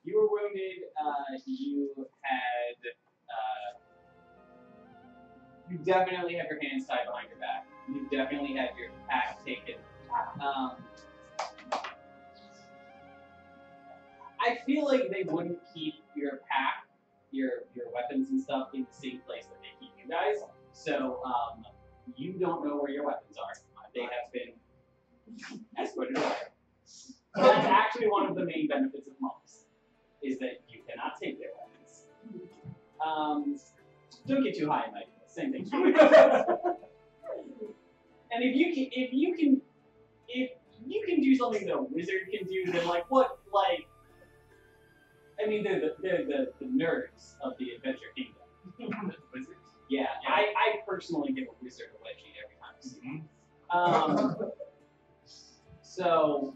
You were wounded. You definitely have your hands tied behind your back. You definitely had your pack taken. I feel like they wouldn't keep your pack, your weapons and stuff in the same place that they keep you guys. So you don't know where your weapons are. They have been escorted away. That's actually one of the main benefits of monks, is that you cannot take their weapons. Don't get too high in my same thing. And if you can do something that a wizard can do, then I mean, they're the nerds of the Adventure Kingdom. Wizards? Yeah. I personally give a wizard a wedgie every time I see them. So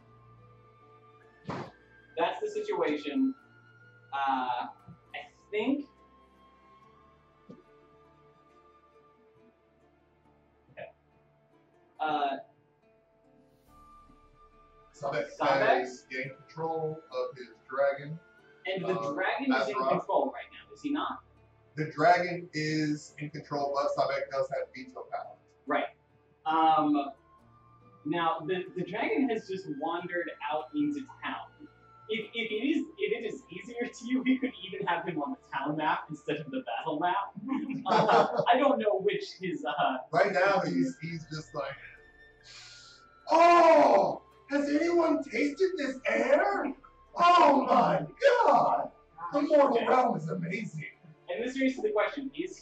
that's the situation. I think. Okay. Sabek has gained control of his dragon. And the dragon is in control right now, is he not? The dragon is in control, but Sabek does have veto power. Right. Now the dragon has just wandered out into town. If it is easier to you, we could even have him on the town map instead of the battle map. I don't know which his. Right now, he's just like, oh, has anyone tasted this air? Oh my God! The mortal realm is amazing. And this raises the question: is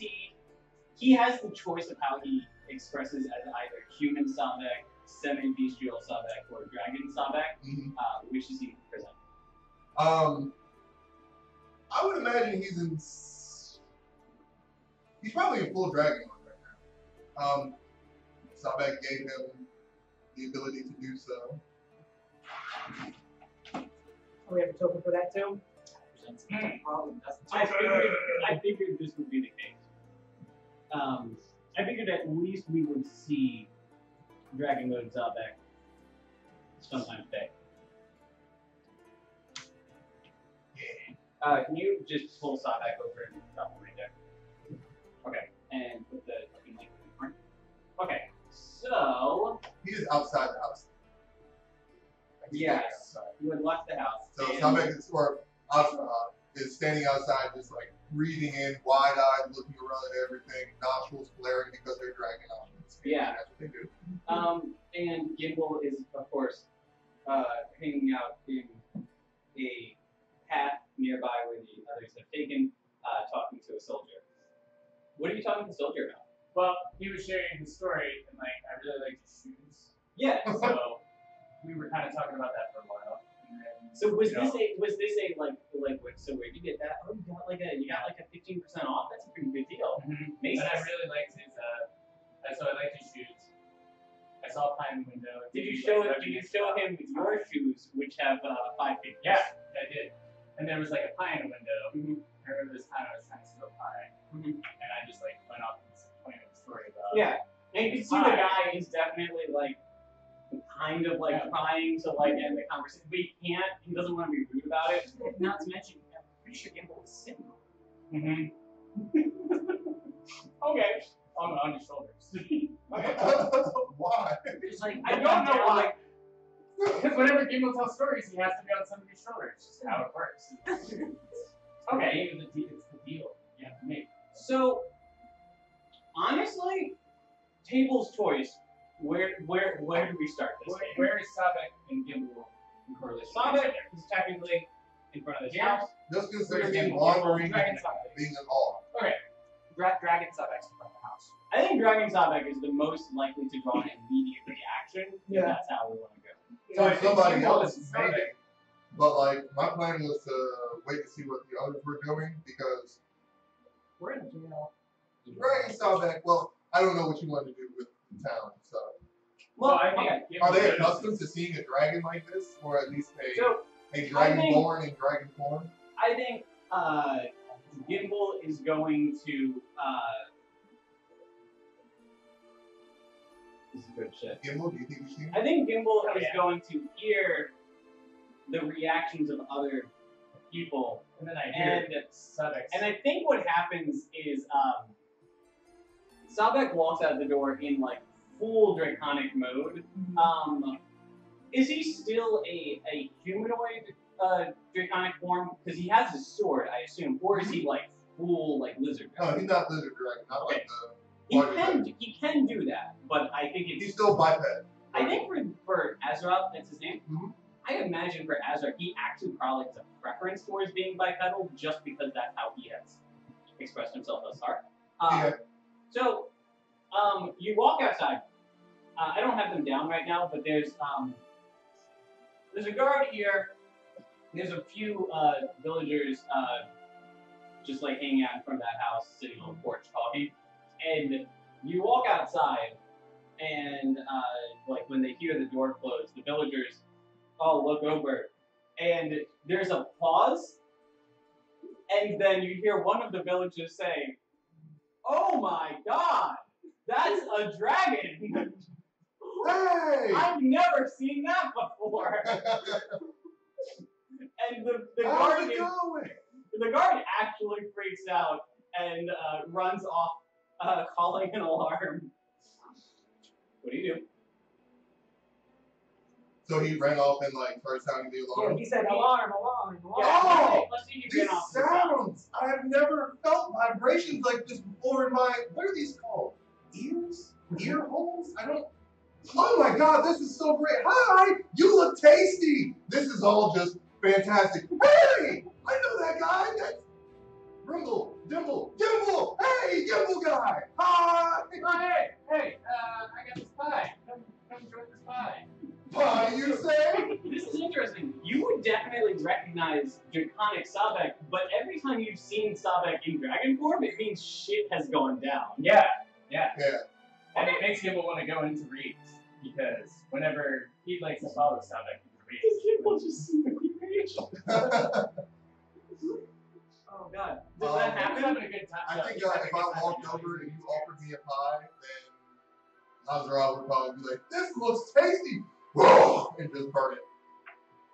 he has the choice of how he expresses as either human Sabek, semi-bestial Sabek, or dragon Sabek. Mm-hmm. Which does he present? I would imagine he's probably in full dragon mode right now. Sabek gave him the ability to do so. We have a token for that too? I figured this would be the case. I figured at least we would see Dragon Mode Zabek sometime today. Can you just pull Zabek over and drop him right there? Okay, and put the link in the front. Okay, so he is outside the house. Yes, you had left the house. So Sabek is standing outside, just like breathing in, wide-eyed, looking around at everything, nostrils flaring because they're dragging on. Yeah, that's what they do. And Gimbal is, of course, hanging out in a path nearby where the others have taken, talking to a soldier. What are you talking to the soldier about? Well, he was sharing his story, and I really liked his shoes. Yeah. So we were kind of talking about that for a while. And then, so was this a so where'd you get that? Oh, you got like a 15% off. That's a pretty good deal. Mm-hmm. And I really liked his so I liked his shoes. I saw a pine window. Did you show him your shoes, which have 5 feet? Yeah, I did. And there was like a pie in a window. Mm-hmm. I remember this time I was trying to steal pie, and I just like went off and pointed a story about. Yeah, and you can see the guy is definitely like kind of like trying to like end the conversation, but he can't. He doesn't want to be rude about it. Not to mention, I'm pretty sure Gimbal was sitting on it. Okay. On your shoulders. Why? It's like I don't know why. Because whenever Gimbal tells stories, he has to be on somebody's shoulders. It's just how it works. Okay, it's the deal. Yeah, for me. So, honestly, table's choice. Where do we start this? Where is Sabek and Gimbal in correlation? Sabek is technically in front of this house. Just consider him wandering and being in awe. Okay. Dragon Sabek's in front of the house. I think Dragon Sabek is the most likely to draw an immediate reaction. Yeah. That's how we want to go. So somebody else maybe. But like my plan was to wait to see what the others were doing because we're in jail. Dragon Sabek. Well, I don't know what you want to do with the town, so. Well, are they accustomed to seeing a dragon like this, or at least a dragon born in dragon form? I think Gimbal is going to. This is good shit. Gimbal, do you think he's seen? I think Gimbal is going to hear the reactions of other people, and then I hear Sudex. And I think what happens is Sabek walks out the door in like full draconic mode. Is he still a humanoid draconic form? Because he has his sword, I assume, or is he like full like lizard? No, he's not lizard dragon. Not Okay. like the. He can do that, but I think it's. He's still biped. I think for Azra, that's his name. Mm-hmm. I imagine for Azra, he actually probably has a preference towards being bipedal, just because that's how he has expressed himself thus far. So, you walk outside. I don't have them down right now, but there's a guard here. There's a few villagers just like hanging out in front of that house, sitting on the porch talking. And you walk outside, and like when they hear the door close, the villagers all look over, and there's a pause, and then you hear one of the villagers say, "Oh my God, that's a dragon!" Hey! I've never seen that before. And the How's guard it going? the guard actually freaks out and runs off, calling an alarm. What do you do? So he ran off and like started sounding the Yeah, alarm. he said alarm, alarm, alarm. Oh! Let's see if you These get off. sounds! I've never felt vibrations like this before in my. What are these called? Ears? Ear holes? I don't. Oh my God, this is so great! Hi! You look tasty! This is all just fantastic. Hey! I know that guy! That's Rimble! Dimble! Dimble! Hey! Dimble guy! Hi! Oh, hey! I got this pie. Come enjoy this pie. Pie, you say? This is interesting. You would definitely recognize Draconic Sabek, but every time you've seen Sabek in dragon form, it means shit has gone down. Yeah. Yeah. And it makes people want to go into Reeds, because whenever he likes to follow Sudex into Reeds. People just see the rage. Oh God. Does that I'm happen? having a good time. I think if I walked over and you offered me a pie, then Azra would probably be like, "This looks tasty," and just burn it.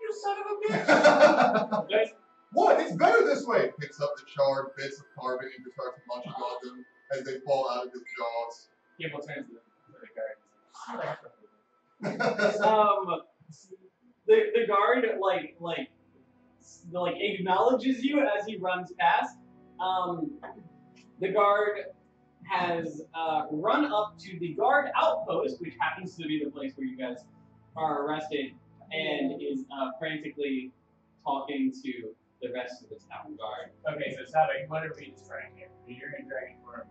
You son of a bitch. Yes. What? It's better this way. Picks up the charred bits of carbon and just starts munching on them as they fall out of his jaws. People turn to the guard. The guard like acknowledges you as he runs past. The guard has run up to the guard outpost, which happens to be the place where you guys are arrested, and is frantically talking to the rest of the town guard. Okay, so Sabek, what are we destroying here? You're in dragon form.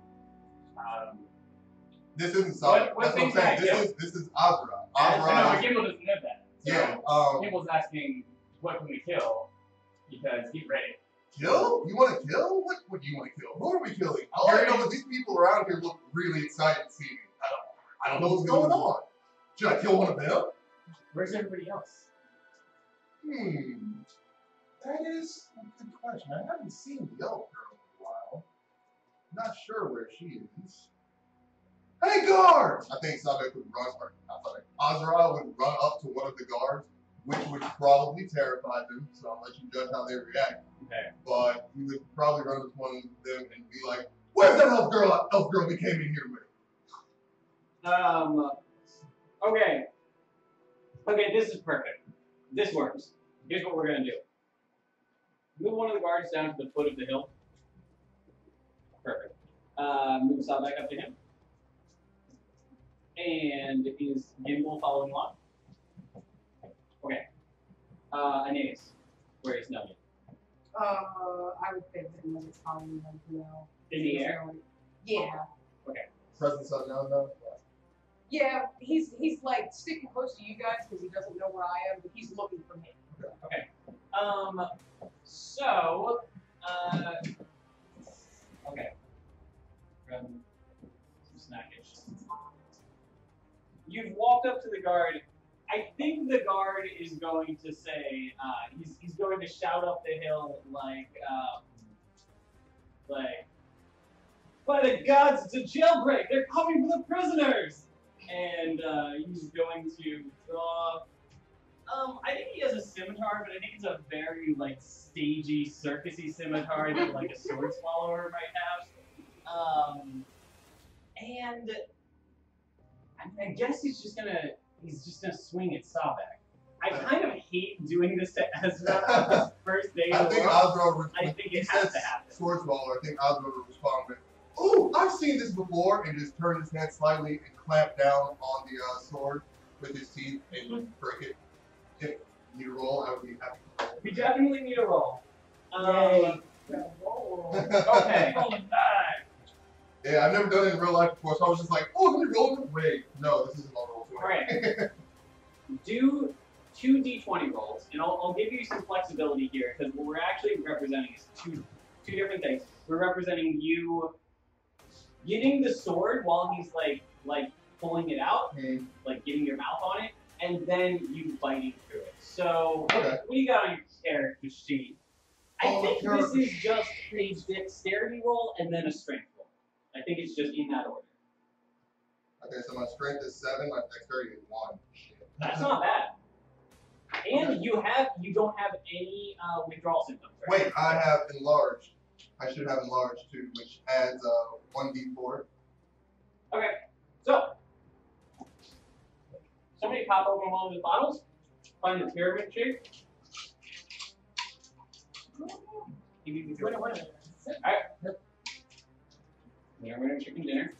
This isn't solid. What That's what I'm things can I saying. This is Azra. I know, Azra. but Gimbal doesn't know that. So Yeah. Gimbal's asking, what can we kill? Because he's ready. Kill? You want to kill? What do you want to kill? Who are we killing? All I know is these people around here look really excited to see me. I don't know what's going on. Should I kill one of them? Where's everybody else? That is a good question. I haven't seen the elf girl in a while. Not sure where she is. Hey, guards! I think Sabek would run, or not Sabek, Azra would run up to one of the guards, which would probably terrify them, so I'll let you judge how they react. Okay. But he would probably run up to one of them and be like, "Where's that elf girl we came in here with?" Okay. Okay, this is perfect. This works. Here's what we're gonna do. Move one of the guards down to the foot of the hill. Perfect. Move Sal back up to him. And is Gimbal following along? Okay. Aeneas, where is Nelly? I would think that Ned is following them for now. In the air? Yeah. Presence unknown though. Yeah, he's like sticking close to you guys because he doesn't know where I am, but he's looking for me. Okay. So, okay. Grab some snackish. You've walked up to the guard. I think the guard is going to say, he's going to shout up the hill like, by the gods, it's a jailbreak! They're coming for the prisoners! And he's going to draw. I think he has a scimitar, but I think it's a very like stagey, circusy scimitar that like a sword swallower might have. And I guess he's just gonna swing at Sawback. I kind of hate doing this to Ezra on his first day. I think Osro. I think it has to happen. Sword swallower. I think Osro would respond with, "Ooh, I've seen this before," and just turn his head slightly and clamp down on the sword with his teeth and break it. If you roll, I would be happy to roll. We definitely need a roll. Yay. Okay. Roll a 9. Yeah, I've never done it in real life before, so I was just like, "Oh, let me roll it." Wait, no, this isn't my roll. Alright. Do 2 d20 rolls, and I'll give you some flexibility here, because what we're actually representing is two different things. We're representing you getting the sword while he's like pulling it out, like getting your mouth on it, and then you biting through it. So Okay. what do you got on your character sheet? I think this is just a dexterity roll and then a strength roll. I think it's just in that order. Okay, so my strength is 7, my dexterity is 1. That's not bad. And you don't have any withdrawal symptoms, right? Wait, I have enlarged. I should have enlarged too, which adds 1d4. Okay, so somebody pop open one of the bottles, find the pyramid shape. Alright. Pyramid chicken dinner.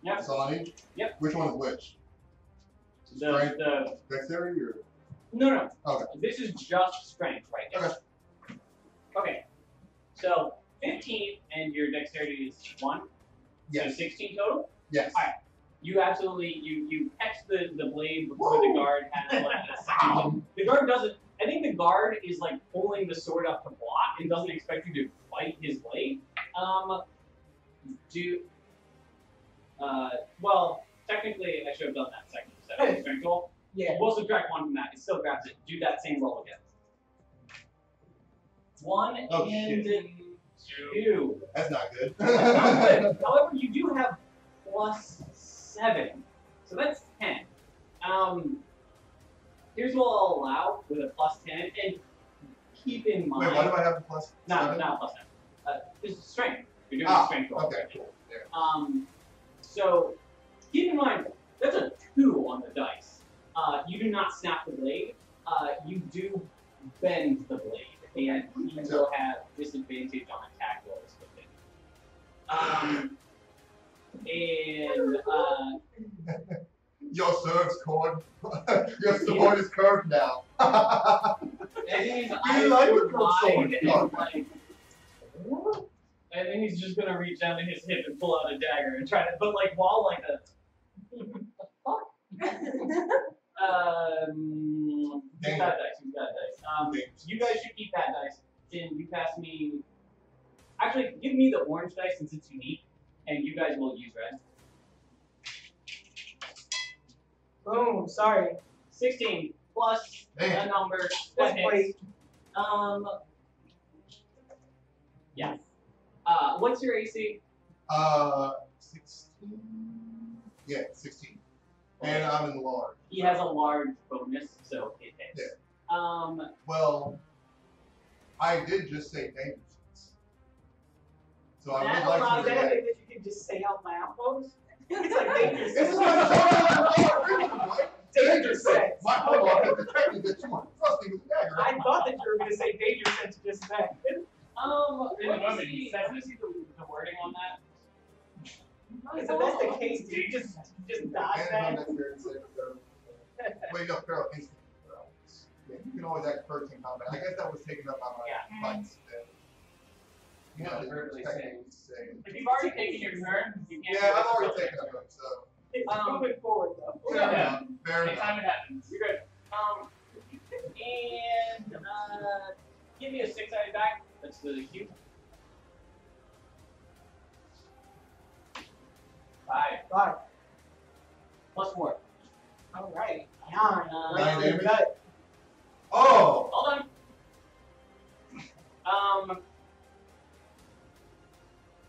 Yep. That's all I need? Yep. Which one is which? The Dexterity or? no. Okay. This is just strength right now. Okay. Okay. So 15 and your dexterity is 1. Yes. So 16 total? Yes. Alright. You absolutely you catch the blade before the guard has like a second. The guard doesn't. I think the guard is like pulling the sword up to block and doesn't expect you to fight his blade. Well, technically I should have done that second instead of strength roll. Yeah. We'll subtract 1 from that. It still grabs it. Do that same roll again. 1 Oh, and shit. 2. That's not good. That's not good. However, you do have +7, so that's 10. Here's what I'll allow with a +10, and keep in mind. Wait, why do I have the plus? Not +10. This is strength. You're doing strength roll. Okay, cool. Yeah. So keep in mind that's a 2 on the dice. You do not snap the blade. You do bend the blade, and you will have disadvantage on attack rolls with it. Your sword's cord. Your sword is curved now. And he's You like the curved sword. And then he's just gonna reach down to his hip and pull out a dagger and try to, but like while like a. Use that dice. You guys should keep that dice. Then you pass me. Actually, give me the orange dice since it's unique, and you guys will use red. Boom, sorry. 16 plus a number Plus that hits. Yeah. What's your AC? 16. Yeah, 16. And I'm in large. He has a large bonus, so it hits. Yeah. Well, I did just say danger sense. So I That would like Is to that react. something that you can just say out loud? It's like danger It's sense. not Danger sense. My whole life has detected that you weren't trusting with dagger. I thought that you were going to say danger sense just then. In the moment, he says, let me see the wording on that. If that's the case, do you just dodge that? Wait, no, Carol, instant. Yeah, you can always act first in combat. I guess that was taken up by my fights. You have to verbally say. If you've already taken your turn, you can't. Yeah, I've already taken up, so. It's moving forward though. Yeah. Fair enough. Anytime it happens, you're good. And give me a 6-sided die. That's the cube. 5 Right. plus 4. All right. 9. Nine Right in the damage. gut. Oh! Hold on.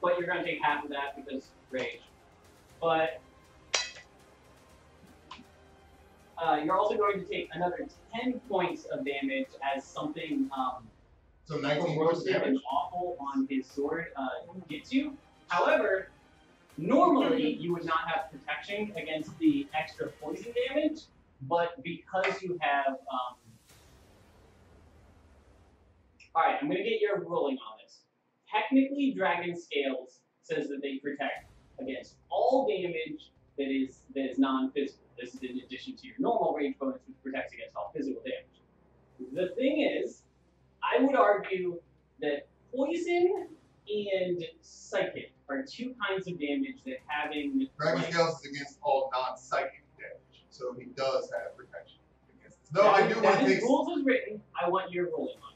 But you're gonna take half of that because rage. But You're also going to take another 10 points of damage as something So 19 points of corrosive and damage. awful on his sword gets you. However, normally you would not have protection against the extra poison damage, but because you have Alright, I'm gonna get your ruling on this. Technically, Dragon Scales says that they protect against all damage that is non-physical. This is in addition to your normal range bonus, which protects against all physical damage. The thing is, I would argue that poison and psychic are two kinds of damage that having Dragon Scales is against all non-psychic damage, so he does have protection against this. Though I do want to take. Rules is written. I want your ruling on it.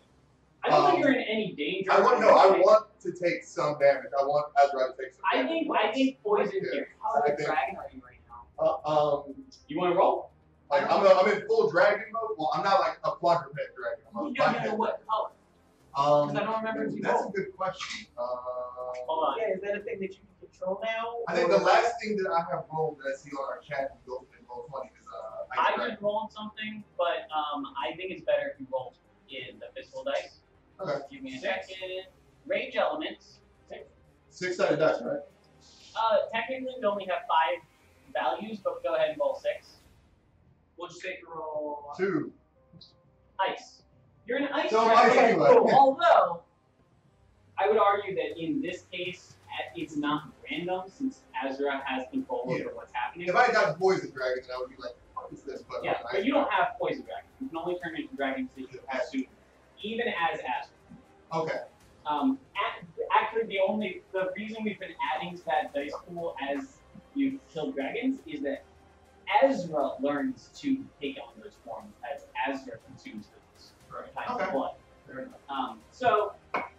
I don't think you're in any danger. I want to take some damage. I want Ezra to take some damage. I think poison here. How big dragon are you right now? You want to roll? Like I'm in full dragon mode. Well, I'm not like a quadruped dragon. I'm a You don't biped know what color. dragon. Because I don't remember if you That's a rolled. good question. Hold on. Yeah, is that a thing that you can control now? I think the last thing that I have rolled that I see on our chat and go and roll 20 is I Ice just Dragon. rolled something, but I think it's better if you roll in the physical dice. Okay. Give me a second. Rage elements. 6-sided dice, right? Technically we only have 5 values, but go ahead and roll 6. We'll just take a roll. 2. Ice. You're an ice So dragon. ice anyway. Cool. Although, I would argue that in this case, it's not random since Azra has control over what's happening. If I had got poison dragon, then I would be like, what is this? But Yeah, but you don't have poison dragon. You can only turn into dragons that you have soon, even as Azra. Okay. Actually, the reason we've been adding to that dice pool as you kill dragons is that Ezra learns to take on those forms as Ezra consumes those kinds of blood. Fair enough. So,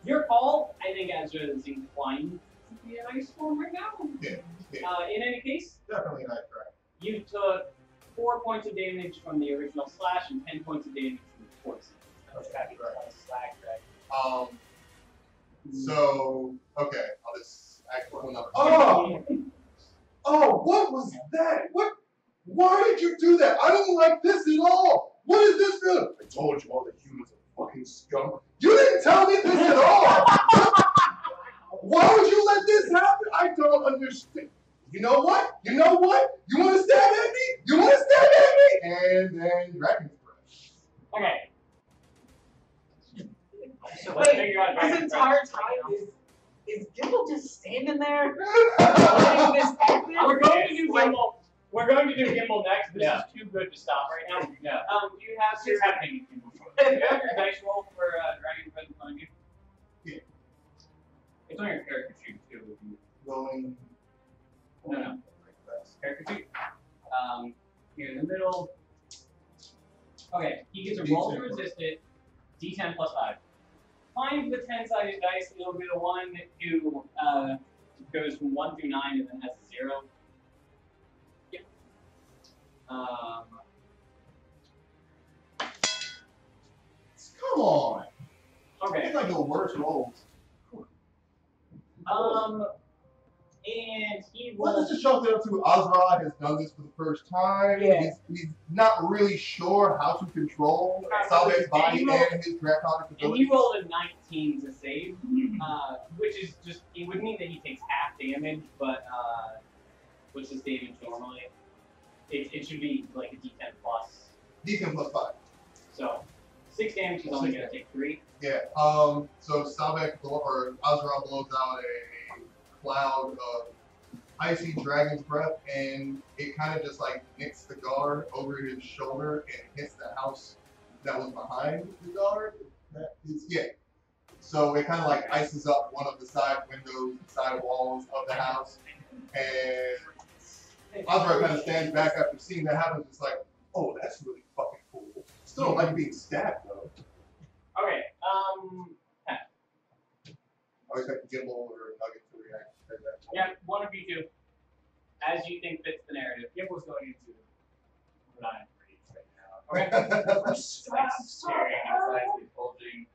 your call, I think Ezra is inclined to be an ice form right now. Yeah. In any case, Definitely an ice dragon. you took 4 points of damage from the original slash and 10 points of damage from the poison. That's gotta be Right. a slack dragon. So, okay, I'll just act one number. Oh, what was that? Why did you do that? I don't like this at all. What is this feeling? I told you all the humans are fucking scum. You didn't tell me this at all. Why would you let this happen? I don't understand. You know what? You want to stab at me? And then Dragon's Breath. Okay. So let's figure out This Dragon's entire Breath. time is Gimble just standing there letting this happen? We're going to do Gimbal. We're going to do Gimbal next. This Yeah. is too good to stop right now. Yeah. Do you have your happening. do you have your dice roll for Dragon's Breath in front of you? Yeah. It's on your character sheet too. if you- Going. No. Character sheet. Here in the middle. Okay, he gets a roll to resist it. D10 plus 5. Find the 10-sided dice, and it'll be the one who goes from 1 through 9 and then has a 0. Yep. Come on. Okay. It's like the worst rolls. And he Well, rolls. let's just chalk it up to Azra has done this for the first time. Yeah. He's not really sure how to control Salve's body and his draconic And abilities. he rolled a 19 to save, which is just, it would mean that he takes half damage, but what's his damage normally? It should be like a d10 plus. D10 plus 5. So, 6 damage, he's only going to take 3. Yeah. So Salve or Azra blows out a cloud of icy dragon's breath, and it kind of just like hits the guard over his shoulder and hits the house that was behind the guard. That is, yeah. So it kind of like ices up one of the side windows, side walls of the house, and Azra kind of stands back after seeing that happen. It's like, oh, that's really fucking cool. Still don't like being stabbed though. Okay, I expect Gimbal or Nugget to react to that. yeah, one of you two, as you think fits the narrative. Gimble's going into Rhode Rage right now. Okay. He's like staring, his eyes are bulging,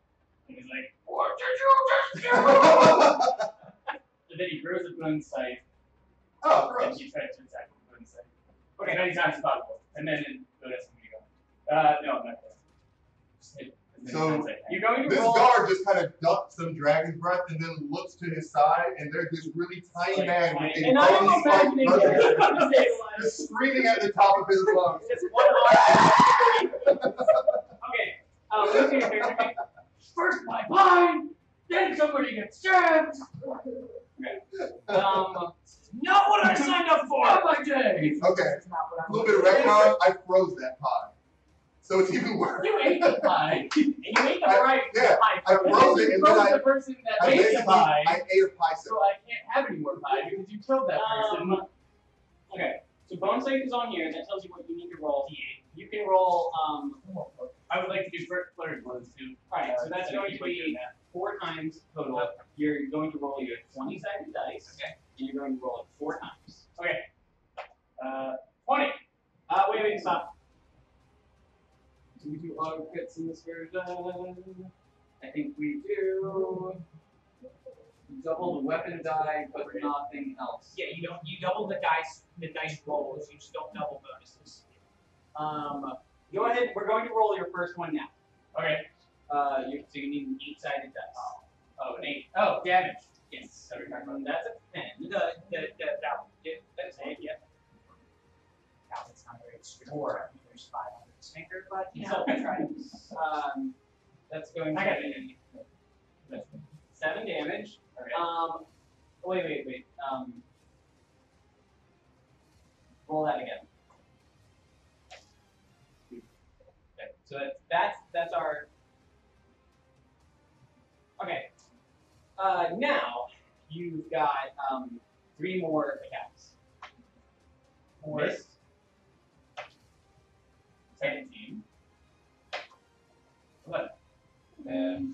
and he's like, "What did you just do?" And then he grows a boon sight, Oh, and gross. she tries to attack the boon sight. Okay, as many times as possible. And then But that's when you go. No, I'm not going. So, You're going to This roll. guard just kind of ducks some dragon's breath and then looks to his side, and there's this really tiny Like, man with a And I am bony spiked imagining nugget just screaming at the top of his lungs. It's one Okay. What's your character name? First my blind, then somebody gets stabbed. Not what I signed up for! Not my day. Okay, That's not what a I'm little bit of retcon, I froze that pie. So it's even worse. You ate the pie. And you ate the I- right yeah, pie I first. froze it and then the person that I made the basically, pie, I ate a pie so I can't have any more pie because you killed that person. Okay. So bone safe is on here. That tells you what you need to roll. You can roll. I would like to do flurry blows too. Alright, so that's going to be 4 times total. You're going to roll your 20-sided dice. Okay. And you're going to roll it 4 times. Okay. 20. Wait, stop. Do we do auto crits in this version? I think we do. Double the weapon die, but nothing else. Yeah, you double the dice rolls, you just don't double bonuses. Go ahead. We're going to roll your first one now. Okay. So you need an 8-sided dice. Oh, an 8. Oh, damage. Yes. That's a 10. That's it, yeah. Now it's not very sure. There's 500 stinker, but you know, I tried. That's going to I got be 7 damage. Okay. Wait. Roll that again. Okay, so that's our. Okay. Now you've got 3 more attacks. Miss. 17. What?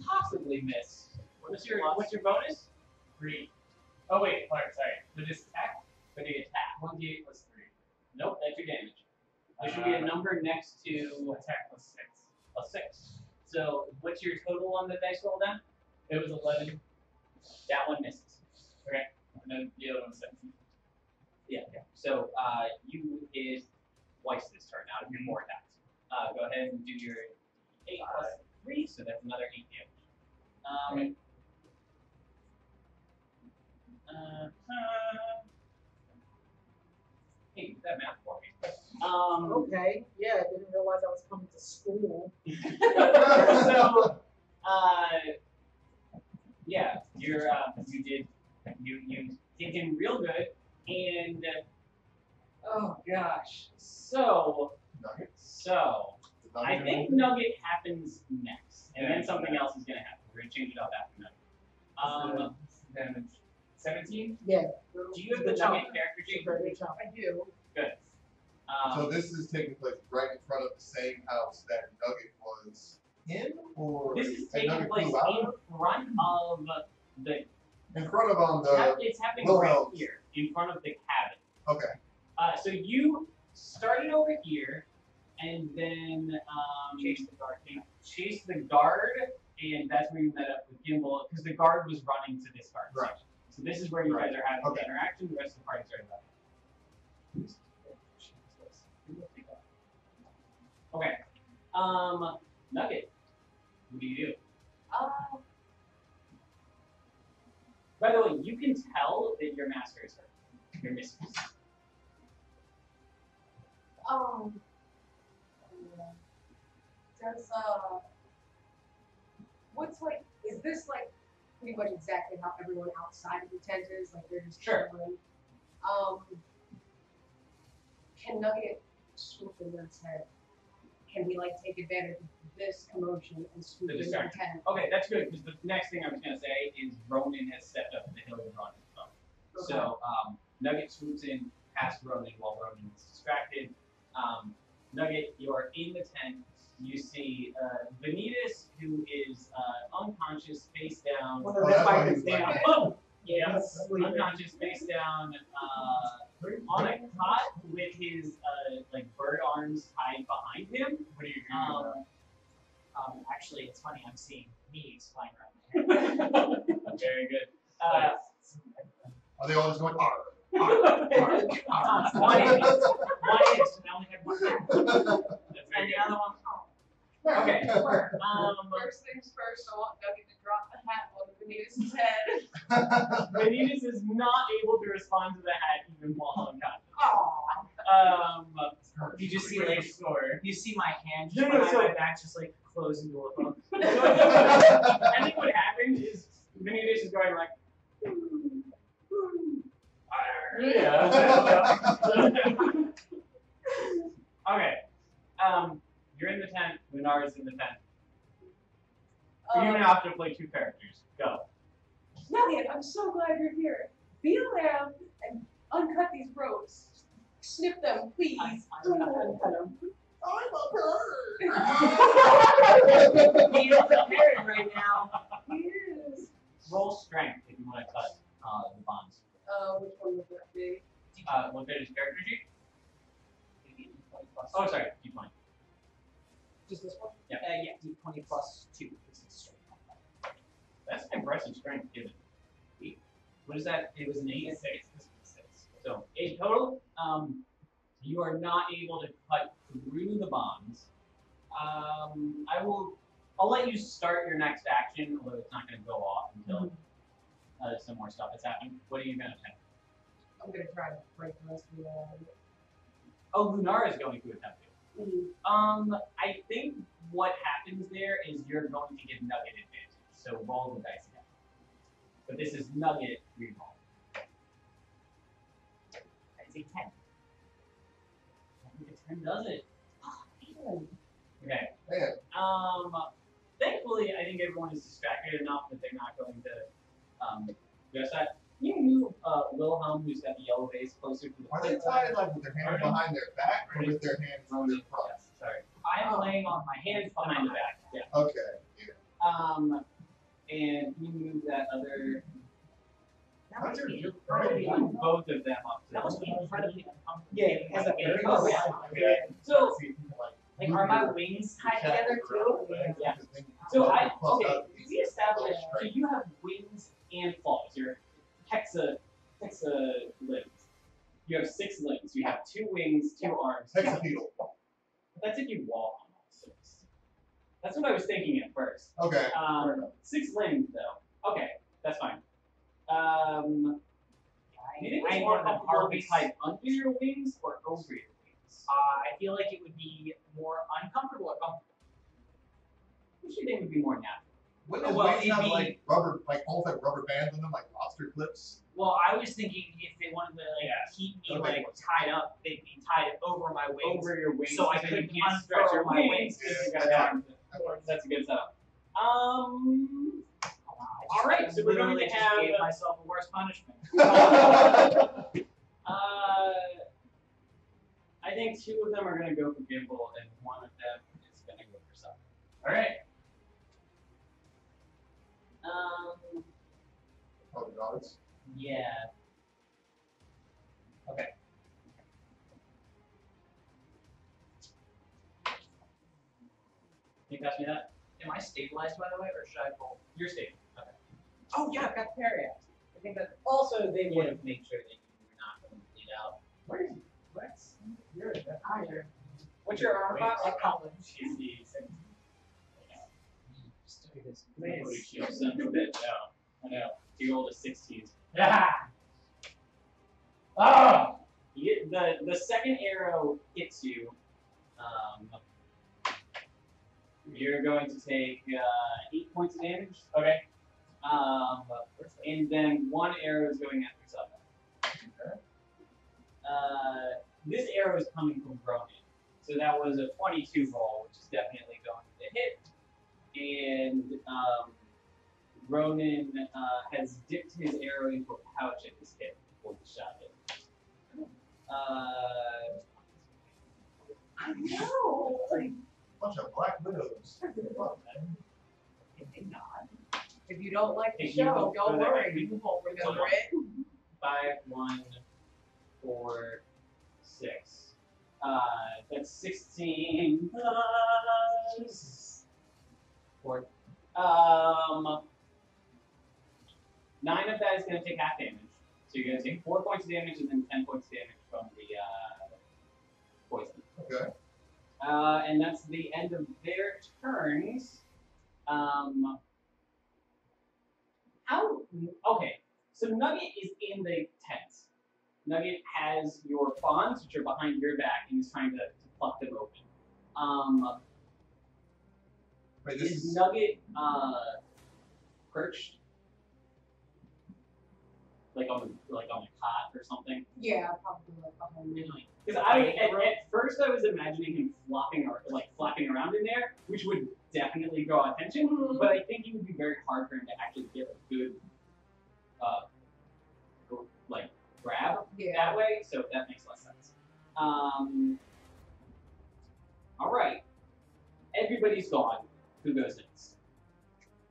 Possibly miss. What's your bonus? 3. Oh wait, sorry. For this attack, For the attack. 1d8 plus 3. Nope, that's your damage. There should be a number next to Attack plus 6. a 6. So what's your total on the dice roll then? It was 11. That one misses. Okay. And then the other one's 17. Yeah. So you is twice this turn out of your 4 attacks. Go ahead and do your 8 plus 3, so that's another 8 damage. Hey, do that math for me. Okay, yeah, I didn't realize I was coming to school. So, yeah, you did in real good, and oh gosh, so I think Nugget happens next, and then something else is gonna happen. We're gonna change it up after Nugget. Damage. 17? Yeah. Do you have the Nugget character sheet? I do. Good. So this is taking place right in front of the same house that Nugget was in, or This is that taking Nugget place flew out in of? front of the. In front of the. It's happening right Wilhelm's. here, in front of the cabin. Okay. So you started over here, and then chased the guard, and that's where you met up with Gimbal, because the guard was running to this guard Right. section. So this is where you guys are having Okay. the interaction. The rest of the party started left. Okay. Nugget, what do you do? By the way, you can tell that your master is hurt. Your mistress. Does what's like? Is this like pretty much exactly how everyone outside of the tent is? Like they're just Sure. chilling. Can Nugget swoop in their tent? Can we like take advantage of this commotion and swoop The in their distraction. tent? Okay, that's good, because the next thing I was going to say is Ronan has stepped up to the hill and run his phone. Okay. So Nugget swoops in past Ronan while Ronan is distracted. Nugget, you're in the tent. You see Vanitas, who is unconscious, face down. One Oh, of the that's why he fighters was down. like- Oh! Yeah, Yes, unconscious, face down, on a cot with his like bird arms tied behind him. What are you doing? Actually, it's funny, I'm seeing knees flying around. Very good. Are they all just going? "Arr"? One is. One is. And I only had one hand. That's And very the other one, oh. Okay. First things first, I want Nugget to drop the hat on Vanitas' head. Vanitas is not able to respond to the hat even while unconscious. Aww. You just see like score. you see my hand No, just no, behind so- my back just like close into a hook. I think what happened is Vanitas is going like. Yeah. Okay. You're in the tent. Lunar is in the tent. You now have to play two characters. Go. Nugget, I'm so glad you're here. Be a lamb and uncut these ropes. Snip them, please. Uncut them. I'm a bird. He is prepared right now. He is. Roll strength if you want to cut the bonds. Which one would that be? Look at his character sheet. Oh, sorry. D20. Just this one? Yeah. Yeah, D20 plus 2. This is straight up. That's an impressive strength given. What is that? It was an 8. 6. So 8 total. You are not able to cut through the bonds. I'll let you start your next action, although it's not going to go off until some more stuff has happened. What are you going to attempt? I'm gonna try to break the rest of the. Oh, Lunar is going to attempt it. Mm. I think what happens there is you're going to give Nugget advantage. So roll the dice again. But this is Nugget reroll. I say 10. I think a 10 does it. Okay. Man, Thankfully, I think everyone is distracted enough that they're not going to address that. Can you move Wilhelm, who's got the yellow vase, closer to the are they tied like with their hands behind their back or with their hands on their front? Yes, sorry. I am laying on my Hands behind the back. Yeah. Okay. And you move that other. That must be You incredibly move both of them up. That must be incredibly uncomfortable. Yeah, it has a Very very good. So, Like, are my wings tied together too? Yeah. So we established. So you have wings and claws. You're hexa limbs. You have 6 limbs. You have 2 wings, 2 arms. 2 Hexapedal. That's if you walk on all 6. That's what I was thinking at first. Okay. 6 limbs though. Okay, that's fine. Do you think it's more comfortable if it's tied under your wings or over your wings? I feel like it would be more uncomfortable or comfortable. Which do you think would be more natural? Wouldn't his Well, wings it'd have be- like rubber, like almost like rubber bands on them, like lobster clips? Well, I was thinking if they wanted to keep me Okay. tied up, they'd be tied over my wings. Over your wings, So I you couldn't can't stretch your unfurl my wings. wings. because you Yeah, got that's arms. That's a good setup. All right, so we're going to just have- gave myself a worse punishment. I think 2 of them are going to go for Gimble, and 1 of them is going to go for Sucker. All right. Oh, guards. Yeah. Okay. Can you pass me that? Am I stabilized, by the way, or should I roll? You're stable. Okay. Oh yeah, I've got parry axe. I think that. Also, they would have made sure that you were not going to bleed out. What's you're higher? What's your armor class? Like college. She's the second. Just do this. Holy shit, son of a bitch. I know. You rolled a 16. Yeah. Oh. The second arrow hits you. You're going to take 8 points of damage. Okay. And then 1 arrow is going after Sucker. This arrow is coming from Ronan. So that was a 22 roll, which is definitely going to hit. And Ronan has dipped his arrow into a pouch at this hip before he shot it. I know. Like, Bunch of black widows. Fuck, man. if you don't like the Hey, you show, vote don't for that, worry. right? You won't remember it. 5, 1, 4, 6. That's 16 plus 4. 9 of that is going to take half damage. you're gonna take 4 points of damage and then 10 points of damage from the poison. Okay. And that's the end of their turns. Okay, so Nugget is in the tent. Nugget has your bonds, which are behind your back, and is trying to pluck them open. Wait, this Is is Nugget perched? Like on a cot or something? Yeah, probably like behind me. Because at first I was imagining him flapping around in there, which would definitely draw attention. But I think it would be very hard for him to actually get a good grab that way. So that makes less sense. All right, everybody's gone. Who goes next?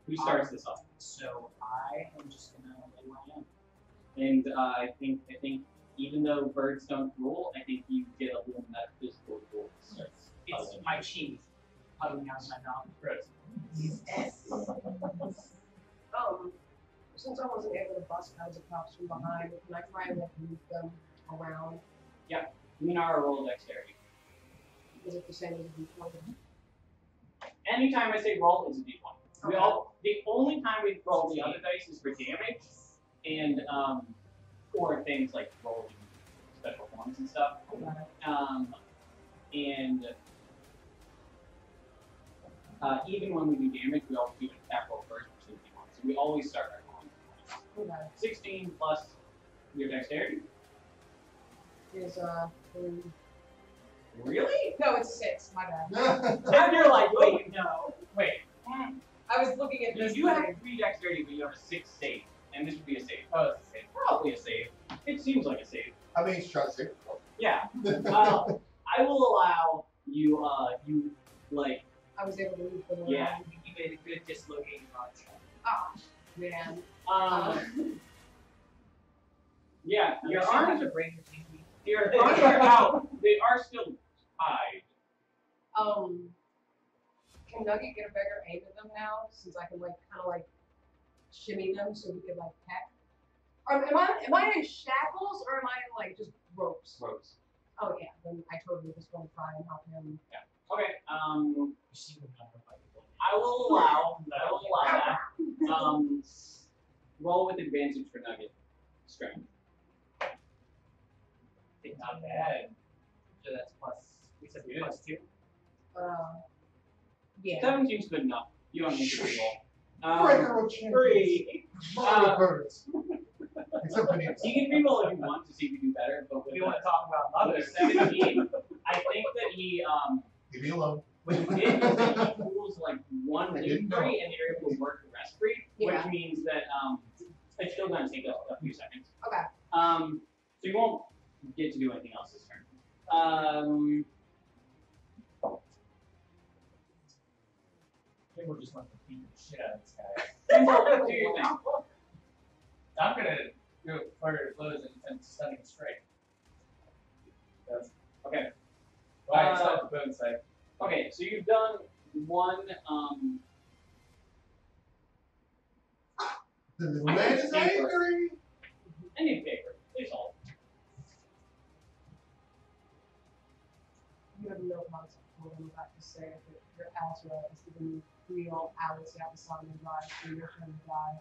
Who starts this off? So I am just gonna lay where I am. And I think even though birds don't rule, I think you get a little metaphysical rules. It's my cheese puddling out of my mouth. Gross. Since I wasn't able to bust kinds of cops from behind, can I try and move them around? Yeah, Minar roll dexterity. Is it the same as a D20? Anytime I say roll, it's a d20. Okay. The only time we roll the other dice is for damage and or things like rolling special forms and stuff. Even when we do damage, we always do an attack roll first for d1. So we always start our rolling. 16 plus your dexterity. Is Really? no, it's 6. My bad. And you're like, wait, no, wait. I was looking at this. You have 3 dexterity, but you have a 6 save, and this would be a save. Oh, it's a save. Probably a save. It seems like a save. I mean, it's trust it. Yeah. I will allow you. I was able to move them around. Yeah. You made a good dislocating launch. Oh, man. Yeah. Your have arms to are bring your team. your arms are out. They are still tied. Can Nugget get a better aim at them now, since I can kind of shimmy them so he can peck? Am I in shackles or am I in just ropes? Ropes. Oh yeah, then I totally just want to try and help him. Okay. You see them not like I will allow that. Roll with advantage for Nugget. Strength. not bad. So that's plus. We said It plus is. 2. Yeah. 17's good enough. You don't need to roll. Breaker of champions. 3. Mother birds. Except for You can reroll if you want to see if you do better, but with We want to talk about with others. a 17, I think that he Leave me alone. what he did is that he pulls one I lead didn't know. free and they're able to work the rest free, Yeah. which means that it's still gonna take a few seconds. Okay. So you won't get to do anything else this turn. I think we're just going to beat the shit out of this guy. Do your thing. I'm going to go fire blows and stunning strike. That's Okay. why it's not the bone side. Okay, so you've done one The little man is angry. I need paper. Please hold. You have no concept of what I'm about to say, but your asthma is giving me real Alice out the sun and drive, so you're going to die.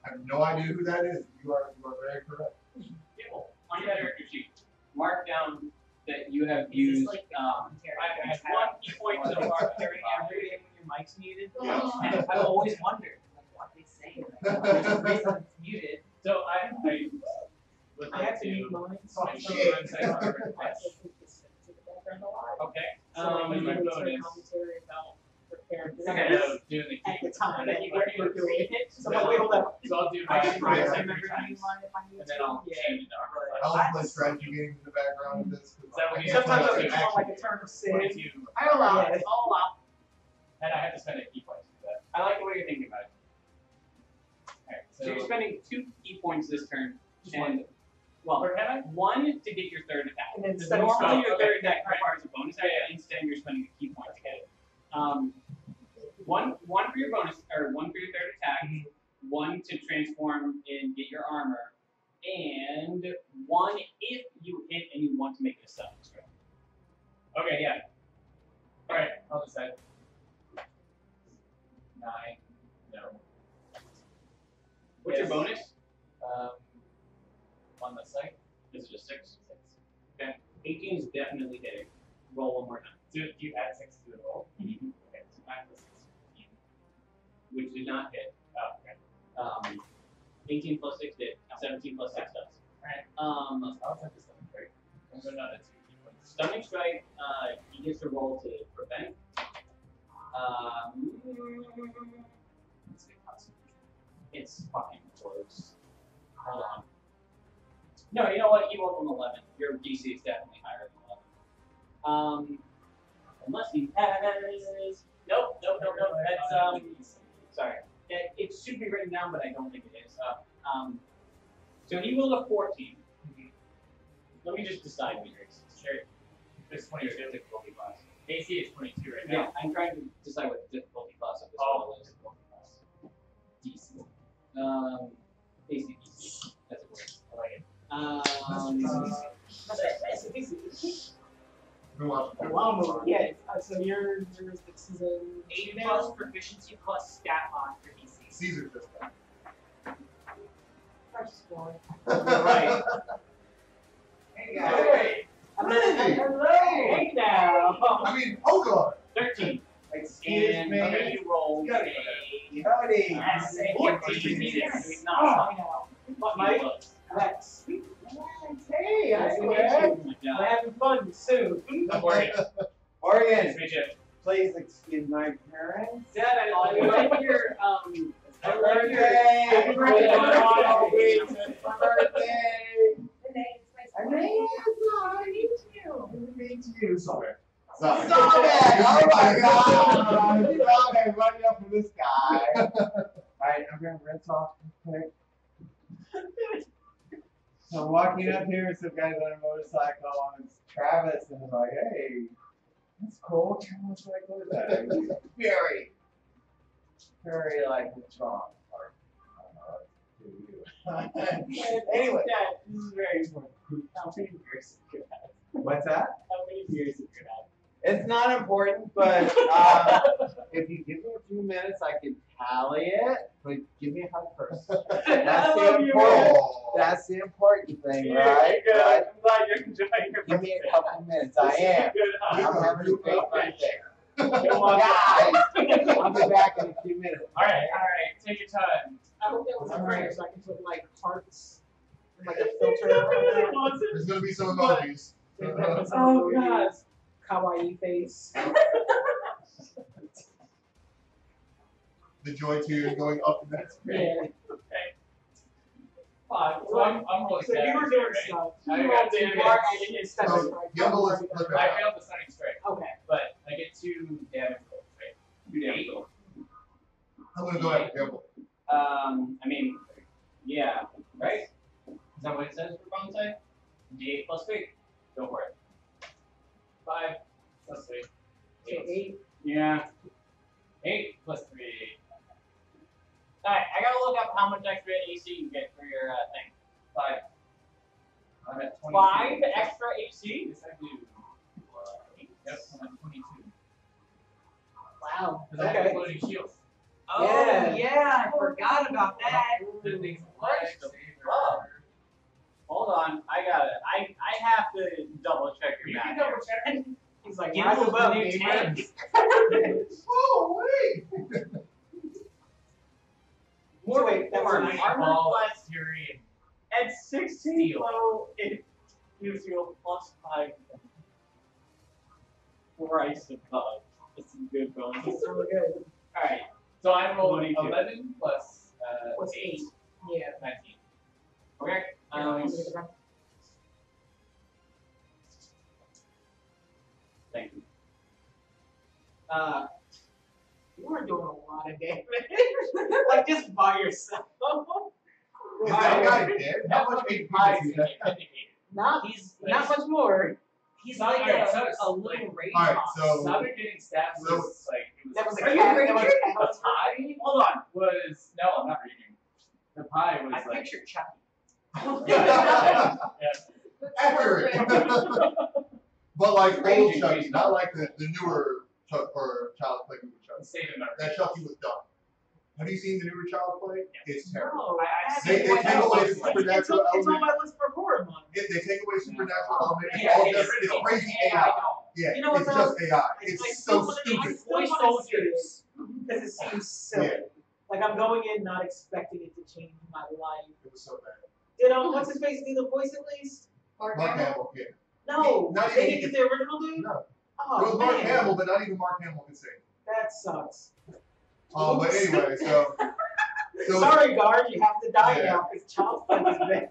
I have no idea who that is. You are very correct. Yeah, well, on your character sheet, mark down that you have Is used. this like the commentary? I have 1 key point so far. Commentary every day when your mic's muted. Yeah. And I've always wondered, what they say. There's a reason it's muted. So I would I like have to mute to. mine. Oh, Make shit. sure I'm saying my request. Okay. So And my it's bonus. commentary about the characters. Okay, so doing the At the time that that you we're doing it. So I'm like, hold up. So I'll do I my can five remember every your time, line if I need and then to. I'll change it to armor class. I'll play strategy games in the background of this. Is that what you- Sometimes I'll I'll do be on like a turn of sin. 22. I allow Yeah. it. I'll allow. And I have to spend a key point for that. I like the way you're thinking about it. Alright, so you're spending 2 key points this turn, and one to get your third attack. And then Because spend normally stuff. your third attack requires a bonus action. Instead, you're spending a key point to get it. One for your bonus, or one for your third attack. One to transform and get your armor, and which did not hit. Oh, okay. 18 plus 6 did. 17 plus 6 does. Alright. I'll take the stomach strike. I'm going down to 2 points. Stunning strike, he gets to roll to prevent. It's fucking close. Hold on. No, you know what? He rolled an 11. Your DC is definitely higher than 11. Unless he has. Nope. That's sorry. It should be written down, but I don't think it is. So he rolled a 14. Let me just decide what yours is. Sure. It's 22 difficulty class. AC is 22 right now. Yeah, I'm trying to decide what the difficulty class of this roll is. DC. ACDC. That's a word. I like it. We watch Wow, yeah. So yours this is a 8 plus proficiency plus stat mod for DC. Caesar just first score. Right. Hey Hey. Hello. Hey now. I mean, hold on. 13. Excuse And me. he rolled a Howdy. Yes, it 14. is. He's not. Mike? Lex. Hey, I see Oh you. my We're God. having fun soon. Oregon. Oregon, Nice to meet you. please excuse my parents. Dad, I like your Happy birthday! Happy birthday. Happy birthday! I mean, meet you. you. Sorry. Stop it! Oh my god! Stop it! Running up from this guy. Alright, I'm gonna rinse off real quick. So I'm walking up here, some guy's on a motorcycle, and it's Travis, and I'm like, hey, that's cool. What kind of motorcycle is that? Very like the strong part. I don't know. Anyway, Dad, this is very important. How many beers have you had? what's that? How many beers have you had? It's not important, but if you give me a few minutes, I can tally it. But give me a hug first. That's the important. That's the important thing, right? Good. Right? I'm glad you're enjoying your Give me a birthday. couple minutes. I am. Good hug. I'm having a great birthday. Come on, Guys, I'll be back in a few minutes. Alright, take your time. I hope that was a prayer so I can put like hearts and like a filter around There's gonna be some emojis. it. Oh God. Kawaii face. The joy tears going up the next page. Yeah. Five. So I'm rolling So you were doing stuff. I You got rolled in 2 mark hits. and it's stunning strike. Yumble is flipping I out. failed the stunning strike, Okay. but I get 2 damage rolls, right? 2 damage rolls. I'm gonna go after Yumble. I mean, yeah, right? Is that what it says for bonsai? D8 plus 3. Go for it. 5 plus 3. So 8. Yeah. 8 plus 3. Alright, I gotta look up how much extra AC you get for your thing. 5. I'm at 22. 5 extra AC? Yes, I do. Yep, I'm at 22. Wow. Because I have a floating shield. Oh, Yeah. yeah, I forgot about that. The thing's Christ, life fuck? saver. Hold on, I gotta. I have to double check You your can math. double check. He's like, Give rise him above the me, new man. tank. Oh, wait! More Wait, that's armor nice. Ball, class Fury, at 16 Steel. flow, it gives you a plus 5. Christ above. It's a good bonus. It's really good. Alright, so I rolled 22. 11 plus What's 8. 8? Yeah. 19. okay. Thank you. You were doing a lot of damage. Like just by yourself. Is that guy dead? How much HP does he have? Not He's not much more. he's So, like alright, so a it's little like- rage Alright, boss. so- Stop it getting stabs So- was like, it was. That was a Are you cat. raging? That was a The cat. pie? Hold on. Was, no, I'm not reading. The pie was I like. pictured Chucky. Yeah. Accurate. But like old Raging Chucky, Beast. not like the newer Chuck or Child's Play movie Chucky. Save him. That Chucky was dumb. Have you seen the newer Child's Play? It's terrible. No, I They haven't. take away the It's supernatural on element. my list for horror month. They take away supernatural element. It's Yeah, all it's just original. it's crazy AI AI. doll. Yeah, You know it's what, just AI. It's It's like so still stupid. Toy Soldiers. Because it seems silly. Yeah. going in not expecting it to change my life. It was so bad. Did what's his face do the voice at least? Mark Mark Hamill? Hamill, yeah. No, Not they even- didn't get the original dude. No. It Oh was Mark man, Hamill, but not even Mark Hamill could sing. that sucks. But anyway, so Sorry, guard, you have to die Yeah. now because Child's Play is bad.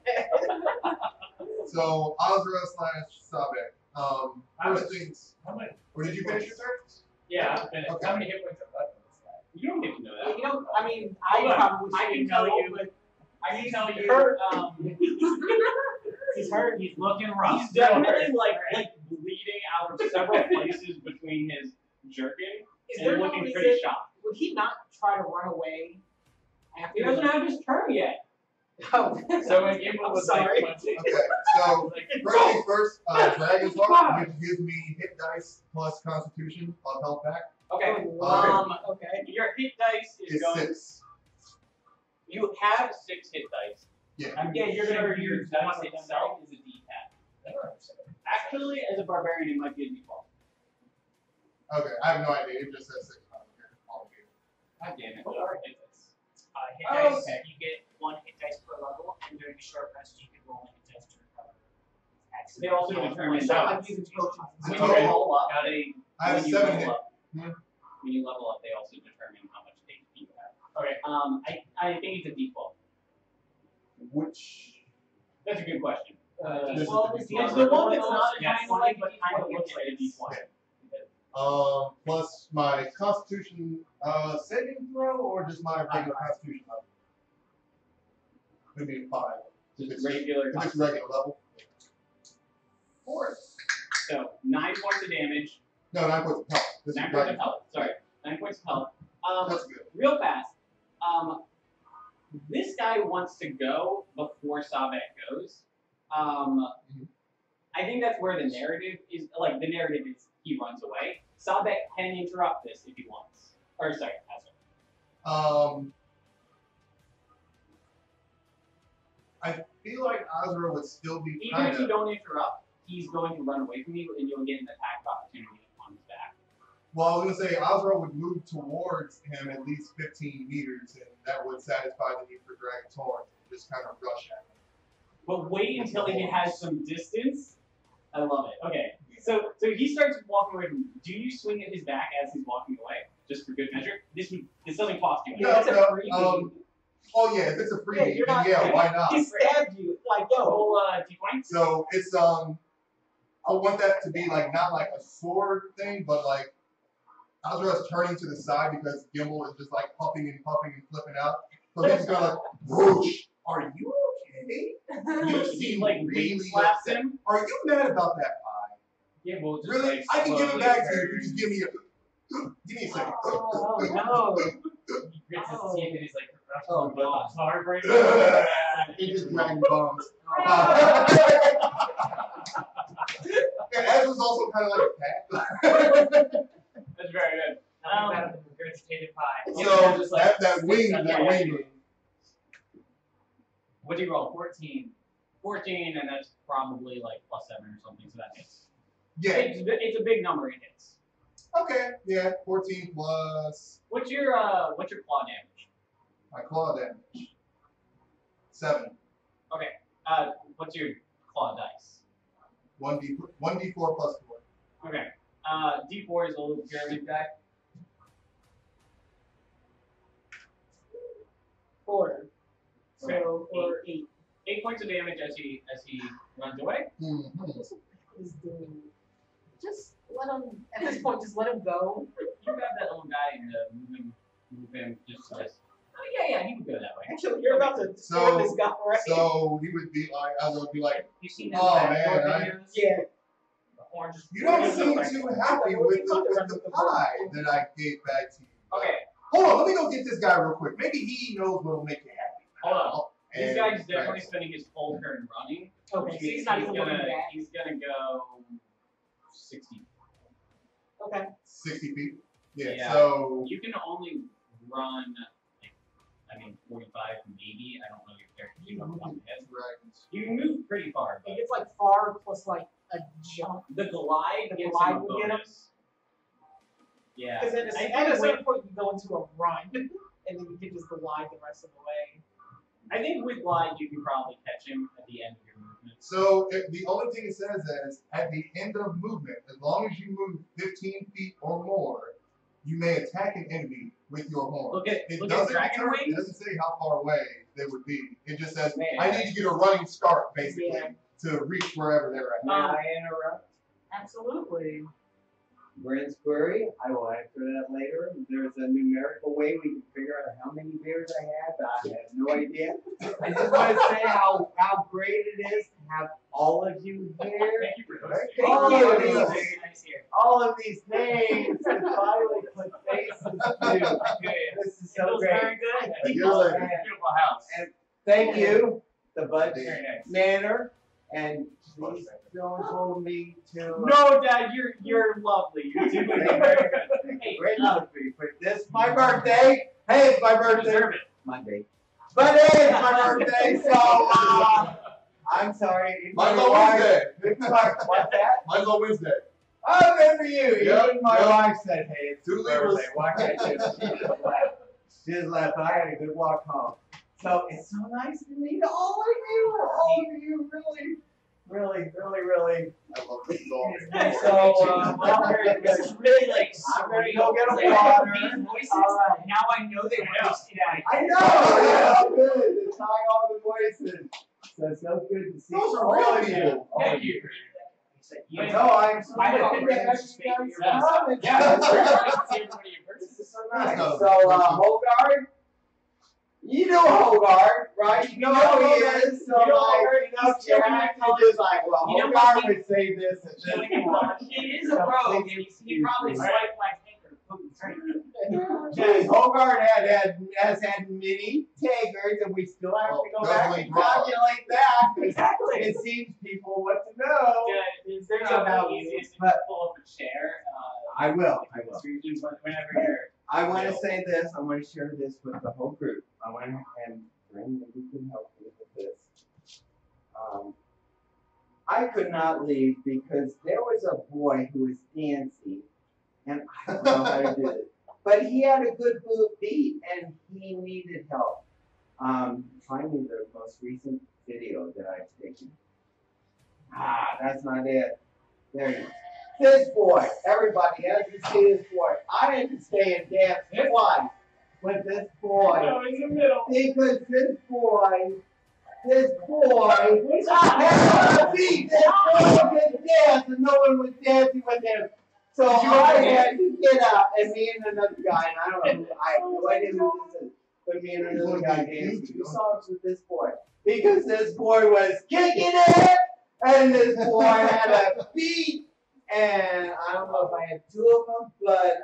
so Azra / Sabek. First things. How many? Or did you finish your turn? Yeah, I'm finished. Okay. How many hit points are left in this guy? You don't need to know that. You know, I mean, I Hold on. probably I can shouldn't tell know, you. but I can tell you. hurt. He's hurt. He's looking rough. He's Still definitely hurt. like bleeding out of several places between his jerkin Is and there no looking reason? pretty shocked. Would he not try to run away after? He doesn't have his turn yet. Oh, So when Gimbal I'm was sorry. like punching, Okay, so first things first, Dragon's Heart, which gives me hit dice plus Constitution of health back. Okay. Okay. Your hit dice is It's going. 6. You have 6 hit dice. Yeah. I'm Yeah, you're gonna sure your use dice one of them, itself is a D10. Actually, as a barbarian, it might be a D12. Okay, I have no idea. It just says 6. God damn it. What are hit dice? Oh, Hit dice, okay. you get 1 hit dice per level, and during a short rest, you can roll a hit dice to recover. They also determine So how I'm using potions. when you Okay. level up. got a I have when you 7 level hit. up, Hmm. when you level up, they also determine how much HP you have. okay. I think it's a D12. Which. That's a good question. This is well, the it's D12. It's the one that's not Yeah, kind of like, but 20, kind of looks like a 20. D20. Plus my Constitution saving throw, or just my regular Constitution level? Maybe 5. Just regular. If it's regular level. 4. So 9 points of damage. No, 9 points of health. This 9 is points of Dragon's health. Sorry, 9 points of health. That's good. Real fast. This guy wants to go before Sabek goes. I think that's where the narrative is. Like the narrative is he runs away. Sabek can interrupt this if he wants. Or sorry, Azra. I feel like Azra would still be Even kind if you of. don't interrupt, he's going to run away from you, and you'll get an attack opportunity on his back. Well, I was gonna say Azra would move towards him at least 15 meters, and that would satisfy the need for Dragon's Horn and just kind of rush at him. But wait until he has some distance. I love it. Okay, so he starts walking away from you. Do you swing at his back as he's walking away, just for good measure? This doesn't cost you. No, anything. no, oh yeah, if it's a Yeah, freebie, you're then not. yeah, why not? He stabbed you. Like, yo. Roll D20. So it's I want that to be like not like a sword thing, but like Azra's turning to the side because Gimbal is just like puffing and flipping out. So he's gonna like, whoosh. Are you okay? You He seem like really weight slaps upset. him. Are you mad about that pie? Yeah, well, just Really? like, I can give it slowly back to you. turns. If you just give me a second. Oh, no. He grits his Oh. teeth and he's like, Oh, God. it's heartbreaking. It just dragging bums. And Ez was also kind of like a cat. That's very good. Nothing better than regurgitated pie. So just like that wing, What do you roll? 14. 14, and that's probably like +7 or something, so that hits. Yeah. It's a big number, it hits. Okay. Yeah. 14 plus What's your claw damage? my claw damage. 7. What's your claw dice? 1d4 plus 4. Okay. D4 is a little pyramid guy. 4. Okay. So, or 8. 8 points of damage as he runs away. Mm-hmm. Is doing. Just let him. At this point, just let him go. You grab that little guy and move him just like. Oh yeah, he would go that way. Actually, you're about to So- stab this guy, right? So he would be like, I would be like, You seen that Oh, back man, door I- videos? Yeah. The orange. you don't seem too happy with the pie that I gave back to you. Okay, Hold on, let me go get this guy real quick. Maybe he knows what'll make you happy. hold on. This And- guy's definitely spending his full turn running. Okay, which so means he's not even looking back. He's gonna go 60. Okay. 60 feet. Yeah. Yeah. So You can only run, like, 45 maybe. I don't know your character. You don't know head. dragons. You can move pretty far, It but gets like far plus like a jump. the glide The gives glide him a will get him? bonus. Yeah. Because I at a think certain point, you go into a run, and then you can just glide. glide the rest of the way? I think with glide you can probably catch him at the end of your movement. So the only thing it says is at the end of movement, as long as you move 15 feet or more, you may attack an enemy with your horn. Look at It Dragon it Wings. doesn't say how far away they would be. It just says Man. I need to get a running start basically Yeah. to reach wherever they're at. May I interrupt? Absolutely. Brent's query, I will answer that later. There's a numerical way we can figure out how many beers I had, but I have no idea. I just want to say how great it is to have all of you here. Thank you for hosting. All of these names to finally put faces to. This is so great. Very good. You're like, Beautiful house. And thank you, the Bud Very nice. Manor, and please don't hold me to. No, Dad, you're lovely. You're doing very good. Hey, Great love for you. But this is my birthday. Hey, it's my birthday. deserve it. Monday. But hey, it's my birthday, so I'm sorry. Mine's on Wednesday. What's that? Mine's on Wednesday. Oh, good for you. Yep, Even my yep. wife said, hey, it's Two your Libras. birthday. Why can't you? She just left. She just left, but I had a good walk home. So it's so nice to meet all of you. All of you really. I love this song. So, This is really like I'm gonna surreal. go get a Like, water. these voices, All right. now I know they were just I know, yeah, good. It's high all the voices. So it's so good to see Those are all real of people. you. Thank you. I know, I'm so I happy know, that Brandon's you guys speaking your come. Yeah, that's great. I can see everybody in person. This is so nice. That's So, not- Hogard, you know Hogard, right? You know who he is. So, like, you have to just like, well, You know Hogard what? would say this at this point. He is a rogue, and he probably swiped my finger to put the drink. Jeez, Hogard has had many takers, and we still have to go back and calculate that. 'Cause Exactly. It seems people what to know. There's a about way you, easiest to but- pull up a chair. I will. Whenever you're. I want to say this. I want to share this with the whole group. I want to, and Brandon, maybe you can help me with this. I could not leave because there was a boy who was dancing, and I don't know how to do it. But he had a good beat, and he needed help. Find me the most recent video that I've taken. That's not it. There you go. This boy, everybody, as you see this boy, I didn't stay and dance twice with this boy. No, in the middle. Because this boy had a beat. This boy could dance, and no one was dancing with him. So I had to get up, and me and another guy, and I don't know who, I have no idea who this is, but me and another guy danced 2 songs with this boy. Because this boy was kicking it, and this boy had a beat. And I don't know if I had 2 of them, but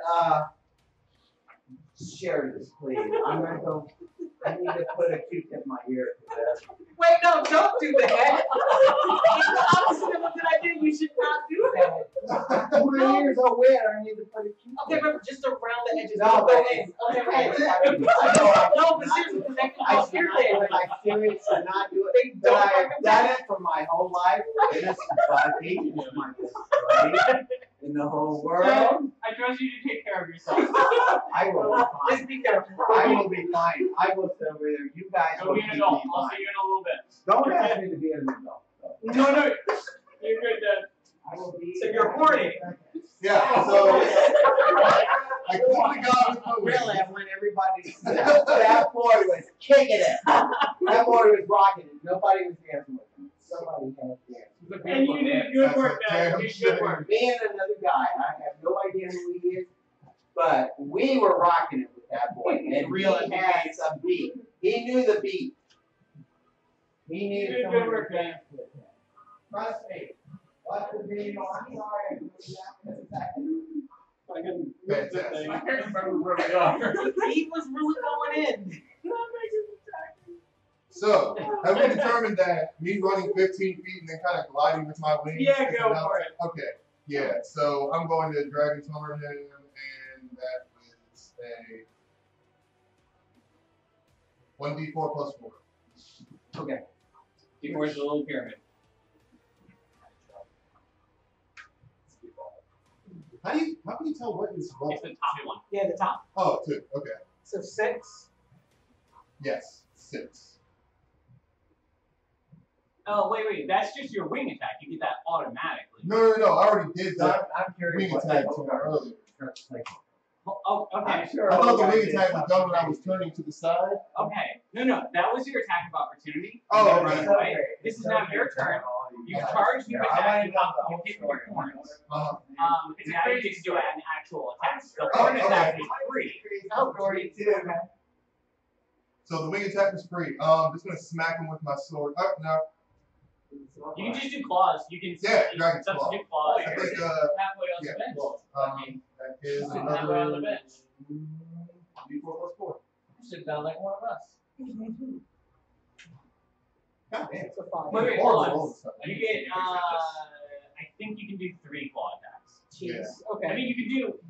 share this, please. I'm gonna go. I need to put a Q-tip in my ear for this. Wait, no, don't do that. It's the opposite of what I did. You should not do that. My ears are wet. I need to put a Q-tip. Okay, but just around the edges. No, Don't but go in. Okay, right. No, but seriously, because that can I cause should irritation. seriously not do it. But I have done it for my whole life. And this is Bucky. It's my best friend in the whole world. I trust you to take care of yourself. I will be fine. Just be careful. I will be fine. I will sit over there. You guys Go will be keep an me adult. I'll fine. see you in a little bit. Don't ask me to be an adult. though. No, you're good, Dad. I will be. So you're horny. Yeah, so I quickly got with my Really, I want everybody to see that. That boy was kicking it. That boy was rocking it. Nobody was dancing with him. Somebody had danced. And you did good work, Dad. You did good work. Me and another guy. I have no idea who he is, but we were rocking it with that boy. And Real he had some beat. He knew the beat. He You needed did someone good work, to Dad. dance with him. Trust me. Watch the video. I'm sorry. I'm doing that in a second. I can move the Fantastic. thing. I can't remember where we are. The beat was really going in. So, have we determined that me running 15 feet and then kind of gliding with my wings? Yeah, is go enough? for it. Okay, yeah, so I'm going to Dragon Tamer him, and that is a 1d4 plus 4. Okay. Before the little pyramid. How can you tell what is wrong? It's the top one. Yeah, the top. Oh, 2, okay. So 6. Yes, 6. Oh, wait. That's just your wing attack. You get that automatically. No. I already did So that I'm curious wing what attack the to him Hogard earlier. like. Oh, okay. I'm sure I thought the Hogard wing did attack was done when I something was crazy. turning to the side. Okay. No. That was your attack of opportunity. Oh, You okay. run It's away. okay. This It's is now okay. your turn. You charge, you Yeah, I attack, wanna you know the hit whole with story. your horns. Uh-huh. Now you get to do an actual attack. The Oh, horn attack okay. is free. Oh, story too. So the wing attack is free. Just gonna smack him with my sword. Oh no. You can just do claws. You can Yeah, dragon substitute claw. claws. I think Halfway on yeah, the bench. well, that is Sitting halfway on the another bench. D4 plus 4. Sit down like one of us. God damn. It's a 5. Wait, Horrible hold on. rolls and stuff. You get I think you can do 3 claw attacks. Yeah. Okay. I mean,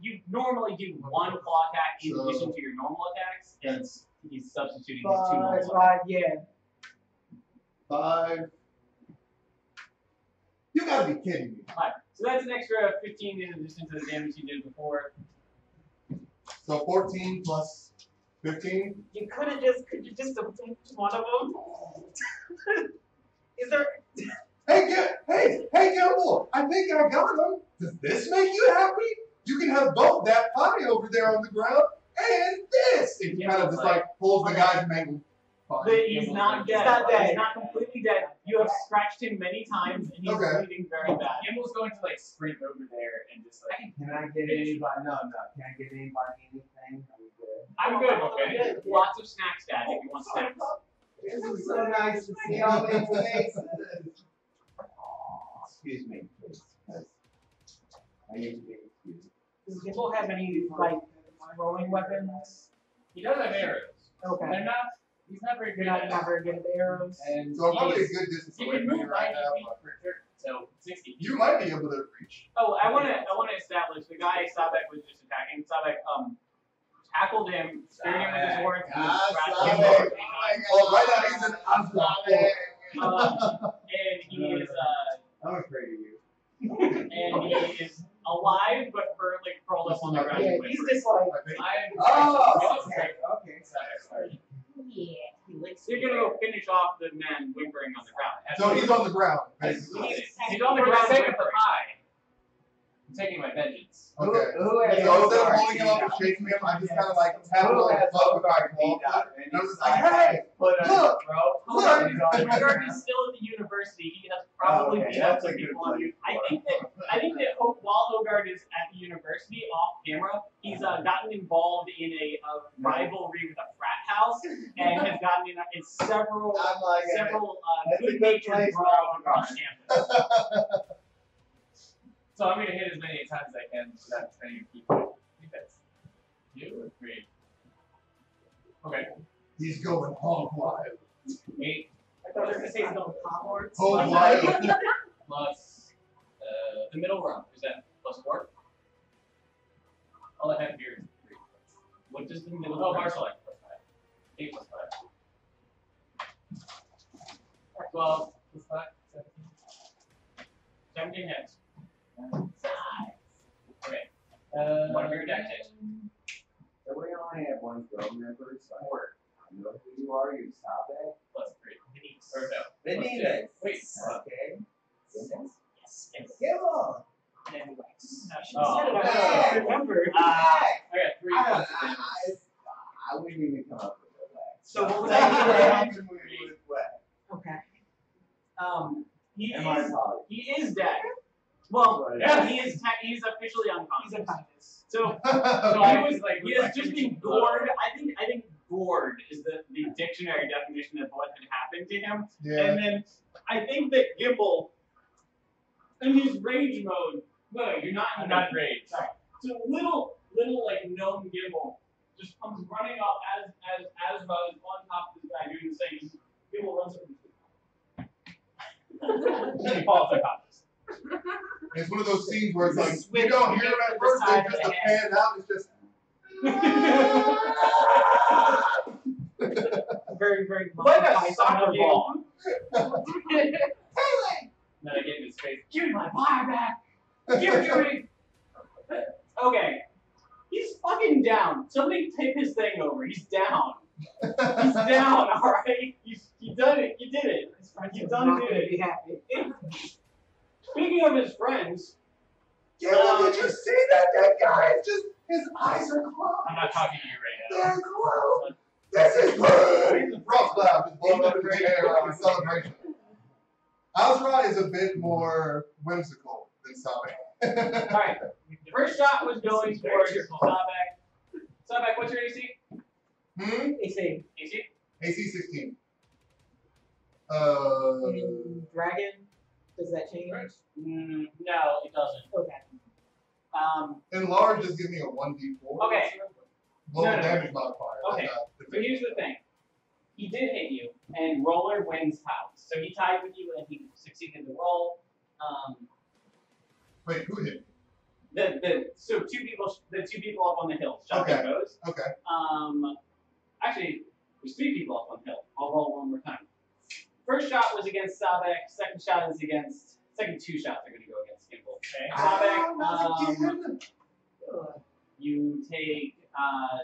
you normally do 1 claw attack in So- addition to your normal attacks, and he's substituting his 2 That's normal attacks. right, yeah. 5. You gotta be kidding me. Alright, so that's an extra 15 in addition to the damage you did before. So 14 plus 15. Could you just obtain one of them? Is there? Hey, Gamble! I think I got him. Does this make you happy? You can have both that pie over there on the ground and this. And he kind of just like pulls the guy's mangled pie. But he's not dead. He's not dead. He's not completely dead. You have scratched him many times, and he's Okay. bleeding very bad. Gimble's going to like sprint over there and just like. Can I get anybody? No. Can I get anybody anything? I'm good. Okay. Lots of snack stats if you want snacks. This is so nice to see all these faces. Excuse me, please. I need to be excused. Does Gimble have any like throwing weapons? He does have arrows. Okay. They're not. He's not very good You're at not very good at the arrows. And So I'm probably a he's- good distance he away can from you move right 90 now. feet per turn, so 60 feet. You might be able to reach. Oh, I wanna establish the guy Sabek was just attacking. Sabek tackled him, speared him with his horns, and scratched him Sabek. over 3 times. Oh, right now he's an And he is I'm afraid of you. and he is alive but currently curled up on the ground. Yeah, with he's whimpering. just like, Oh, okay. yeah, he licks So you're gonna go finish off the man whimpering on the ground. So he's on the ground. He's basically. on the For the ground sake of the whimpering. pie, I'm taking my vengeance. Okay. Who has So instead of Hogard holding him up and beat shaking him, I just kind of up? like tap him Who on the has butt with my Hogard claw. beat up? And I'm just like, hey, Put on look, his throat. look. He's on the Hogard ground. is still at the university. He has probably Okay, beat up that's some a good people on you. place I think that while Hogard is at the university off camera, he's gotten involved in a rivalry with a frat house and has gotten in several I'm like, good that's a good natured place for brawls across Hogard. campus. So I'm gonna hit as many times as I can without spending people. I think that's 2 or 3. Okay. he's going hog wild. 8 I thought you were gonna say he's going popcorn. Hog wild. plus the middle run. Is that plus 4? All I have here is 3. What does the middle? Oh, martial arts plus 5. 8 plus 5. 12 plus 5. 17. 17 hits. Okay. One of your deck hits. So we only have one girl member, so I know who you are. You stop it. Plus 3. Or no. Benitez. Wait. Okay. Yes. Come on. Anyways. Oh. Yeah. Remember. I got 3 I don't plus know. 6. I wouldn't even come up with a way. So what was Thank that? you for helping me with way. Okay. He And my is apologies. he is dead. Well, Yeah. he's officially unconscious. He's unconscious. So So Okay. I was like, he has just been gored. I think gored is the dictionary definition of what had happened to him. Yeah. And then I think that Gimble, in his rage mode, no, you're not I'm not rage. Sorry. So little like gnome Gimble just comes running up as Asma is on top of this guy doing the same. Gimble runs up and he falls unconscious. It's one of those scenes where it's like, you Switch don't hear him to at the first, side then of just the a head. pan out, it's just. Very, very Like a modified soccer soccer ball. ball. Then I get in his face. Give me my fire back. Give it to me. Okay. He's fucking down. Somebody tip his thing over. He's down. He's down, alright? You done it. You did it. You done it. Be happy. Speaking of his friends, Gabriel, did you see that? That guy is just, his eyes are closed. I'm not talking to you right now. They're closed. This is good. Rough laugh is blown up in the air like a celebration. Azra is a bit more whimsical than Sabe. alright. The first shot was going towards Sabek. Sabek, what's your AC? AC. AC? AC 16. Dragon. Does that change? No, it doesn't. Okay. Enlarge just gives me a 1d4. Okay. Low No. damage modifier. Okay. So here's the thing. He did hit you, and Roller wins house. So he tied with you, and he succeeded the roll. Wait, who hit me? So the two people up on the hill shot their bows. Okay. Actually, there's 3 people up on the hill. I'll roll one more time. First shot was against Sabek. Second 2 shots are going to go against Gimbal. Sabek, you take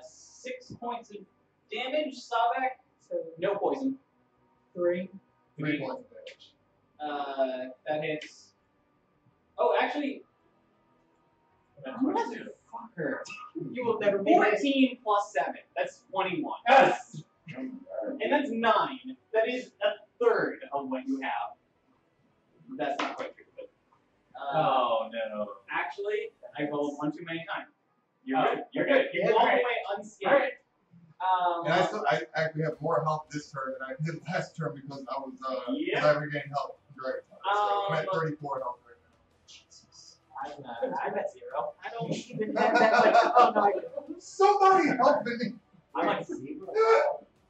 6 points of damage. Sabek, so no poison. 3 points of damage. That hits. Oh, actually, motherfucker. You will never be 14 plus 7. That's 21. Yes. And that's 9. That is a third of what you have. That's not quite true, but. Oh no. Actually, I rolled 1 too many times. You're Oh, good. You're good. You're all the way unscathed. And I actually have more health this turn than I did last turn because I was Yep. I regained health from Dragon Time. So I'm at 34 health right now. Jesus. I'm at 0. I don't even have that much. Oh no, I do. Somebody help me! I'm like 0.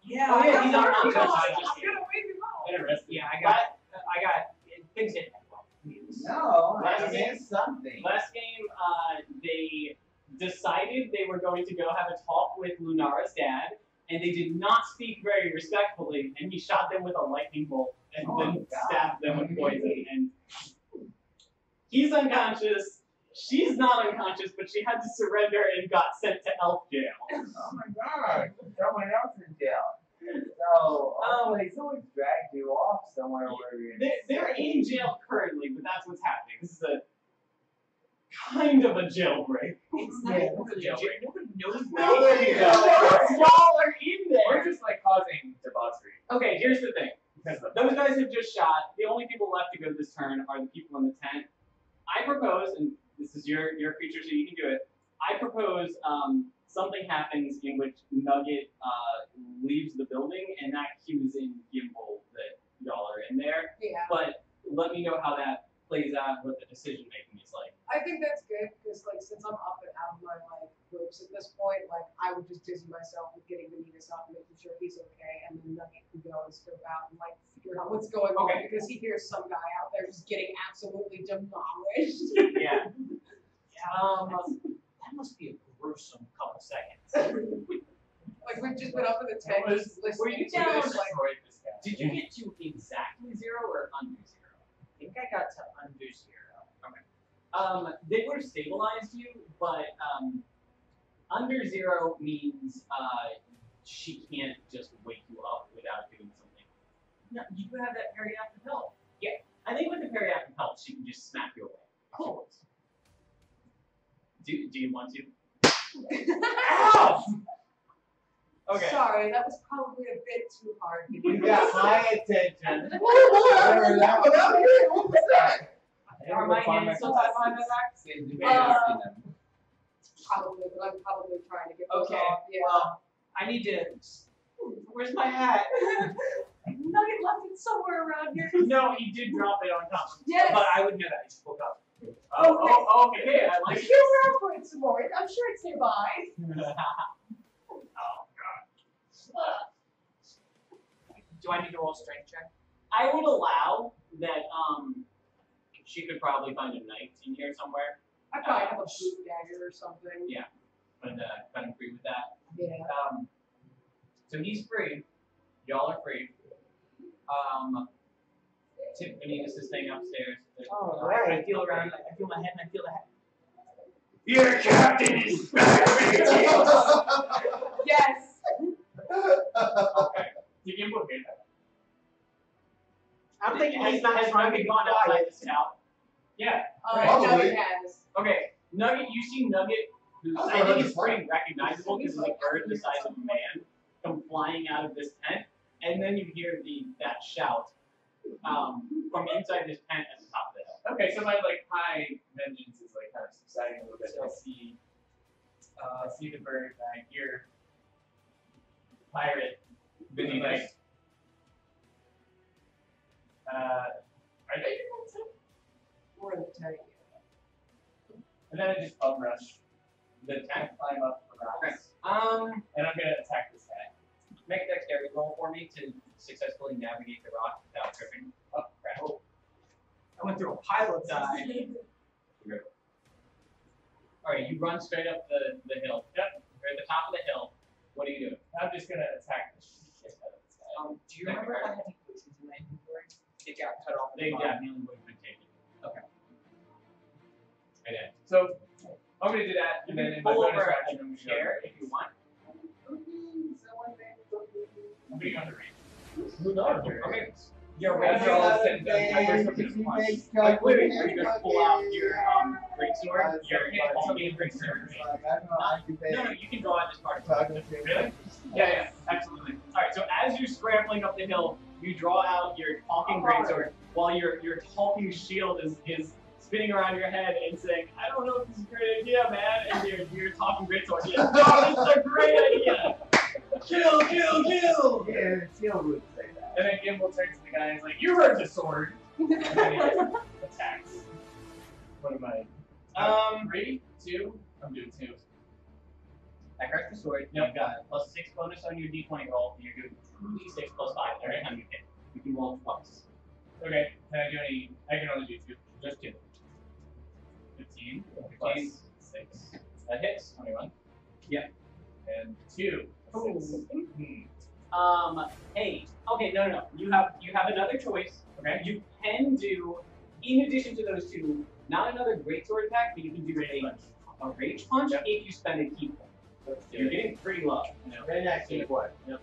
Yeah, Oh, yeah, he's I'm unconscious. gonna wave him off. Interesting. Yeah, I got things hit that well. No, Last I game- meant something. Last game, they decided they were going to go have a talk with Lunara's dad, and they did not speak very respectfully, and he shot them with a lightning bolt and then stabbed them with poison. And he's unconscious. She's not unconscious, but she had to surrender and got sent to elf jail. Oh my god, someone else in jail. So, someone dragged you off somewhere where you're They're in jail currently, but that's what's happening. This is a kind of a jailbreak. It's not Yeah. really a jail. Nobody knows Nobody where knows. Y'all are in there. We're just like causing debauchery. Okay, here's the thing. Because of Those guys have just shot. The only people left to go this turn are the people in the tent. I propose, and this is your creature, so you can do it. I propose something happens in which Nugget leaves the building, and that cues in Gimbal that y'all are in there. Yeah. But let me know how that plays out, what the decision making is like. I think that's good because, like, since I'm up and out of my ropes at this point, like, I would just dizzy myself with getting Benitez out and making sure he's okay, and then Nugget can go and scope out and like figure out what's going on Okay. because he hears some guy out there just getting absolutely demolished. Yeah. that must be a gruesome couple seconds. Like we've just been up in the tent, just Were listening you to down? this. Like, destroyed this guy. Did you get to exactly 0 or under 0? I think I got to under 0. They would have stabilized you, but under 0 means she can't just wake you up without doing something. No, you could have that periaptic help. Yeah, I think with the periaptic help, she can just smack you away. Cool. Do you want to? Ow! Okay. Sorry, that was probably a bit too hard. You got my attention. Oh boy, I heard that one out here. What was that? Are my hands still tied behind my back? Probably, but I'm probably trying to get those Okay, off. Yeah. well, I need to. Where's my hat? Nugget left it somewhere around here. No, he did drop it on top. Yes. But I would know that. I just woke up. Okay, I like Feel around for it some more. I'm sure it's nearby. it. Do I need to roll a strength check? I would allow that she could probably find a knife in here somewhere. I probably have a boot dagger or something. Yeah. But kind of agree with that. Yeah. So he's free. Y'all are free. Tiffany is staying upstairs. Oh, I feel around. I feel my head, and I feel the head. Your captain is back, Yes. Okay. You can book it. I'm thinking he's not has trying to Nugget be gone outside quiet. the scout? Yeah. Probably. Nugget has. Okay, Nugget, you see Nugget, who That's I what I think just is pretty recognizable because it's a bird the size of a man come flying out of this tent, and then you hear that shout from inside this tent at the top of the hill. Okay, so my like high vengeance is like kind of subsiding a little bit. I see the bird. I hear pirate. Vinny, Like, are they doing something? We're in the tank. And then I just bum rush the tent, climb up the rocks, and I'm gonna attack this guy. Make a dexterity roll for me to successfully navigate the rock without tripping. Oh, crap. I went through a pilot die. Alright, you run straight up the hill. Yep. You're at the top of the hill. What are you doing? I'm just gonna attack the shit out of this guy. Do you remember if I had any potions in my inventory? It got cut off. They definitely would have been taken. Okay. Okay. So I'm gonna do that, You and then can in my pull bonus over action, I'm a gonna chair if you want. I'm being on the range. Okay. You're That's ready. all You're the things Like, wait, are you gonna pull out your greatsword? Your Palmian greatsword? No, you can draw it as part of it. Really? Yeah, absolutely. Alright, so as you're scrambling up the hill, you draw out your talking greatsword while your talking shield is spinning around your head and saying, I don't know if this is a great idea, man. And your talking greatsword, yeah, no, this is a great idea. Kill! Yeah, Seal would say that. And then Gimbal turns to the guy and is like, "You heard the sword." And then he attacks. What am I? 3, 2. I'm doing 2. I cracked the sword. Yep. You got +6 bonus on your d20 roll. You're doing 2d6 +5 every time you hit. You can roll twice. Okay. Can I do any? I can only do 2. Just 2. 15 15. plus 6. That hits. 21. Yeah. And 2. Ooh. 6. Hey. Okay, no. You have another choice. Okay. You can do, in addition to those two, not another greatsword attack, but you can do a rage punch if you spend a key point. You're getting pretty low. Right next to what? Yep.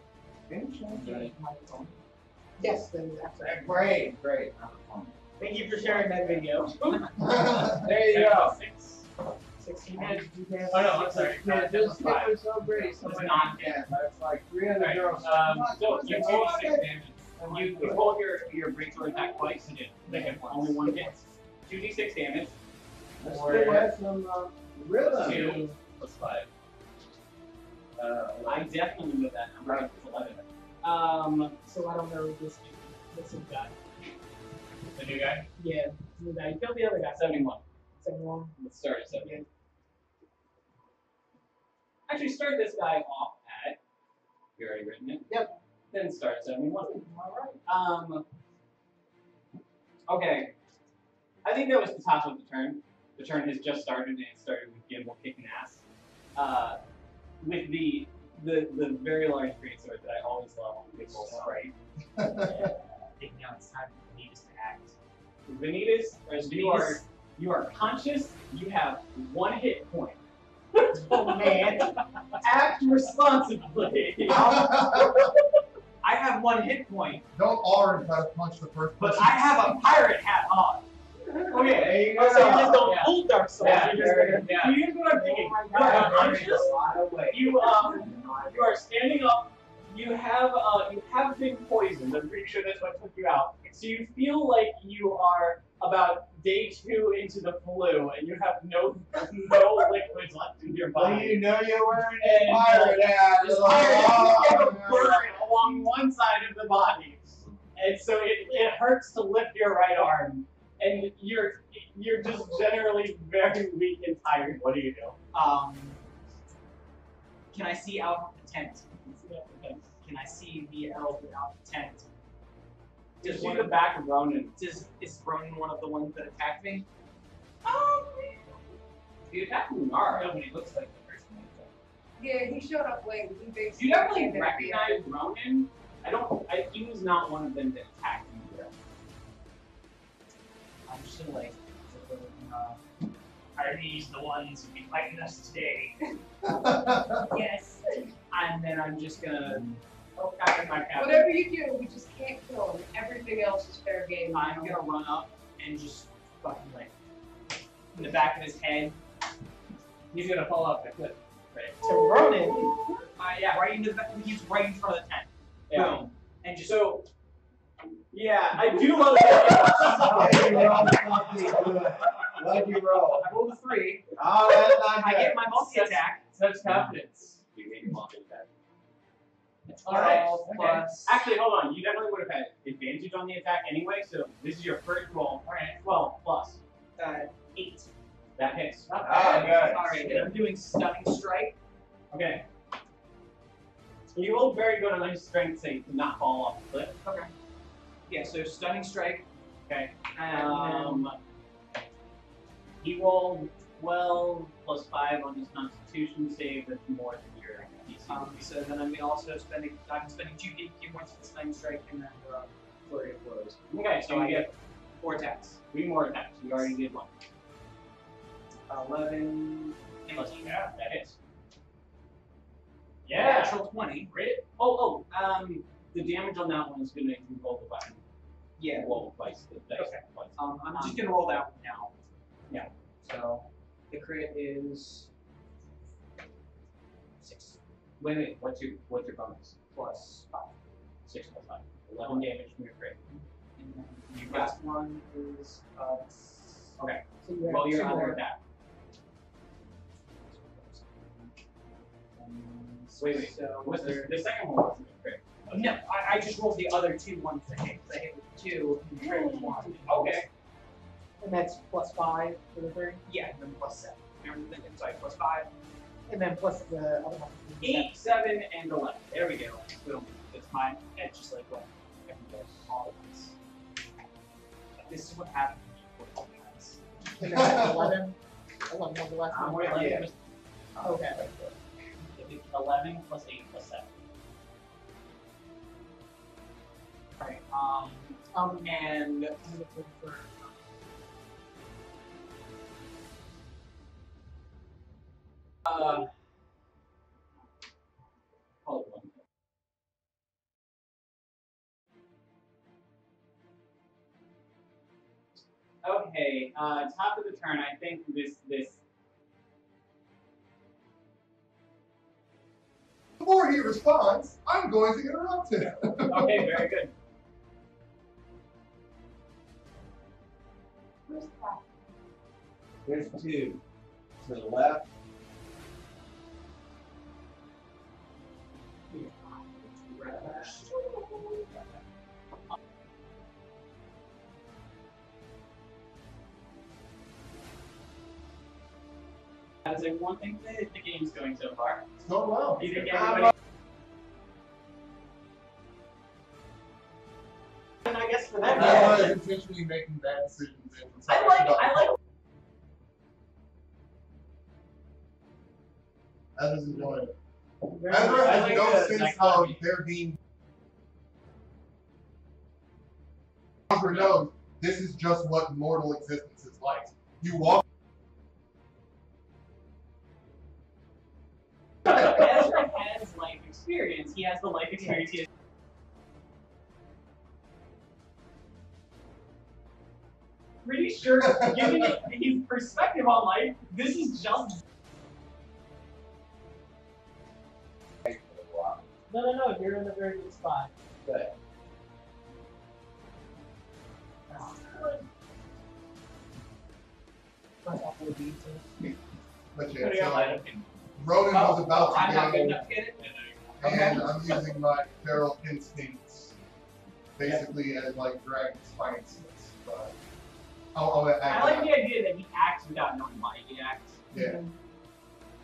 Yes, then that's right. Great. Thank you for sharing that video. There you go. 6. 16 Oh Oh, no, I'm sorry. This That's 5. was so great. It's not Yeah, that's like 300 Alright, girls. so you roll 6 damage. You roll your greatsword attack twice. You did. Only one hit. 2d6 damage. Let's still have some rhythm. 2 plus 5. I definitely know that number. It's 11. So I don't know this guy. The new guy? Yeah, new guy. You killed the other guy. 71. Second one. Let's start at 71. Actually, start this guy off at. You already written it? Yep. Then start at 71. All right. Okay. I think that was the top of the turn. The turn has just started, and it started with Gimbal kicking ass. With the very large greatsword that I always love on Gimbal's sprite. I think now it's time for Vanitas to act. Vanitas, you are conscious. You have 1 hit point. Oh man, Act responsibly. I have 1 hit point, Don't already try to punch the first but person. I have a pirate hat on. Okay. There you So you go. just don't Yeah. pull Dark Souls. Yeah, You're just gonna. Yeah. So here's what I'm thinking. Oh You my are God. conscious. You are standing up. You have been poisoned. I'm pretty sure that's what took you out. So you feel like you are about day 2 into the flu, and you have no liquids left in your Well, body. you know you're wearing And, a pirate hat. This Like, pirate you have a oh, burn along one side of the body, and so it hurts to lift your right arm, and you're just generally very weak and tired. What do you do? Can I see out the tent? Can I see the elf out the tent? You see the back of Ronan. Is Ronan one of the ones that attacked me? The attack Lunar. Nobody looks like the person. Yeah, he showed up late. He basically You definitely came in at the end. recognize Ronan. He was not one of them that attacked you there. I'm just gonna like, are these the ones who be fighting us today? Yes. And then I'm just gonna in my cabinet. Whatever you do, we just can't kill him. Everything else is fair game. I'm gonna run up and just fucking like in the back of his head. He's gonna fall off the cliff. Right. To Ronan. Yeah, right into the back. He's right in front of the tent. Yeah. Boom. And just So, yeah, I do love that. Hey, you rolled something good. What'd you roll? I rolled a 3. Oh, that's not I good. get my multi-attack. Such confidence. You get your multi attack. Alright. Plus. Actually, hold on. You definitely would have had advantage on the attack anyway, so this is your first roll. Alright. 12 plus. 8. That hits. Not Oh, bad. good. Alright, and I'm doing stunning strike. Okay. You rolled very good on his strength save to not fall off the cliff. Okay. Yeah, so stunning strike. Okay. And He rolled 12 plus 5 on his Constitution save. That's more than your DC. so then I'm also spending 2 key points for the stunning strike and then flurry of blows. Okay, so you get 4 attacks. 3 more attacks. You already did 1. 11, Plus, 19. yeah, that hits. Yeah. Natural 20. Great. The damage on that one is going to roll the weapon. Yeah. Roll twice. The dice Okay. twice. I'm just gonna roll that one now. Yeah. So the crit is 6 Wait. What's your bonus? plus 5. 6 plus 5. 11 damage from your crit. And then the last one is Okay. So you have Roll your 2 other more. attack. Wait. So What's there? the second one wasn't a crit. No, I just rolled the other 2 ones that hit. I hit with 2 and the crit with 1. Okay. And that's plus 5 for the third. Yeah, and then plus 7. Sorry, plus 5. And then plus the other one. 8, 7, and 11. There we go. Boom. It's mine. It's just like what I can get all of this. This is what happened when you put And then 11. 11 was the last I'm one. with you. Okay. 11 plus 8 plus 7. Right. I'm And looking for. Hold on. Okay, top of the turn, I think this Before he responds, I'm going to interrupt him. okay, very good. Where's that? There's 2. To the left. That's like one thing that the game's going so far. It's going well. You think everybody and I guess for that I was intentionally making bad decisions. I like Ezra's enjoying it. Very Ezra nice. has like no the sense of dichotomy. there being. Ezra knows this is just what mortal existence is like. You walk. Ezra has life experience. He has the life experience. He has pretty sure, giving it his perspective on life, this is just. No, you're in a very good spot. Good. But Putting yeah, out so light opinion. Ronan was about I'm not to good go, enough to get it. and I'm using my feral instincts basically as like dragon spine sticks. But I'll I act like out. the idea that he acts without knowing why he acts. Yeah.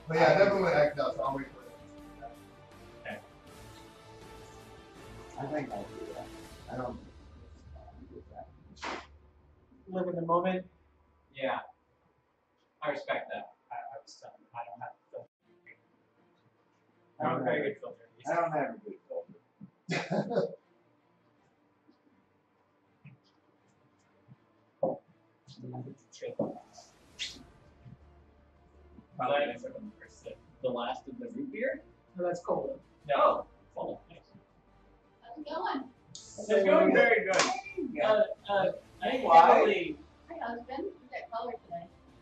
But yeah, I definitely act out, so I'll wait for it. I think I'll do that. I don't. do that. Live in the moment. Yeah. I respect that. I was telling him I don't have the filter. I You're a don't very have- good filter. I don't have a good filter. Probably the last of the root beer? No, that's cold. No. Oh, nice. It's going very good. Why? Heavily, Hi, husband. You got color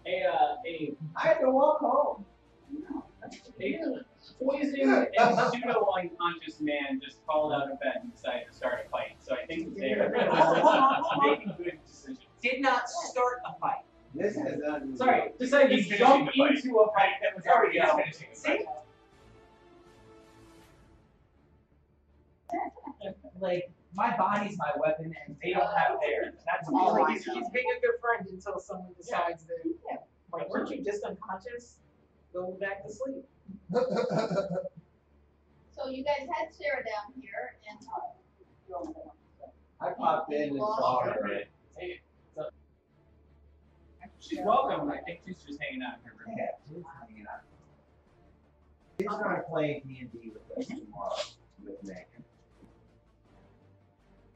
today. I had to walk home. a poisoned and pseudo-unconscious man just crawled out of bed and decided to start a fight. So I think they're making good decisions. Did not start a fight. This has done. Sorry, decided to He's jump finishing the fight. into a fight that was already out. finishing the fight. Like, my body's my weapon and they don't have theirs. That's all I He's know. being a good friend until someone decides that, like, weren't you just unconscious? Go back to sleep. So you guys had Sarah down here, and I popped in and saw her. Hey, so- she's welcome. I think she's just hanging out in her room. Yeah, she's hanging out. She's gonna play D&D with us tomorrow with Megan.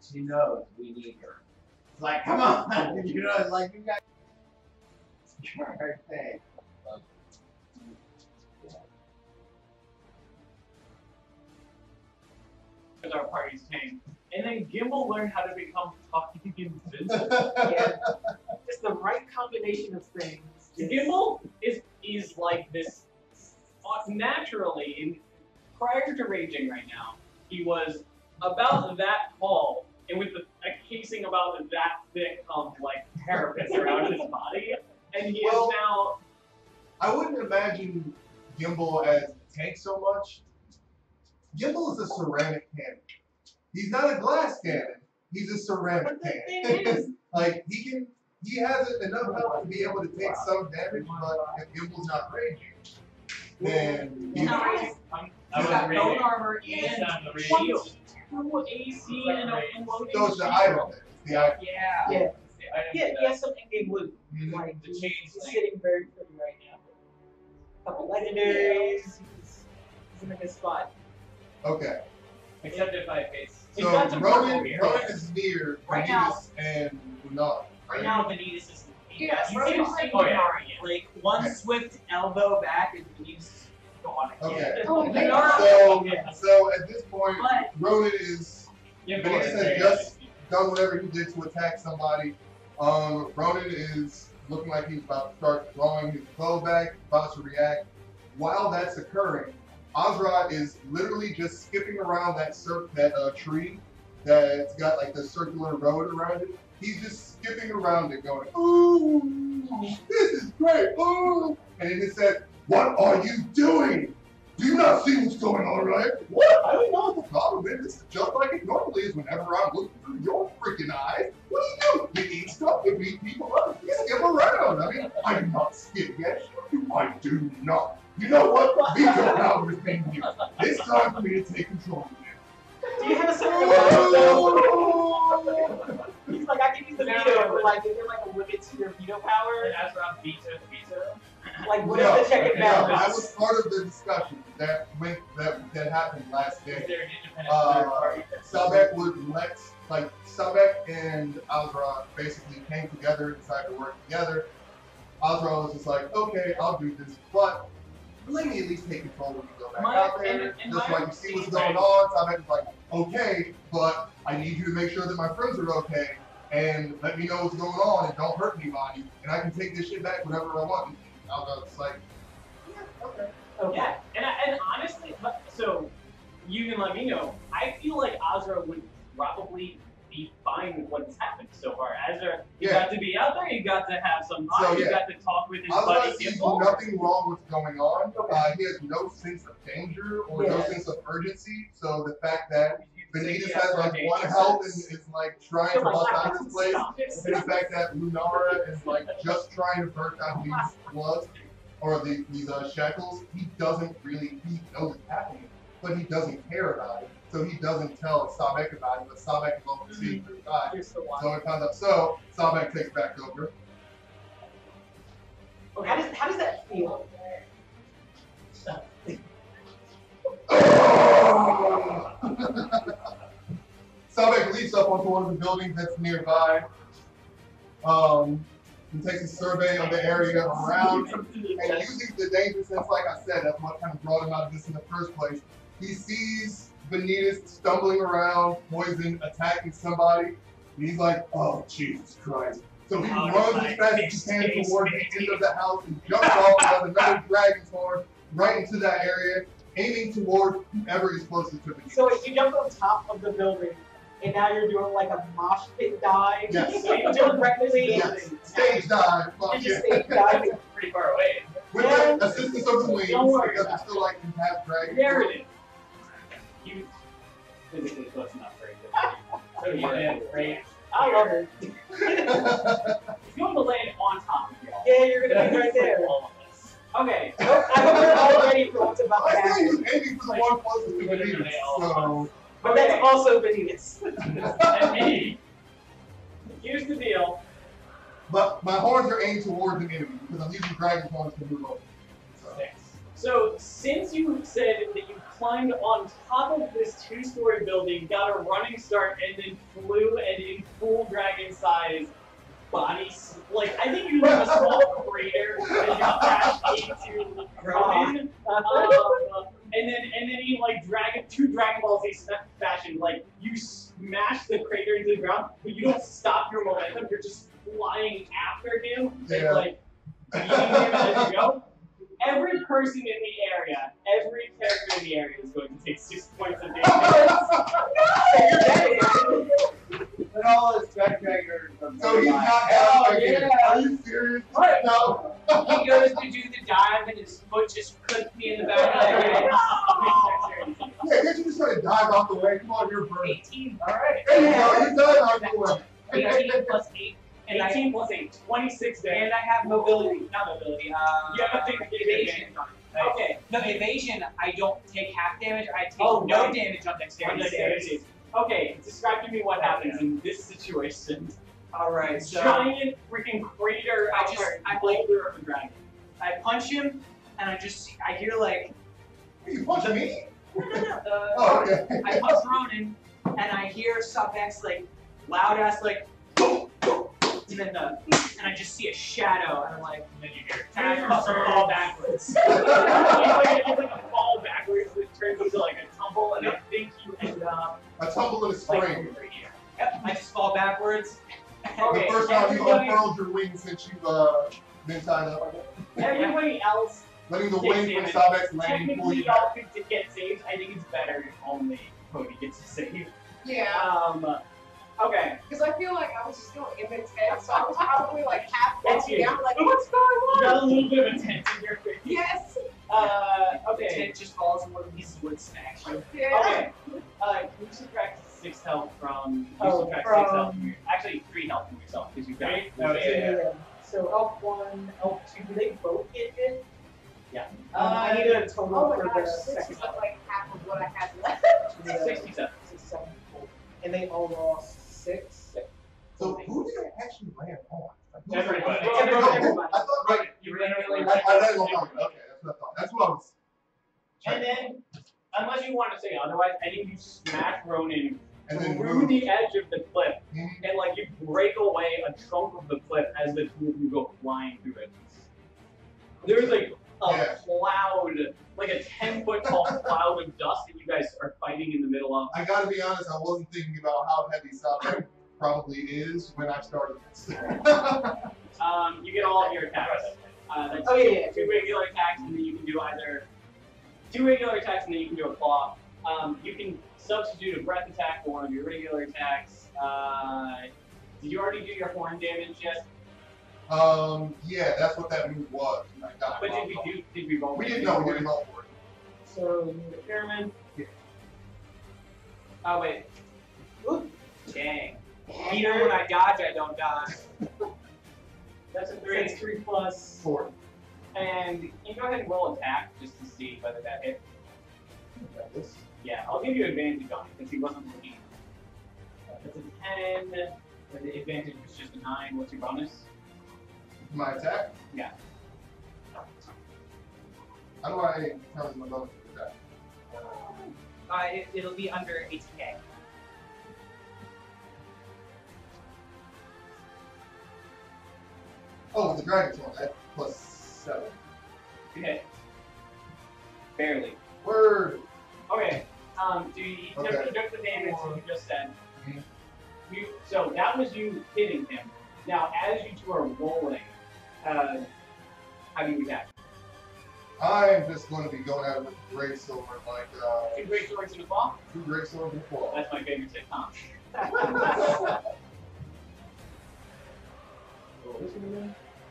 She knows we need her. It's like, come on, you know, it's like you got her thing. As our parties came. And then Gimbal learned how to become talking invincible. Yeah. Just the right combination of things. Gimbal is like this naturally prior to raging right now, he was about that tall and with a casing about that thick of like carapace around his body. And he Well- is now I wouldn't imagine Gimbal as a tank so much. Gimbal is a ceramic cannon. He's not a glass cannon. He's a ceramic But the cannon. thing is- Like he has enough health to be able to take some damage, but if Gimbal's not raging, then he's Nice. He's got bone armor and the shield. 2 AC and a loading so it's the shield. item. It's the item. Yeah. Yeah. Items Yeah, that- he has some in-game loot. Mhm. Like, The he's chains thing. sitting very pretty right now. Couple legendaries. He's in a good spot. Okay. Except if I face. He's So got some purple Ronan here. is near Right now. Vanitas and Lunar. Right now, Vanitas is Yeah, you Ronan can is see oh, yeah. like one swift elbow back and Vanitas gone again. Okay. Oh, They yeah. are. So at this point, But Ronan is Yeah, Vanitas has just done whatever he did to attack somebody. Ronan is looking like he's about to start throwing his bow back, about to react. While that's occurring, Azra is literally just skipping around that tree that's got like the circular road around it. He's just skipping around it going, ooh, this is great, ooh. And it said, what are you doing? Do you not see what's going on, right? What? I don't know what the problem is. This is just like it normally is whenever I'm looking through your freaking eyes. What do? You eat stuff, you beat people up, you skip around. I mean, I'm not skipping at you. I do not. You know what? Veto power is being used. It's time for me to take control of this. Do you have a certain amount though? He's like, I can use the veto, but like, is there like a limit to your veto power? And as Rob veto. Like, what No, is the check and no, I balance? was part of the discussion that happened last Is day. there an independent third party? Sabek would let, like, Sabek and Azra basically came together and decided to work together. Azra was just like, okay, I'll do this, but let me at least take control when you go back out there, just so I can see what's going on. Sabek was like, okay, but I need you to make sure that my friends are okay, and let me know what's going on, and don't hurt anybody, and I can take this shit back whenever I want. And Azra was like, yeah, okay. Okay. Yeah, and honestly, so you can let me know. I feel like Azra would probably be fine with what's happened so far. Azra, you Yeah. got to be out there. You got to have some So, fun. You yeah. got to talk with his Azra buddy sees Gimbal. nothing wrong with going on. He has no sense of danger or no Yeah. sense of urgency. So the fact that Vanitas Yeah, has like okay, one makes health and sense. is like trying to bust out of this place, and the fact that Lunara is like just trying to burst out these gloves or these shackles, he knows it's happening, but he doesn't care about it. So he doesn't tell Sabek about it, but Sabek is on the scene for the side. Here's the one. So it comes up. So Sabek takes back over. How does that feel? Sabek leaps up onto one of the buildings that's nearby. He takes a survey of the area around, and using the danger sense, like I said, that's what kind of brought him out of this in the first place. He sees Vanitas stumbling around, poison, attacking somebody. And he's like, oh, Jesus Christ. So he runs as fast as he can towards the end of the house and jumps off with another dragon's horn right into that area, aiming towards whoever is closest to Vanitas. So wait, you jumped on top of the building, and now you're doing like a mosh pit dive. Yes. Directly. Yes. Stage dive. Fuck And yeah. just stage dive. Pretty far away. With the assistance of the wings, Don't worry because about it's still like in half dragon. There it is. You physically close enough for it. So you did great. I love it. He's going to land on top of you. Yeah, you're gonna be right there. All of this. Okay. Nope, I hope you're all ready for what's about to I say he happen. was aiming for the one closest to Vanitas. So, But that's also Vanitas. And me. Here's the deal. but my horns are aimed towards an enemy because I'm using dragon's horns to move over. So since you said that you climbed on top of this two-story building, got a running start, and then flew and in full dragon-size body, like I think you have a small crater that you crashed into Ronan, and then in like Dragon Ball Z fashion, like you smash the crater into the ground, but you don't stop your momentum. You're just flying after him, and like beating him as you go. Every person in the area, every character in the area is going to take 6 points of damage. And all his spectators. So he's not out again. Are you serious? What? No. He goes to do the dive and his foot just clipped me in the back of the head. Yeah, can't you just try to dive off the way? Come on, you're a bird. 18. Alright. There you go. You dive off the way. 18 plus 8. And 18 plus 8, 26 damage. And I have mobility. Not mobility. You have a thing that gives you evasion. advantage on it. Okay. No, evasion, I don't take half damage. I take Oh, no right. damage on dexterity. Dexterity. Okay, describe to me what happens in this situation. Alright, so Giant freaking crater I out just- there, I- boulder of a dragon. I punch him, and I hear like, You punch me? no. Oh, okay. I punch Ronan, and I hear Sub-X like, loud ass like, boom, boom, and then and I just see a shadow, and I'm like, And then you hear, and I fall backwards. It's like a fall backwards that turns into like a tumble, and I think you end up A tumble in a like spring. over here. yep, I just fall backwards. Okay, The first time you everybody- unfurled your wings since you've been tied up. Everybody else, Letting the Takes wings from damage. Sabex landing pull technically you y'all back. could get saved. I think it's better if only Cody gets to save. Yeah. Okay. Because I feel like I was still intense, so I was probably like half That's walking you. down, like, what's going You on? got a little bit of a tent in your face. Yes. Okay. It just falls in one of these wood snacks. Yeah. Okay. Can you subtract 6 health from? Oh, subtract from- 6 health from your, actually 3 health from yourself because you've got. Right? Oh, yeah. So elf 1, elf 2, do they both get hit? Yeah. I need a total Oh my for gosh, the this second is level. like half of what I had left. 67. 67. And they all lost 6. So who did I actually land on? Everybody. Everybody. I thought, right. You literally. I read along. Okay, that's what I thought. That's what I was. And then, unless you want to say otherwise, I think you smash Ronan And then through move. the edge of the cliff, Mhm. and like you break away a chunk of the cliff as the two of you go flying through it. There's like a Yeah. cloud, like a 10-foot tall cloud of dust that you guys are fighting in the middle of. I gotta be honest, I wasn't thinking about how heavy Sabex probably is when I started this. You get all of your attacks. That's Oh, yeah. 2 regular attacks, and then you can do either 2 regular attacks, and then you can do a claw. You can substitute a breath attack for one of your regular attacks. Did you already do your horn damage yet? Yeah, that's what that move was. I got But it. did we roll? We didn't know. We didn't roll for it. So, Pyramid. Yeah. Oh wait. Oop. Dang. Peter, when I dodge, I don't dodge. That's a So 3. it's 3 plus. 4. And can you go ahead and roll attack just to see whether that hit? This. Yeah, I'll give you advantage on it since he wasn't looking. That's a 10. The advantage was just a 9. What's your bonus? My attack. Yeah. How do I determine my bonus for attack? It'll be under 18k. Oh, the dragon's one. That's plus 7. You hit. Barely. Word. Okay. So you Okay. took the damage that you just said. Mhm. So that was you hitting him. Now, as you two are rolling, how do you attack? I am just going to be going at it with the great sword, like Two great swords in a claw? 2 great swords in the claw. That's my favorite sitcom.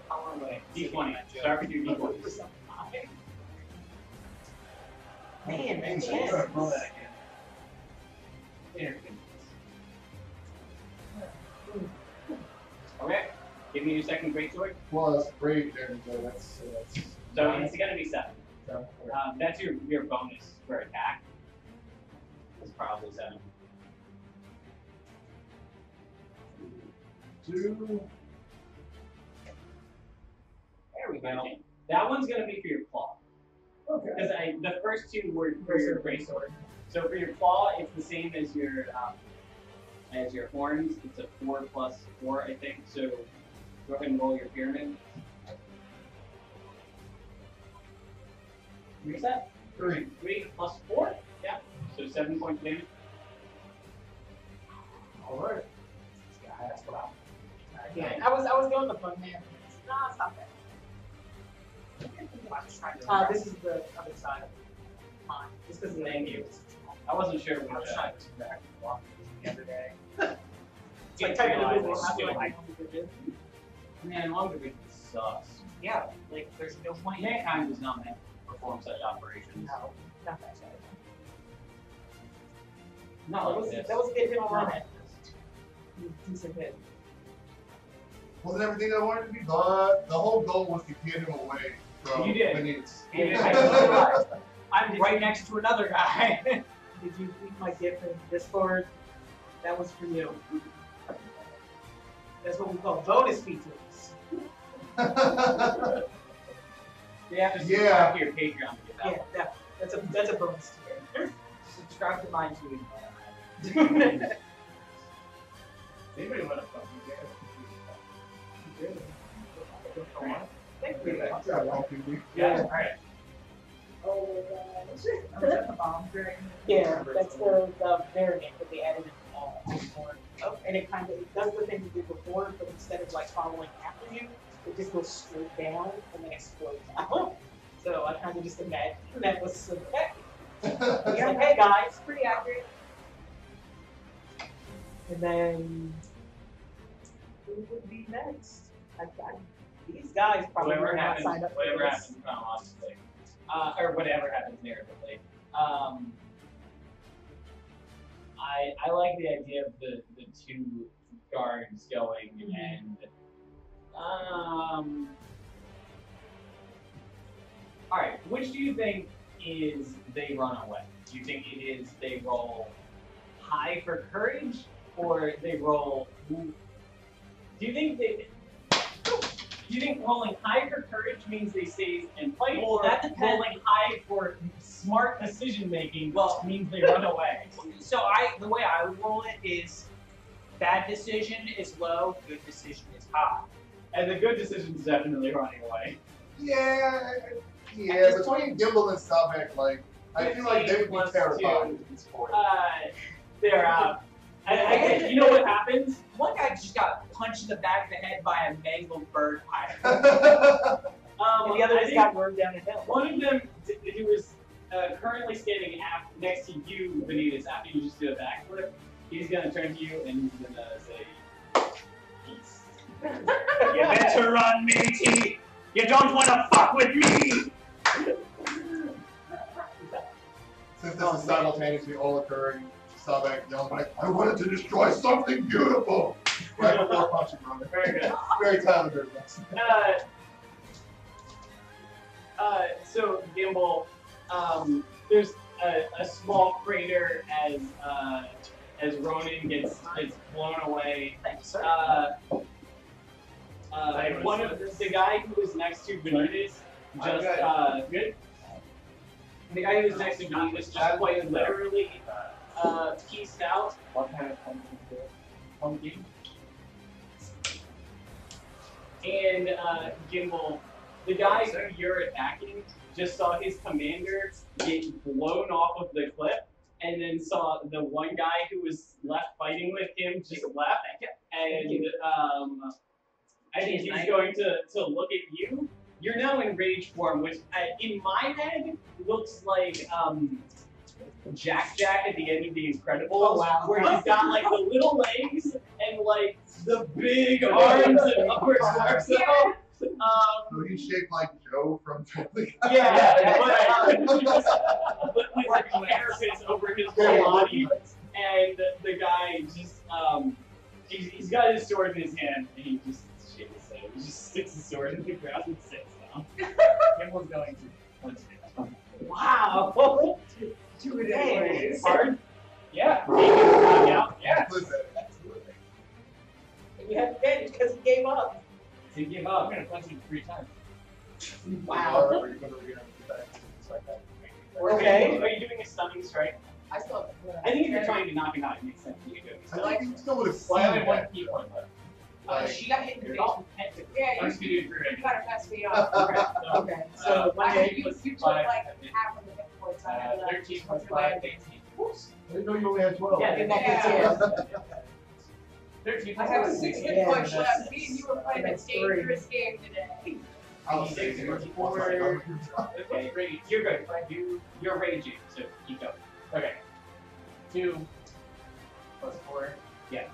How long away? D20. Start with your D20. Man, Man, chance. roll that again. Okay. Give me your second great sword. Plus rage damage, so that's So it's going to be 7. 7. That's your bonus for attack. It's probably 7. 2. There we go. That one's going to be for your claw. Okay. Because the first 2 were for your great sword. So for your claw, it's the same as your horns. It's a 4 plus 4, I think. So go ahead and roll your pyramid. What's that? 3 plus 4? Yeah. So 7 points damage. Alright. Yeah, I was going with fun man. No, it's not that. This is the other side of mine. This is the Thank you. I wasn't sure I was which. trying to back walk the other day. It's like typing realize in Google. I How do still- I know what it is? Man, long division sucks. Yeah, like there's no point. Mankind was not meant to perform such operations. No, not that side. Not That like was this. that was a good hit on it. Decent hit. Wasn't everything I wanted to be, but the whole goal was to get him away from You did. the needs. You did. I'm right next to another guy. Did you eat my gift in Discord? That was for you. That's what we call bonus features. You have to Yeah. subscribe to your Patreon to get that. Yeah, that's a bonus tier. Subscribe to mine too. Anybody want to fucking Thank you. I'll try to help you. Yeah. All right. Oh my gosh. Was that the bomb dragon? Yeah, that's the variant that they added in Discord. And it kind of it does the thing you did before, but instead of like following after you, it just goes straight down and then explodes out. So I kind of just imagined that was so effective. It's like, hey guys, pretty accurate. And then who would be next? These guys probably Whatever would not happens, sign up for whatever this. happens chronologically, or whatever happens narratively. I like the idea of the 2 guards going and all right. Which do you think is they run away? Do you think it is they roll high for courage, or they roll? Do you think rolling high for courage means they stay and fight, Well, or that depends. rolling high for smart decision making means they run away? So the way I would roll it is bad decision is low, good decision is high. And the good decision is definitely running away. Yeah, this between Gimbal and Sobek, like, I feel like they would 15 be plus terrified 2. at this point. They're out. You know what happens? One guy just got punched in the back of the head by a mangled bird pirate. And the other I just think got wormed down a hill. one of them who was currently standing next to you, Vanitas, after you just do a backflip, he's gonna turn to you and he's gonna say, "Peace." You better run, matey! You don't want to fuck with me! Since this is simultaneously all occurring, Sobek yelling like, I wanted to destroy something beautiful! Right before punching Roman. Very good. Very talented. So Gimbal, there's a small crater as Ronan gets blown away. Thank you, sir. One of the guy who was next to Vanitas just good. The guy who was next to Vanitas just quite literally pieced out. What kind of pumpkin is it? Pumpkin. And Gimbal, the guy who you're attacking, just saw his commander get blown off of the cliff and then saw the one guy who was left fighting with him just left, and I think he's going to look at you. You're now in rage form, which in my head looks like Jack at the end of The Incredibles, where he's got like the little legs and like the big arms and upper torso. So he's shaped like Joe from Family Guy. But with like a carapace over his whole body, and the guy just he's got his sword in his hand, and he just shakes his head. He just sticks his sword in the ground and sits down. Gimble's going to punch it. Wow. 2 days. Hard? Yeah. He can knock out. Yeah. And you had to bend because he gave up. To give I'm up. gonna punch him 3 times. Wow. Are you gonna react to that? It's like that. Okay. Are you doing a stunning strike? I still. I think if you're trying to knock him out, it makes sense that you're doing a I stunning like strike. still would have seen Well, I only have 1 that. key point left. Like, She got hit in the face with pencil. Yeah, I'm you, just gonna do 3 you right gotta mess me up. Okay. So Uh, one I day. think you took 5, like half of the hit points out of that. 13 plus 5, 18. Oops. I didn't know you only had 12. Yeah, Give that Yeah. to 13 I plus have 5, 6 Yeah, hit points that's- left. Me and you were playing a that's dangerous game today. I'll say it. Okay, great. You're good. You're raging, so keep going. Okay. 2 plus 4. Yeah.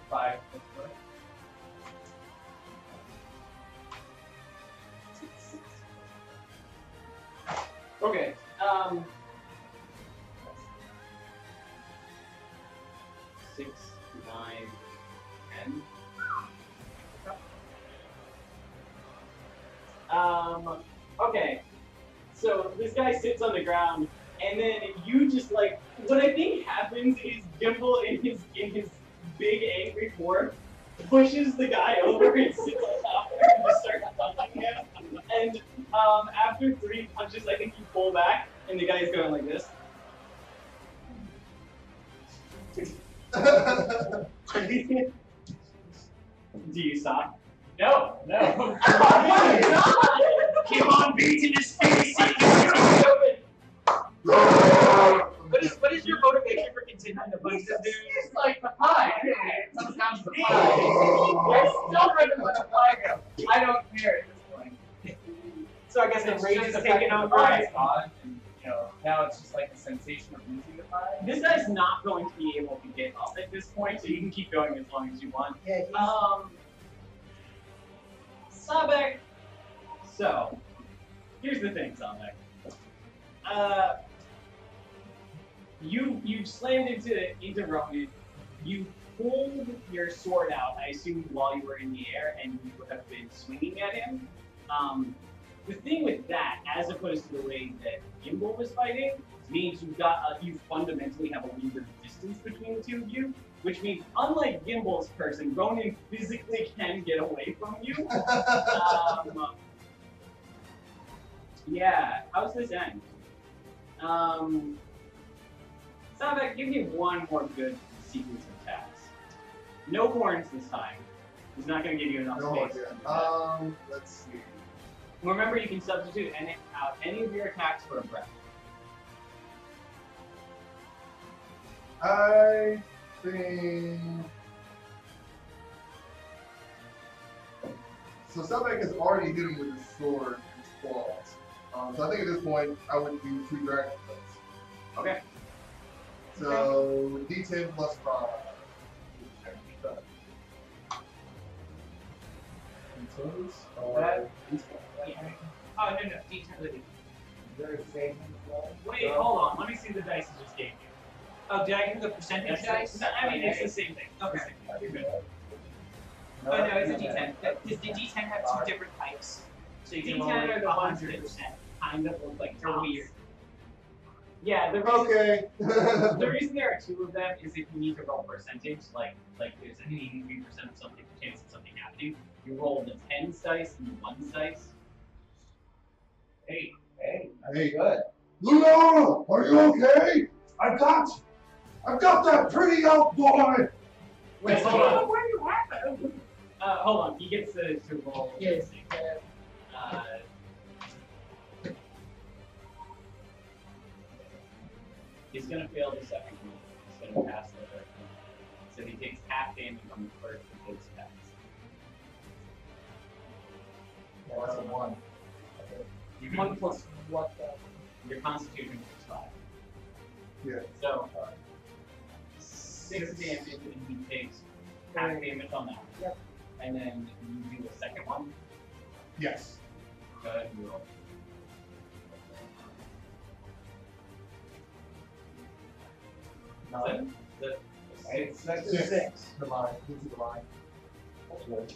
5 plus 4. Okay. 6, 9, 10. Okay. So this guy sits on the ground, and then you just like what I think happens is Gimbal in his big angry form pushes the guy over and sits on top of him and just starts punching him. And after 3 punches, I think you pull back, and the guy's going like this. Do you stop? No, no. Keep on beating his face. What is your motivation for continuing to punch this dude? It's like the pie. It comes down to the pie. There's still red with the pie go. I don't care at this point. So I guess the It's rage just is the taking fact that over. the pie is gone, and now it's just like the sensation of losing the pie. This guy's not going to be able to get up at this point, so you can keep going as long as you want. Yeah, Sabek. So, here's the thing, Sabek. You slammed into Roman. You pulled your sword out, I assumed, while you were in the air, and you have been swinging at him. The thing with that, as opposed to the way that Gimbal was fighting, means you fundamentally have a little bit of distance between the two of you, which means, unlike Gimbal's person, Ronan physically can get away from you. Yeah, how's this end? Sabek, give me one more good sequence of attacks. No horns this time. He's not going to give you enough No, space. yeah. Let's see. Remember, you can substitute out any of your attacks for a breath. I think. So Sabek has already hit him with his sword and his claws. So I think at this point I would do 2 dragon plates. Okay. So D10 plus 5. Oh, no, D10 living. Wait, hold on. Let me see the dice you just gave you. Oh, did I give you the percentage dice? I mean, it's the same thing. Okay. You're good. Oh, no, it's a D10. Does the D10 have 2 different types? So you can roll D10 like are the ones that 100%. kind of look like They're tops. weird. Yeah, the reason, Okay. the reason there are 2 of them is if you need to roll percentage, like there's an 83% of something chance of something happening. You roll the 10s dice and the 1s dice. Hey, Hey, good. Luna, are you okay? I've got that pretty out boy. Wait, hold on. Where you at? Hold on. He gets to roll. Yes. He's gonna fail the second one. He's gonna pass the third one. So he takes half damage on the first of his attacks. Yeah, that's a 1. You can- 1 plus what though? Your constitution is 5. Yeah. So 6 damage, and he takes half damage on that one. Yep. And then you do the second one. Yes. Go ahead and roll. Nine. The That's a Six. 6. The line. This is the line.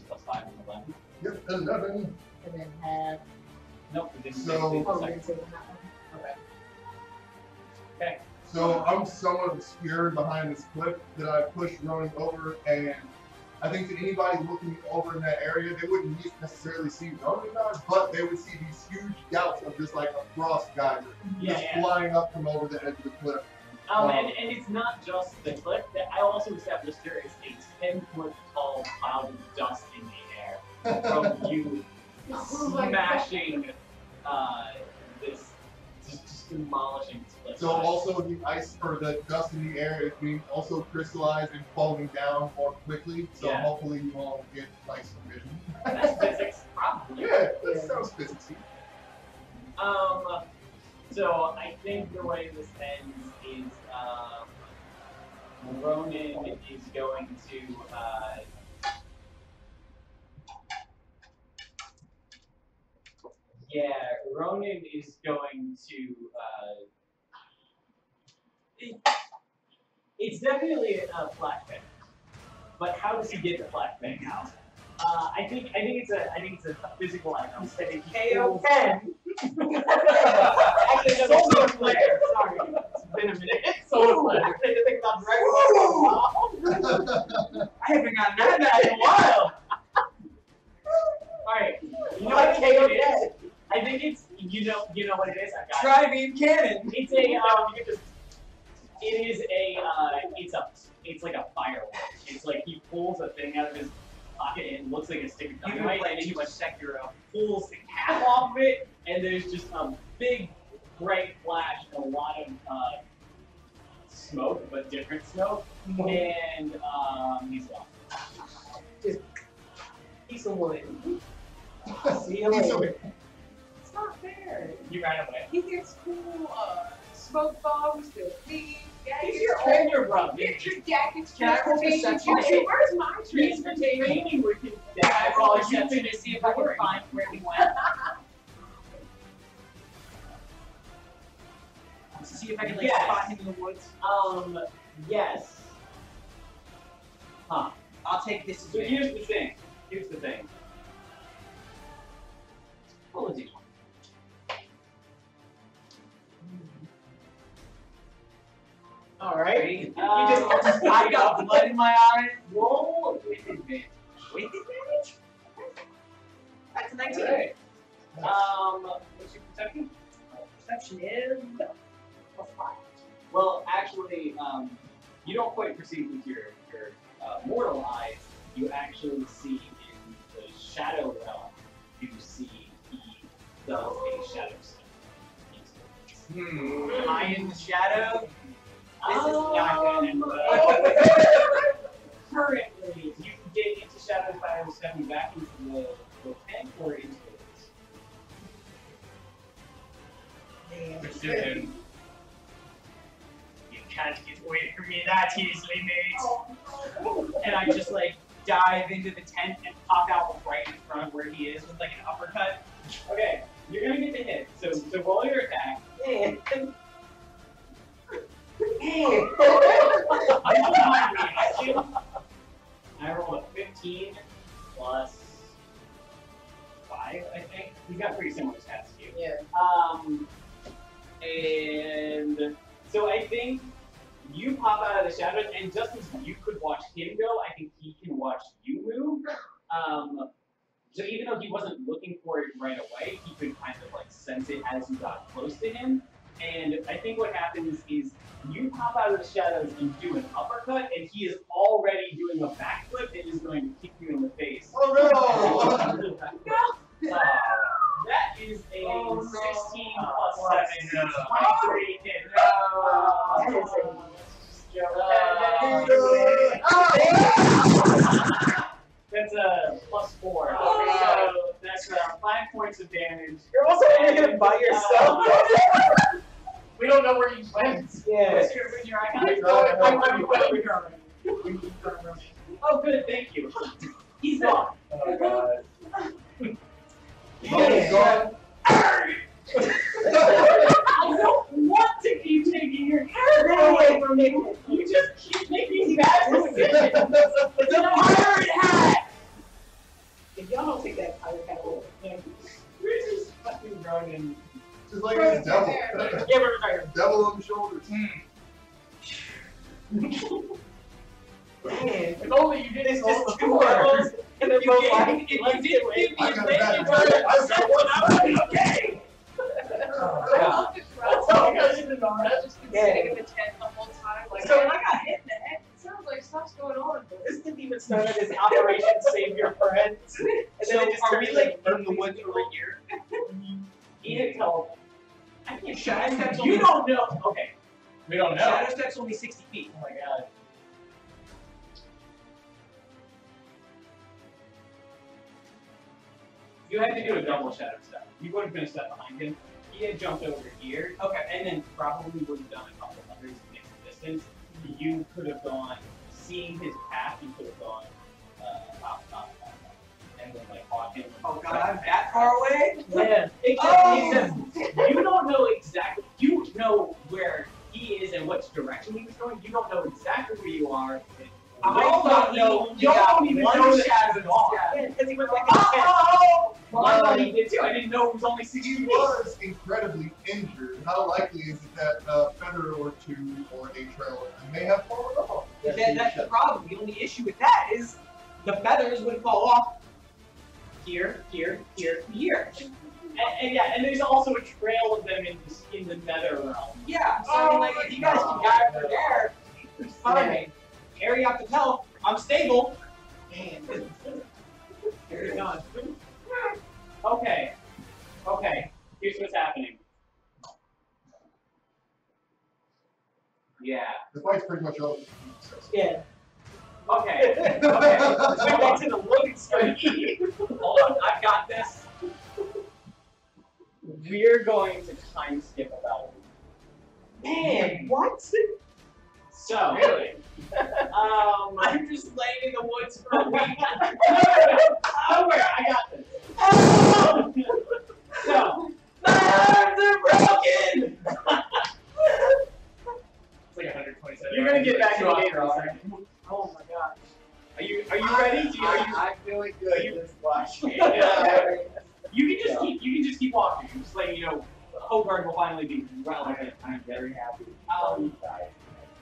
plus 5 and 11. Yep, 11. And then have. Nope, it didn't So- take the Oh, second. didn't say that one. Okay. Okay. So I'm somewhat obscured behind this cliff that I pushed Ronan over, and I think that anybody looking over in that area, they wouldn't necessarily see Ronan guys, but they would see these huge gouts of just like a frost geyser just flying up from over the edge of the cliff. And it's not just the cliff. I also established there is a 10-foot tall cloud of dust in the air from you smashing this, just demolishing this cliff. So also the ice or the dust in the air is being also crystallized and falling down more quickly. So Yeah. hopefully you all get like some vision. That's physics, probably. Yeah, that sounds physicsy. So I think the way this ends is Ronan is going to Ronan is going to it's definitely a flashbang. But how does he get the flashbang out? I think it's a physical item. I think KO 10. Actually, no, solar flare. Sorry, it's been a minute. Solar flare. I think about Dragon. I haven't gotten that bad in a while. All right. You know what KO is? I think it's you know what it is. I got Try being cannon. it. It's like a firework. It's like he pulls a thing out of his pocket and it looks like a stick of You dynamite, play and he too much Sekiro. pulls the cap off of it, and there's just a big, bright flash and a lot of smoke, but different smoke, and he's gone. Piece of wood. See you Piece of later. it. It's not fair. You ran away. He gets cool smoke bombs, the weed. He's your older brother. Get your jackets, Can I roll transportation. perception? Where's my He's been transportation? training with his I dad roll while a you've perception been to see if I can exploring. find where he went. To see if I can like Yes. spot him in the woods. Yes. Huh. I'll take this So advantage. here's the thing. Roll a d20. All right. You just I got blood in my eye. roll with advantage. With advantage? That's a 19. Alright. What's your perception? Perception is plus 5. Well, actually, you don't quite perceive with your mortal eyes. You actually see in the shadow realm. You see he does a shadow step. Am I in the shadow? This is not good. Currently, you can get into shadows by stepping back into the tank or into it. Precision. You can't get away from me that easily, mate. And I just like dive into the tent and pop out right in front of where he is with like an uppercut. Okay, you're gonna get the hit. So roll your attack. I rolled my reaction. I rolled a 15 plus 5, I think. He's got pretty similar stats to you. Yeah. And so I think you pop out of the shadows, and just as you could watch him go, I think he can watch you move. So even though he wasn't looking for it right away, he could kind of like sense it as you got close to him. And I think what happens is you pop out of the shadows and do an uppercut, and he is already doing a backflip and is going to kick you in the face. Oh no! That is a 16 plus 7, no. 23 hit. No. That's a +4. Oh, So that's 5 points of damage. You're also in it by yourself. We don't know where you went. Yeah. Where's your icon? Oh, good, thank you. He's gone. Oh god. Mommy's gone. I don't want to keep taking your character away from me. You just keep making bad decisions. It's a pirate hat. If y'all don't take that pirate hat away, We're just fucking running. Just like a devil. Yeah, we're retired. Devil on the shoulders. man, If only you did this all just two before. levels, and they're both like, If you did give me I got a bad advantage, I've got one. okay. yeah. That's all you guys did on that. Just been sitting in the tent the whole time. Like, So- man, I got hit in the head. It sounds like stuff's going on. This didn't even start as Operation Save Your Friends. And then it just are turned we like into in the woods over here? He had told. I can't. Shadow Step's You don't know. Okay. We don't know. Shadow Step's only 60 feet. Oh my god. You had to do a double shadow step. You would have been a step behind him. He had jumped over here. Okay. And then probably would have done a couple of others to make the distance. You could have gone, seeing his path, you could have gone up, and then like caught him. Oh god, I'm that far away? Yeah. Except you don't know exactly. You know where he is and which direction he was going. You don't know exactly where you are. I don't know. You don't even know that Shadow he's gone. Yeah. Because he went back in the tent. Well, I thought he did too. I didn't know it was only 60 He feet. was incredibly injured. How likely is it that a feather or two or a trail may have fallen off? That's the problem. The only issue with that is the feathers would fall off here, here, here, here. And yeah, and there's also a trail of them in the nether realm. Yeah, so I mean, like, if you guys can guide over there, it's fine. Area up to tell, I'm stable. Man, Carry on. Okay. Okay. Here's what's happening. Yeah. The fight's pretty much over. Yeah. Okay. Okay. Let's go back to the loading screen. Hold on. I've got this. We're going to time skip about. Man, what? So. Really? I'm just laying in the woods for a week. Don't worry, I got this. So, My arms are broken! It's like 127. you're gonna get back to the Drop, game in a drop. second. Oh my god. Are you ready? I'm feeling good. Just watching. You can just keep walking. Just letting you know, Hogard will finally be relevant. I'm very happy.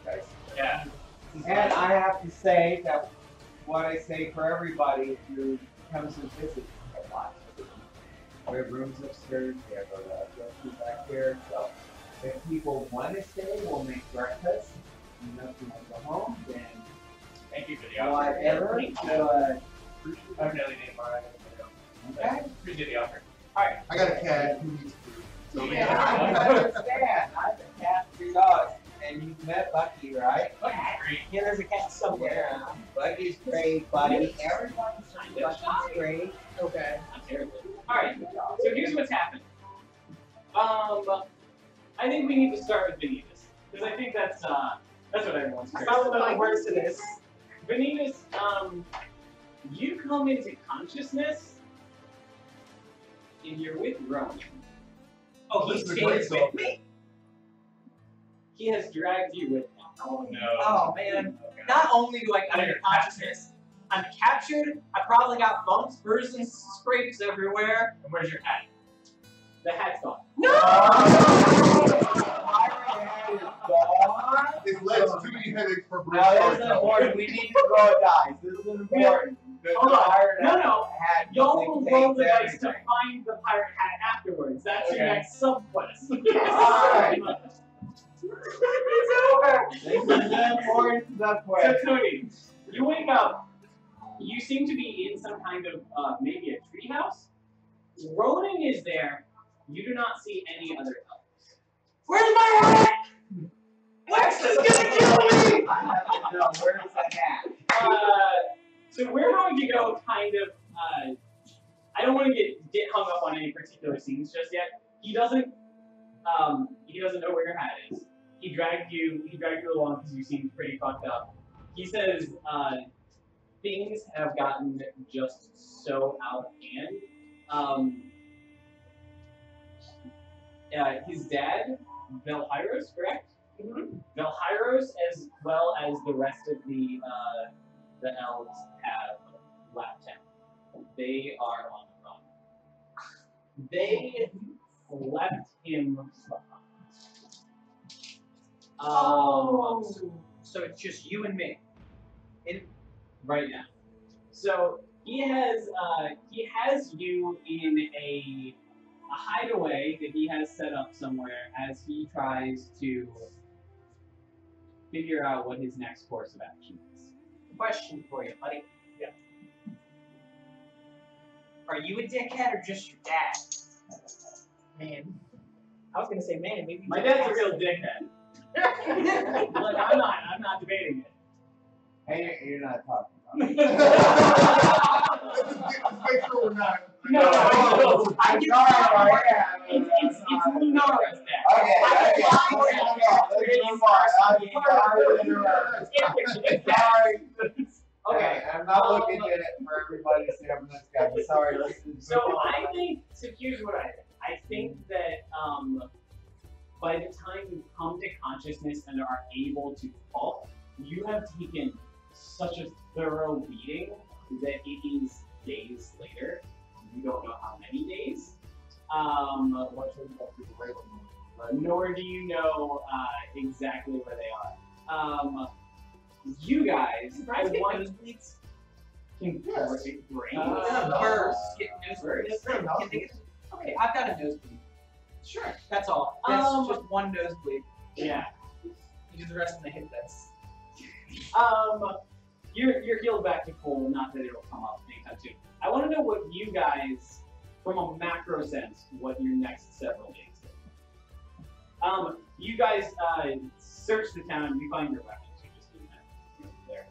Guys. Yeah. And I have to say that what I say for everybody who comes and visits a lot. We have rooms upstairs, we have a grocery back here, so if people want to stay, we'll make breakfast. And if you want to go home, then Thank you for the offer. whatever. But, I'm nearly named Brian. okay? Appreciate the offer. I got a cat who needs food. So Yeah, I understand. I have a cat and 3 dogs. And you've met Bucky, right? Bucky's great. Yeah, there's a cat somewhere. Yeah, Bucky's great, buddy. Everyone's Bucky's great. Okay. Not terribly. Alright, so here's what's happened. I think we need to start with Vanitas. Because I think that's what everyone's I curious follow about. the words to this. Vanitas, you come into consciousness and you're with Rowan. Oh, he This is a great stays with me? He has dragged you with him. Oh no. Oh, man. Okay. Not only do I come Oh, into you're consciousness, I'm captured, I probably got bumps, bruises, and scrapes everywhere. And where's your hat? The hat's gone. it led to too many headaches for Bruce. Now, this is important. We need to roll dice. This is important. The Hold on. pirate No. hat Y'all will roll the dice to everything. find the pirate hat afterwards. That's your Okay. next sub-quest. Alright. It's over. This is the important stuff. So, Cody, you wake up. You seem to be in some kind of, maybe a treehouse. Ronan is there. You do not see any other elves. Where's my hat? Lex is gonna kill me! I have to know where's the hat. So we're going to go kind of. I don't want to get hung up on any particular scenes just yet. He doesn't know where your hat is. He dragged you along because you seemed pretty fucked up. He says things have gotten just so out of hand. His dad, Velhyros, correct? Mm-hmm. Velhyros, as well as the rest of the elves, have left him. They are on the run. They left him behind. So it's just you and me. Right now. So he has you in a hideaway that he has set up somewhere as he tries to figure out what his next course of action is. Question for you, buddy. Yeah. Are you a dickhead or just your dad? Man. I was gonna say, man, maybe. My dad's a real dickhead. Look, I'm not debating it. Hey, you're not talking about it. Let's make sure we're not. No, I'm sorry, I am. It's Lunara's dad. Okay, let's move on. I'm sorry. Okay. I'm not looking at it for everybody to say I'm this guy. I'm sorry. So I think, so here's what I think. I think that by the time you come to consciousness and are able to talk, you have taken such a thorough beating that it is days later. You don't know how many days. Nor do you know exactly where they are. You guys, I want nosebleeds. can brain. Birds get nosebleeds. Okay, I've got a nosebleed. Sure, that's all. That's just one nosebleed. Yeah. You do the rest in the hip. That's. You're healed back to full. Not that it'll come up anytime soon. I want to know what you guys, from a macro sense, what your next several days is. You guys search the town. You find your weapons. You just do that there.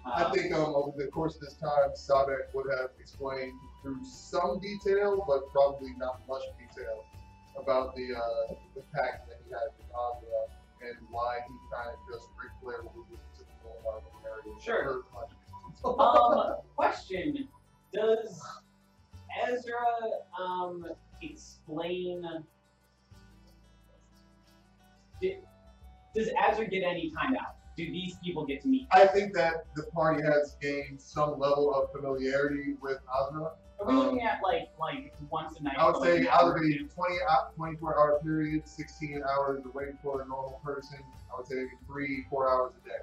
I think over the course of this time, Sabek would have explained through some detail, but probably not much detail, about the pact that he had with Azra and why he kind of just Ric Flair was typical of our area. Sure. Question: does Ezra explain? Does Ezra get any time out? Do these people get to meet? I think that the party has gained some level of familiarity with Azra. Are we looking at like once a night? I would say either be 24-hour period, 16 hours away for a normal person. I would say maybe 3-4 hours a day.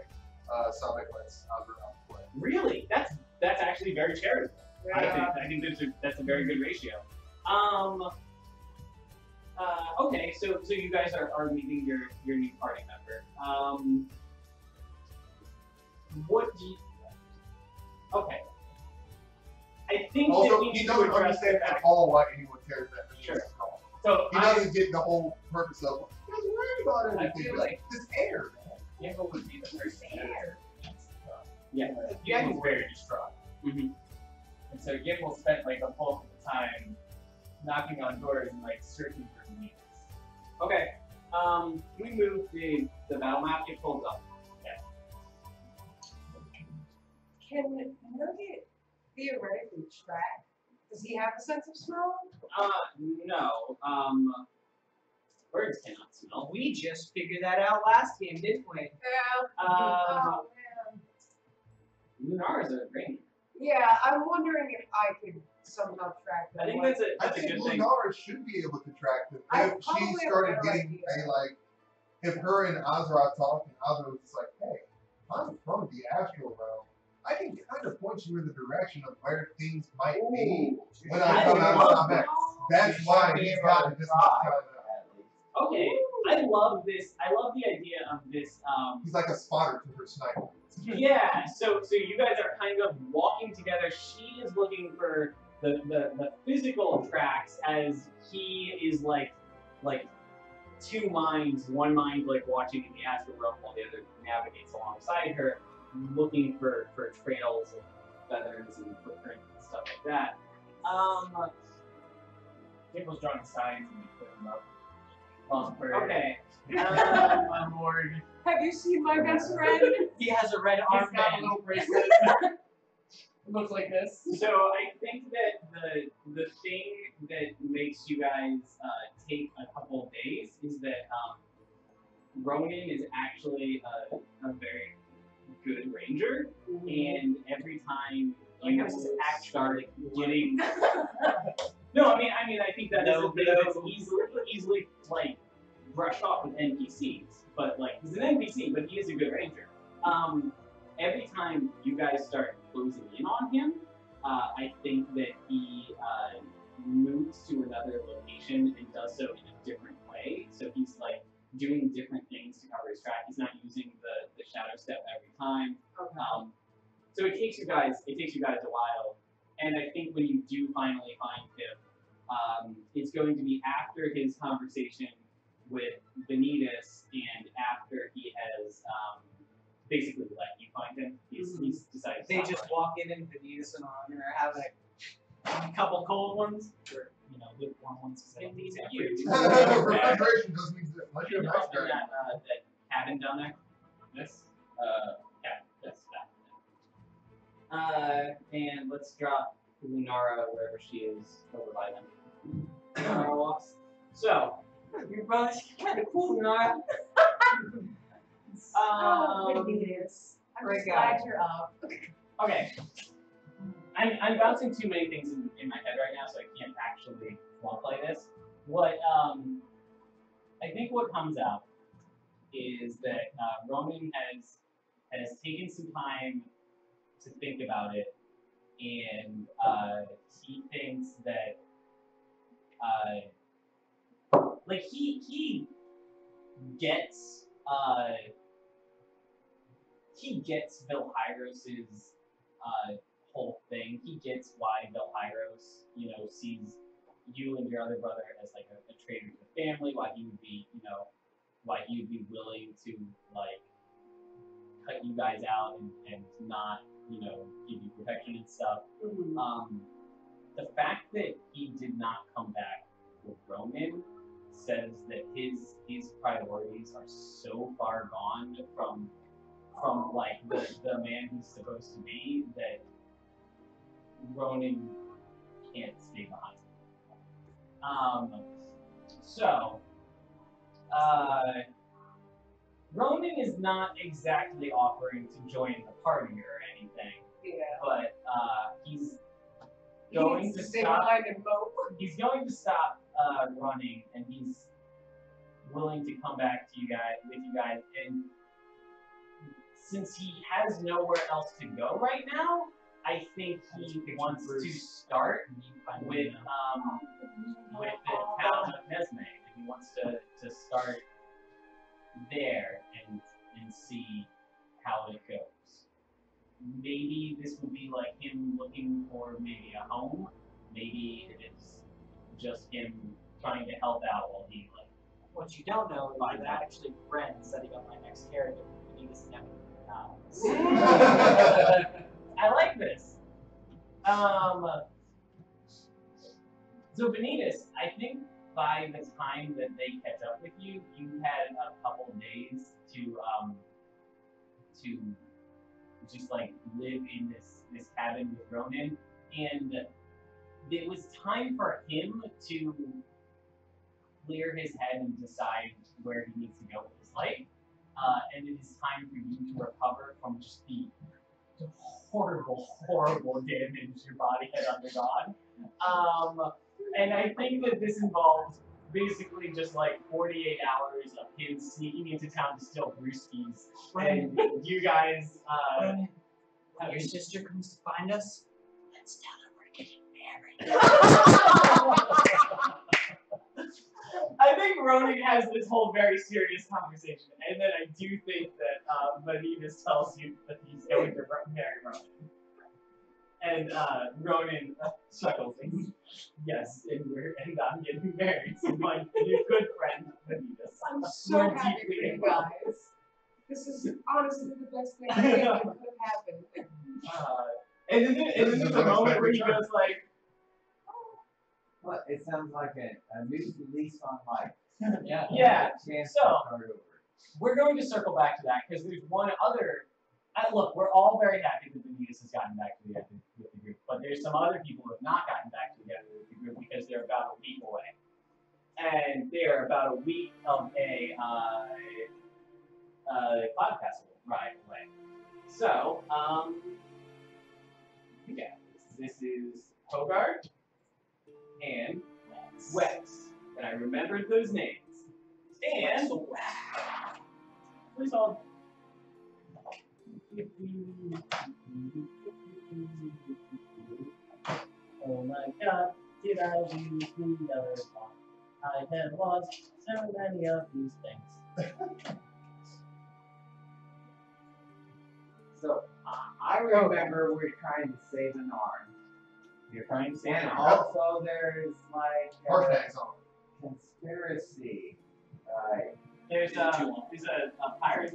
Sabek lets Azra out play. Really? That's actually very charitable. Yeah. I think that's a very good ratio. Okay, so you guys are meeting your new party member. What do you? Okay. I think Also, that we he need to doesn't address understand the at fact. all why anyone cares that much. Sure. So He doesn't get the whole purpose of he doesn't worry about I anything. feel Just like this air, man. Yimble would be the first thing. Yeah. Yimble's very distraught. Mhm. And so Yimble spent like the bulk of the time knocking on doors and like searching for means. Okay. Can we move the battle map? It pulls up. Can Nugget theoretically track? Does he have a sense of smell? No. Birds cannot smell. We just figured that out last game, didn't we? Yeah. Um, Oh man. Lunars are green. Yeah, I'm wondering if I could somehow track them. I think like- that's a I think good thing. Lunar should be able to track them. I If she probably have a started better getting idea. if her and Azra talked and Azra was just like, hey, I'm from the astral realm. I can kind of point you in the direction of where things might be when I come out of Sabek. That's why he's gotten this much time out. Okay, I love this. I love the idea of this. He's like a spotter to her sniper. Yeah. So you guys are kind of walking together. She is looking for the physical tracks as he is like two minds, one mind like watching in the astral realm while the other navigates alongside her, looking for trails of feathers and footprints and stuff like that. Gimble's drawing signs and we put them up. Lost bird. Okay. On board. Have you seen my best friend? He has a red He's got a armband. little bracelet. It looks like this. So I think that the thing that makes you guys take a couple of days is that Ronan is actually a very good ranger, and every time you start getting no, I mean I think that is a thing that's easily like brushed off with NPCs, but like he's an NPC, but he is a good ranger. Every time you guys start closing in on him, I think that he moves to another location and does so in a different way. So he's like doing different things to cover his track. He's not using the shadow step every time. Okay. So it takes you guys a while. And I think when you do finally find him, it's going to be after his conversation with Benitez and after he has basically let you find him. He's decided to They stop just running. walk in and Benitez and Honor are having a couple cold ones, or lukewarm ones because I don't think it's You. Refrigeration doesn't exist. Unless you're a nice In guy. that cabin down there. This? Yeah, that's that. And let's drop Lunara wherever she is over by them. Lunara walks. So, your brother's kind of cool, Lunara. Benitez. I'm Great just guy. glad you're up. okay. I'm bouncing too many things in my head right now, so I can't actually play this. What I think what comes out is that Ronan has taken some time to think about it, and he thinks that like he gets Vilhyros's whole thing. He gets why Vilhyros, sees you and your other brother as like a traitor to the family, why he would be willing to like cut you guys out and not, give you protection and stuff. The fact that he did not come back with Ronan says that his priorities are so far gone from like the man he's supposed to be that Ronan can't stay behind. Ronan is not exactly offering to join the party or anything, Yeah. but he's He going needs to stay stop. behind and mope. He's going to stop running, and he's willing to come back to you guys. And since he has nowhere else to go right now, I think he wants to start with the town of Nesme. And he wants to start there and see how it goes. Maybe this would be like him looking for maybe a home. Maybe it's just him trying to help out while he like. What you don't know is that actually Ren setting up my next character. Benitez never dies. I like this. So Benitez, I think by the time that they catch up with you, you had a couple days to just like live in this cabin with Ronan, and it was time for him to clear his head and decide where he needs to go with his life. And it is time for you to recover from just the horrible, horrible damage your body had undergone. And I think that this involves basically just like 48 hours of him sneaking into town to steal brewskis. And you guys, When your sister comes to find us, let's tell her we're getting married. I think Ronan has this whole very serious conversation, and then I do think that Benitez tells you that he's going to marry Ronan. And Ronan chuckles. Yes, and I'm getting married to my new good friend Vanitas. I'm so We're happy for deeply you involved. guys. This is honestly the best thing I think that could have happened. And then there's a moment where he goes like, Well, it sounds like a new lease on life. yeah. Chance So- to start over. We're going to circle back to that because there's one other. Look, we're all very happy that Vanitas has gotten back together with the group, but there's some other people who have not gotten back together with the group because they're about a week away, and they are about a week of a Cloud Castle ride away. So, yeah, this is Hogard and Wex, and I remembered those names. And please all. Oh my God, did I lose the other one? I have lost so many of these things. So I remember we're trying to save an arm. You're trying to say And now. also there's like Horse on. conspiracy. There's a pirate.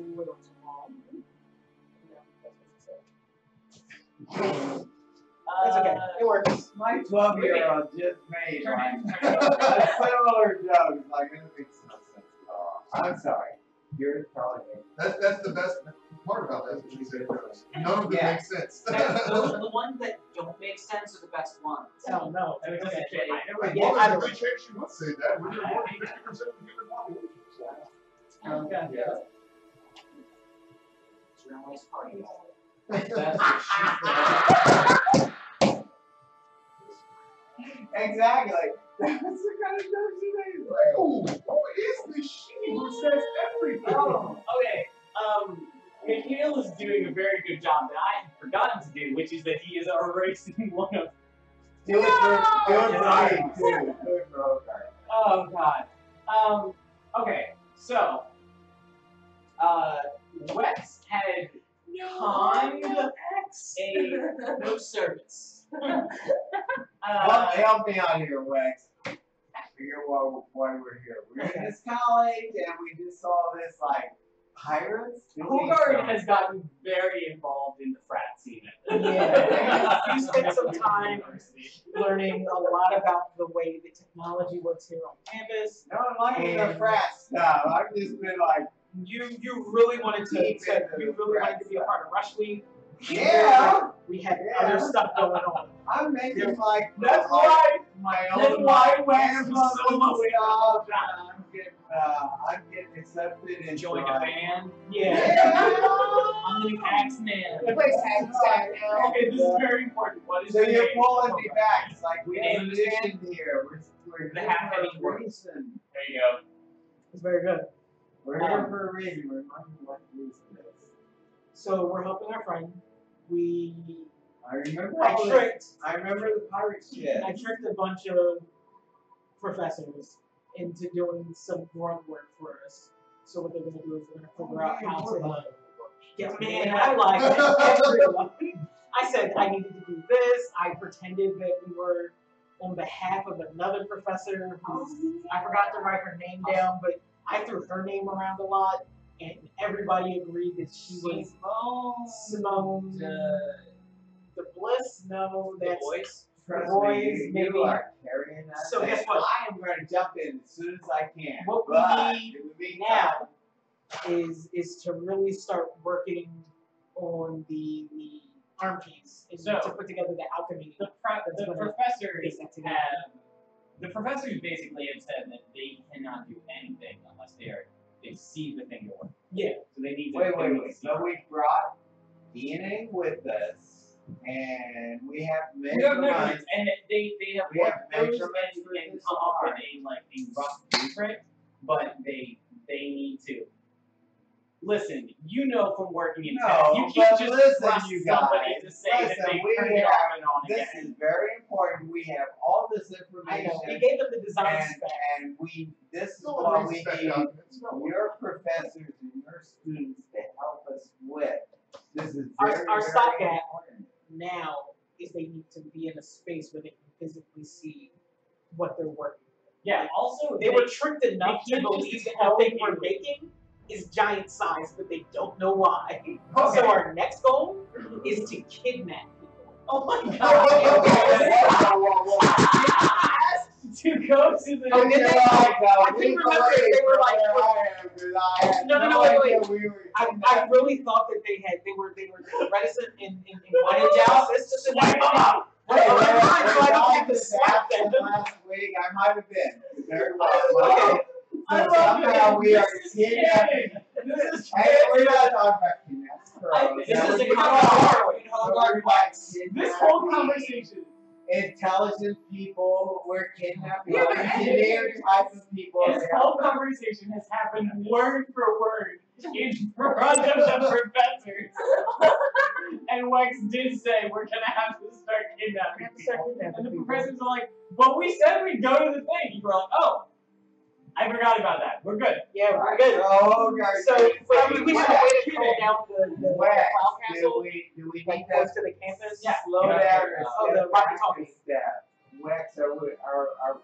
That's okay. It works. My 12-year-old just made like a similar joke. Like it makes no sense at all. I'm sorry. You're probably That's the best part about this. When you say jokes. None of it makes sense. Those are the ones that don't make sense are the best ones. Oh no. I was gonna say, Like, Yeah, well, I there's a don't- good chance you would say that. We're more than 50% of the human population. So. Okay. Yeah. It's a real nice party. That's what she said. exactly. That's the kind of jokes he makes. Like, Who is this she who says everything? Oh, okay. Mikhail is doing a very good job that I had forgotten to do, which is that he is erasing one of. do it for Yeah. me too. Do it for Hogard. Oh God. Okay. So, Wex had conned a No service. Well, help me out here, Wex. Figure why we're here. We're in this college and we just saw this like pirates. Hogard has gotten very involved in the frat scene. Yeah. You spent some time learning a lot about the way that technology works here on campus. No, I'm liking the And- frat stuff. I've just been like, You really wanted to Deep into the you really wanted to be a part of Rush Week. yeah, We had Yeah. other stuff going on. I'm making like That's why. my That's own why like, Wex was so much job. I'm getting accepted into Join a band. Yeah. I'm the new Axeman. The place has that now. Okay, this is very important. What is So your you're name? pulling me back. It's like we Name ain't of the in here. We're The here half-heavy for a word. reason. There you go. It's very good. We're here for a reason. We're not what reason is. So we're helping our friend. I remember I all this. tricked I remember the pirate shit. I tricked a bunch of professors into doing some grunt work for us. So what they're gonna do is they're gonna figure out how to get me. I lied to everyone. I said I needed to do this. I pretended that we were on behalf of another professor who I forgot to write her name down, but I threw her name around a lot, and everybody agreed that she was Simone. The Bliss? No, The that's boys. Trust boys, me, maybe. you are carrying that. So thing. guess what? I am going to jump in as soon as I can. What we but need in the meantime, now is to really start working on the arm piece and So, to put together the alchemy. The professors basically have said that they cannot do anything unless they see the thing work. Yeah. So they need to. wait. they need to see So it. we brought DNA with us, and we have We have measurements, measurements. and they have We have worked those measurements for and this come up with arm. a rough blueprint, but they need to. Listen, you know from working in tech, you No, can't but just listen, trust you somebody guys. to say that Listen, they we turned it have- off and on This again. is very important. We have all this I information, know. We gave them the design and, spec. and this is No what one we reads spec need documents. No one. your professors and your students to help us with. This is Our very, very stopgap important. Now is they need to be in a space where they can physically see what they're working. Yeah. Also, They were tricked enough they to can't believe just that tell the thing you. we're making is giant size, but they don't know why. Okay. So our next goal is to kidnap people. Oh my Okay, god! whoa. To go to the. Oh, did they? I couldn't remember if they were like. No, wait. I really thought that they were reticent in wanting justice. Swipe them up. So I don't have to slap them. Last week, I might have been. Very well. Okay. I So love somehow it. we are This is kidnapping. kidding. This is Hey, we're not talking about kidnapping. This This is is a a Hogwarts. This whole Kidnapping conversation. intelligent people. We're kidnapping Yeah, but engineered types of people. This whole conversation has happened word for word in front of the professors. And Wex did say we're gonna have to start kidnapping people. And the professors are like, but we said we'd go to the thing. You were like, oh, I forgot about that. We're good. Yeah, we're good. Oh, guys. So, but we should Wax, wait to call down the Wax, cloud do castle, we like need close to to the campus. Yeah. slow Yeah. down or Oh, step the back walkie-talkie. a step? Wax, are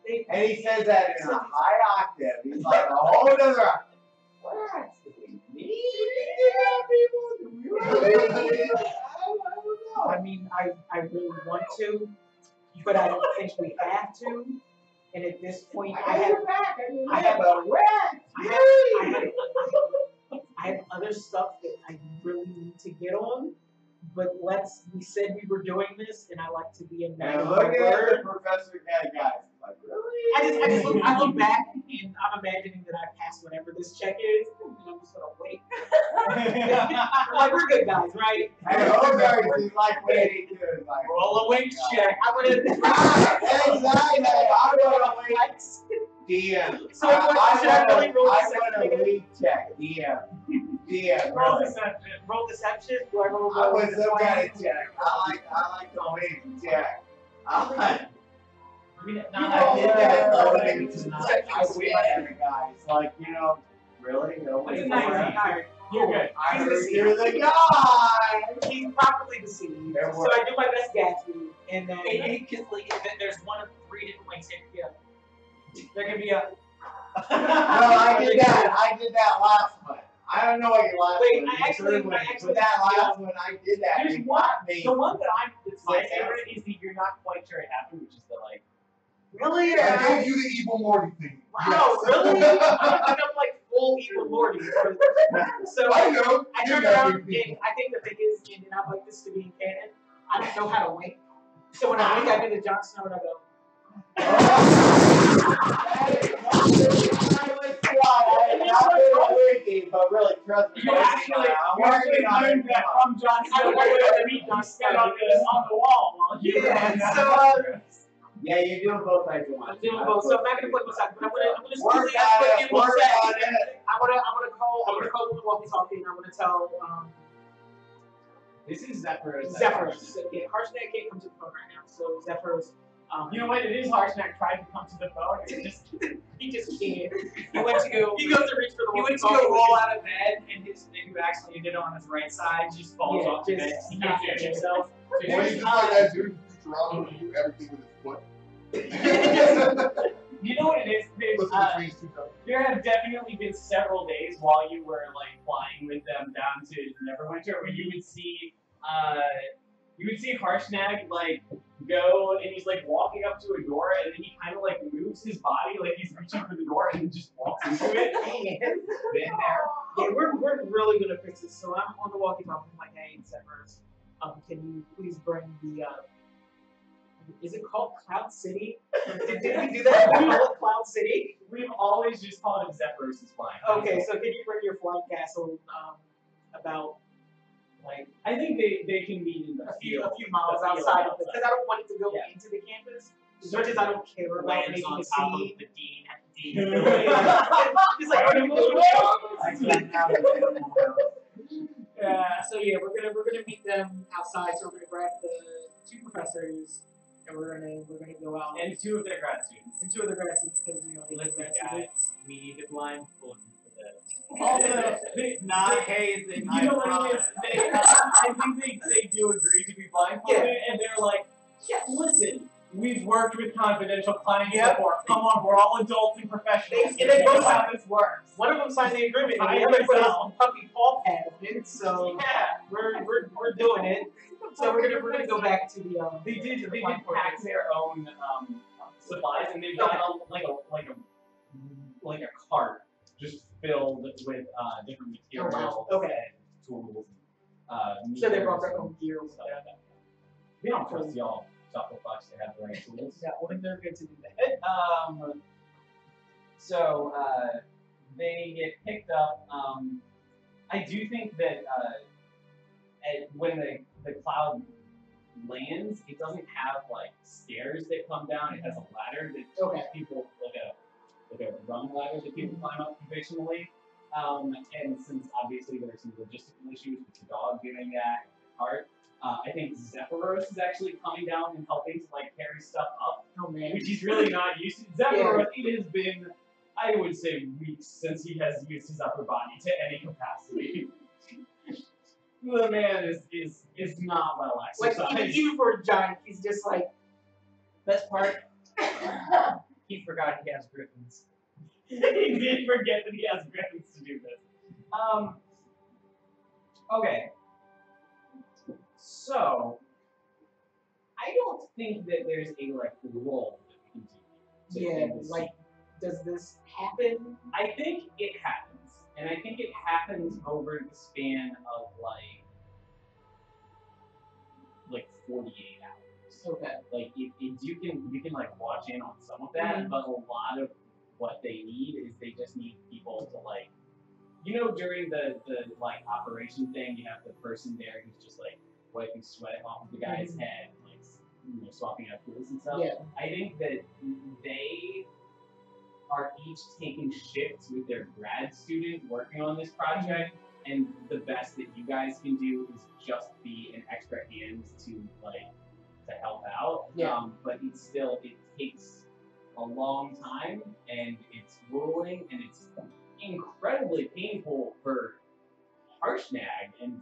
They- and he says that in a high octave. He's like a whole nother octave. Wax, do we need to kidnap people? Do we really need to? I don't know. I mean, I really want to, but I don't think we have to. And at this point, I have other stuff that I really need to get on. But we said we were doing this, and I like to be a man And of look my at word. the professor guys. Like, really? I look back, and I'm imagining that I passed whatever this check is, and I'm just gonna wait. Like, we're good guys, right? And Hogarth is like waiting to like Roll a wink check. I would have. exactly. I want to wait. DM. So should I really roll I deception want a again? lead check. DM. Roll really. deception. Roll deception? Do I roll? I want some kind of check. I like the lead check. I did that. I win at the guys. Like, really? No It's way. a 19. You're good. I He's heard deceived. you're the guy. He's properly deceived. It So I do my best Gatsby, and then There's one of 3 different ways there can be a. No, I did that last one. I don't know what your last Wait, one. I actually- but that last one I did that. There's It one. got me. The one that's my Six favorite is the you're not quite sure it happened, which is the like. really? I gave you the evil Morty thing. Wow, Yes. really? I'm like full evil Morty. So I know. I You're turned not around, good people. and I think the thing is, and I'd like this to be in canon, I don't know how to wink. So when I wink, I do the Jon Snow, and I go. But really, trust me. You actually learned that from Jon Snow. We just got on the wall while you were on So, Yeah, you're doing both sides at once. I'm doing both. So I'm not gonna flip my side, but I'm gonna just Work quickly on put it. in Work one set. on it. I'm gonna call the walkie-talkie, and I'm gonna tell This is Zephyrus. Zephyrus. Yeah, Harshnag can't come to the phone right now, so Zephyrus. You know what? It is Harshnag tried to come to the phone. And He just can't. He went to go. He goes to reach for the He went to walkie-talkie. go roll out of bed, and his nigga who accidentally did it on his right side just falls Yeah, off the just bed. He not can't catch catch himself. Or he's just like that dude in Futurama who do everything with his foot. you know what it is? Listen to trees too tough. There have definitely been several days while you were like flying with them down to Neverwinter where you would see Harshnag like go and he's like walking up to a door and then he kind of like moves his body like he's reaching for the door and then just walks into it. Been there. Yeah, we're really gonna fix this. So I'm on the walkie-talkie. I'm like, hey, Zephyrus, can you please bring the is it called Cloud City? Did we do that? Did we call it Cloud City? We've always just called it Zephyrus is flying. Okay, so can you bring your flying castle about like I think they can meet in the a few field, miles the field outside of it because I don't want it to go Yeah. into the campus. As much as I don't care about Lands making on a top of scene. the dean at the He's dean. like, I can't have it. Yeah. so yeah, we're gonna meet them outside. So we're gonna grab the 2 professors and we're gonna go out And 2 of their grad students. and 2 of the grad students because they Look, grad guys, students. we need to blindfold you for this. Also, It's not hazing. you know what it is? I think they do agree to be blindfolded, and they're like, yeah, listen, we've worked with confidential clients before. Come on, we're all adults and professionals. And they know both how this works. One of them signed the agreement, and I the other put his myself. puppy paw pad in it. So Yeah. we're doing it. So we're gonna go back to the They did pack their own supplies, and they've got like a cart just filled with different materials Okay. and tools. So they brought meters their own gear and with stuff them. like that. We don't trust y'all chocolate fucks to have the right tools. Yeah, well, they're good to do that. So they get picked up. I do think that when the cloud lands, it doesn't have like stairs that come down. It has a ladder that people like a rung ladder that people climb up conventionally. And since obviously there are some logistical issues with the dog doing that and the cart, I think Zephyros is actually coming down and helping to like carry stuff up, which he's really not used to. Zephyros, it has been, I would say, weeks since he has used his upper body to any capacity. The man is not well exercised. Like even for a giant, he's just like. Best part, he forgot he has griffins. He did forget that he has griffins to do this. Okay. So, I don't think that there's a like role that we can do. Yeah, like, does this happen? I think it happens, and I think it happens over the span of like 48 hours. Okay. Like you can like watch in on some of that, but a lot of what they need is they just need people to like, during the like operation thing, you have the person there who's just like wiping sweat off of the guy's head, like swapping out tools and stuff. Yeah. I think that they are each taking shifts with their grad student working on this project, and the best that you guys can do is just be an extra hand to help out. Yeah. But it takes a long time, and it's grueling, and it's incredibly painful for Harshnag, and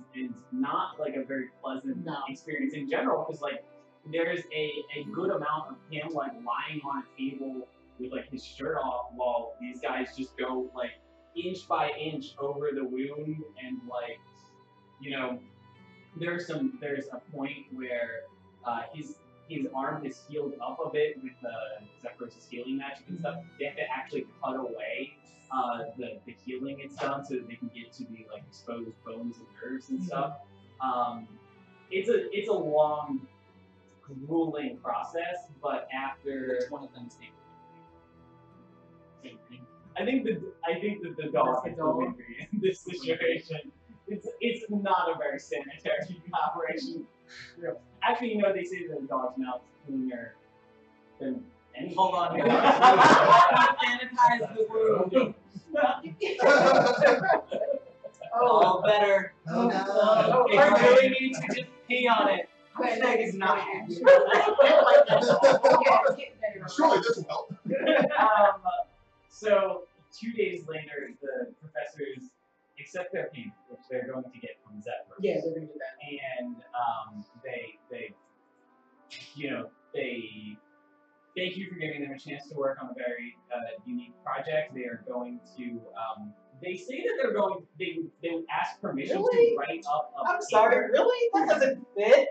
not like a very pleasant experience in general, because like there's a good amount of him like lying on a table with like his shirt off while these guys just go like inch by inch over the wound, and like there's a point where his arm has healed up a bit with Zephyros' healing magic and stuff. They have to actually cut away the healing it's done so that they can get to the like exposed bones and nerves and stuff. It's a long, grueling process, but after One of them is I think that the dog is the winner in this situation. It's not a very sanitary operation. Actually, they say that the dog's mouth is cleaner than any. Hold on. Sanitize the wound. Oh, better. Oh, no. I really need to just pee on it. Hashtag is not happy. Surely this will help. So 2 days later, the professors accept their payment, which they're going to get from Zephyr. Yeah, they're gonna do that. And they thank you for giving them a chance to work on a very unique project. They are going to. They say that they would ask permission to write up a I'm sorry, really? That doesn't fit.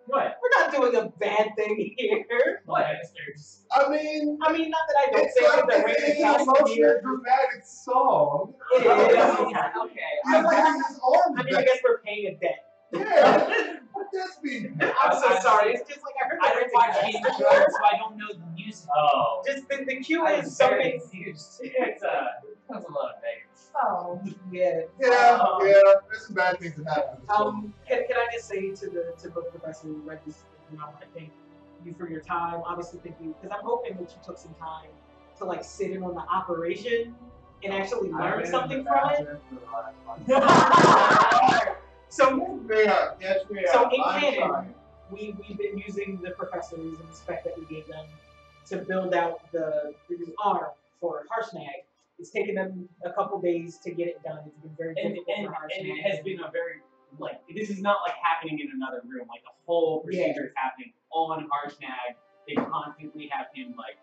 What? We're not doing a bad thing here. What? I mean, not that I don't it's say like that way. it's an emotional, dramatic song. It is. Okay. He's getting his arms I guess we're paying a debt. Yeah. What does mean? I'm so sorry. It's just like I heard I that don't watch Game of Thrones, so I don't know the music. Oh. Just the cue I'm is very something. confused. It's that's a lot of things. Oh, yeah. Yeah, there's some bad things that happen. Can I just say to both professors, like this, I thank you for your time. Obviously, thank you because I'm hoping that you took some time to like sit in on the operation and actually learn something from it. So in canon, we've been using the professors and the spec that we gave them to build out the new arm for Harshnag. It's taken them a couple days to get it done. It's been very And difficult for it Harshnag. has been a very like this is not like happening in another room. Like the whole procedure is happening on Harshnag. They constantly have him like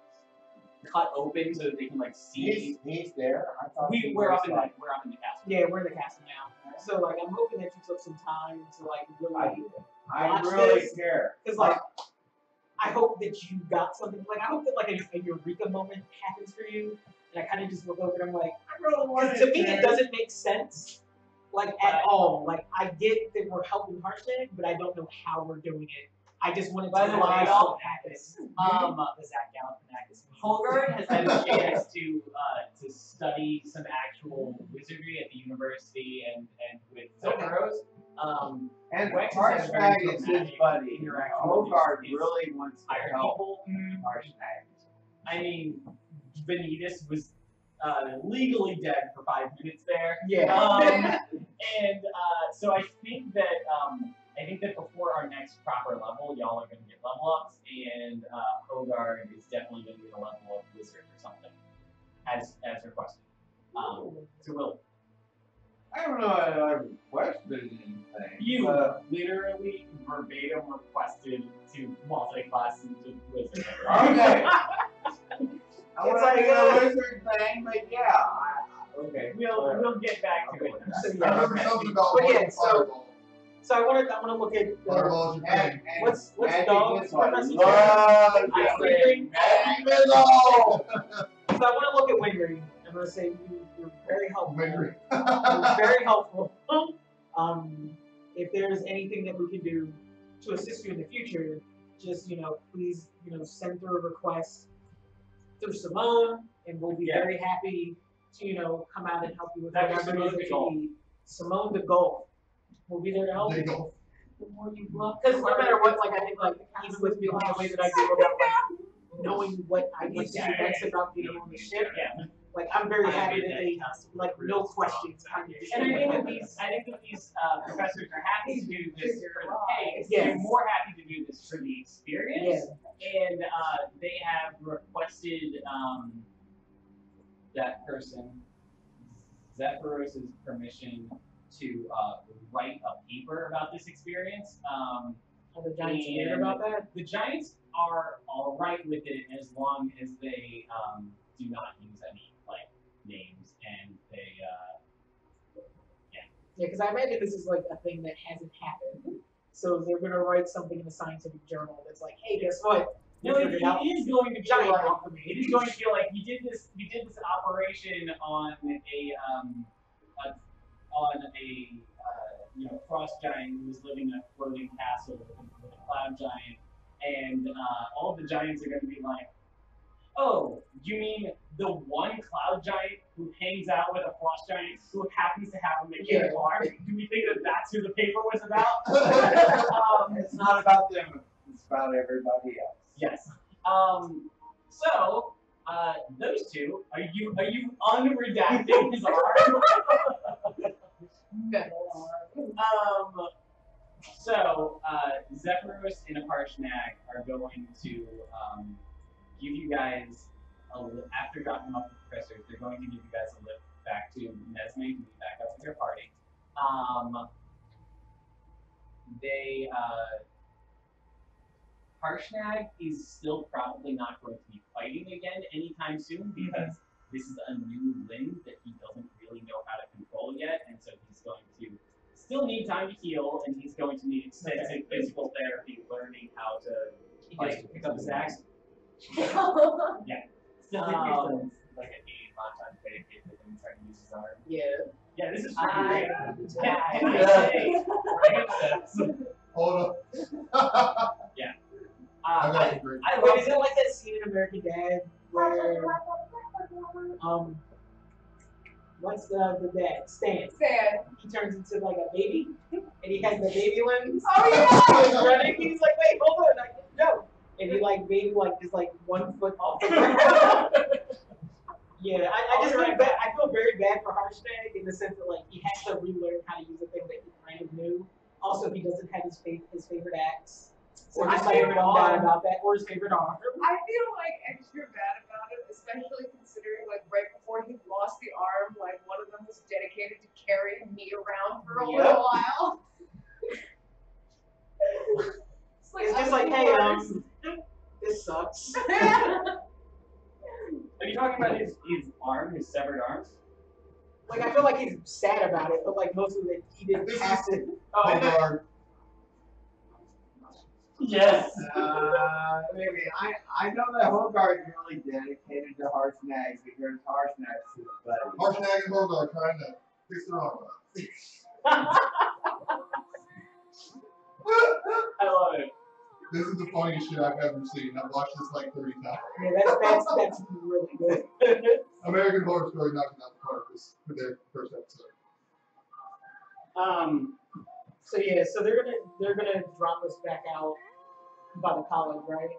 cut open so that they can like see. He's there. I thought We're up in the castle. Yeah, we're in the castle now. So like I'm hoping that you took some time to like really I watch really this. care. Because like I hope that you got something. Like I hope that like a eureka moment happens for you. And I kind of just look over and I'm like, I really want because to me it doesn't make sense. Like at all. Like I get that we're helping Harshnag, but I don't know how we're doing it. I just wanted By to the way, realize y'all- what happens. The Zach Galifianakis. Holgard has had a chance to study some actual wizardry at the university and with Zephyros. And Wex has had very Harshnag good is his magic buddy. interaction with Hogard his really wants to hired help people. Harshnag. I mean, Vanitas was legally dead for 5 minutes there. Yeah. So I think that before our next proper level, y'all are going to get level ups, and Hogard is definitely going to get a level of wizard or something, as requested. So Will, I don't know if I requested anything. you literally verbatim requested to multi-class into wizard. Okay. I It's want to like, do a wizard thing, but yeah. Okay. We'll get back to it. So, I remember something about But yeah, one so- fireball. So I want to look at Fireball is your thing. what's Magic dog is what Professor love Terry? is I'm reading. Magnifico! So I want to look at Wingering. I'm going to say you're very helpful. Wingering. You're very helpful. If there's anything that we can do to assist you in the future, just please send through a request through Simone, and we'll be very happy to come out and help you with Dr. whatever it Simone is that de you Gaulle. need. Simone de Gaulle. We'll be there to help They you. go. Because no matter what, like I think, like even with feeling the way that I do about like knowing what I need to do about being on the ship, Yeah. like I'm very happy that they like no questions kind of just. And I think that these professors are happy to do this for the pay. Yes. They're more happy to do this for the experience. Yeah. And they have requested that person, Zephyros' permission to write a paper about this experience. Are the Giants weird about that? The Giants are all right with it as long as they do not use any like names and they Yeah, because I imagine this is like a thing that hasn't happened. So they're gonna write something in a scientific journal that's like, hey, guess what? No, it is going to be Giant like alchemy. it is going to feel like we did this operation on a frost giant who was living in a floating castle with a cloud giant, and all of the giants are going to be like, oh, you mean the one cloud giant who hangs out with a frost giant who happens to have a mechanic arm? Do we think that that's who the paper was about? It's not about them, it's about everybody else. Yes. So those two, are you unredacting his arm? So Zephyros and Harshnag are going to give you guys after dropping off the professors, they're going to give you guys a lift back to Nesme to meet back up with your party. Harshnag is still probably not going to be fighting again anytime soon because this is a new limb that he doesn't really know how to control yet, and so he's going to still need time to heal, and he's going to need extensive physical therapy, learning how to pick up his axe. Yeah. Still like an 8 month time dedicated to him trying to use his arm. Yeah. Yeah, this is freaking great. Can I Yeah. say, right steps. Hold up. I Wait, is it like that scene in American Dad where what's the dad? Stan. He turns into like a baby and he has the baby limbs. Oh, yeah! He's running, he's like, wait, hold on, no. And he like baby like is like 1 foot off the ground. Yeah, I just feel bad. I feel very bad for Harshnag in the sense that like he has to relearn how to use a thing that he kind of knew. Also, he doesn't have his favorite axe. So Or just his like favorite bummed out arm. about that, or his favorite arm. I feel like extra bad about it, especially considering like right before he lost the arm, like one of them was dedicated to carrying me around for a little while. It's just like, hey, this sucks. Are you talking about his arm, his severed arms? Like, I feel like he's sad about it, but like most of it, he didn't have to. Hogard. Yes. Maybe I know that Hogard is really dedicated to Harshnag because Harshnag's his buddy. Harshnag and Hogard trying to fix their arm up. I love it. This is the funniest shit I've ever seen. I've watched this like 30 times. Yeah, that's really good. American Horror Story knocking out the park for their first episode. So yeah, so they're gonna drop us back out by the college, right?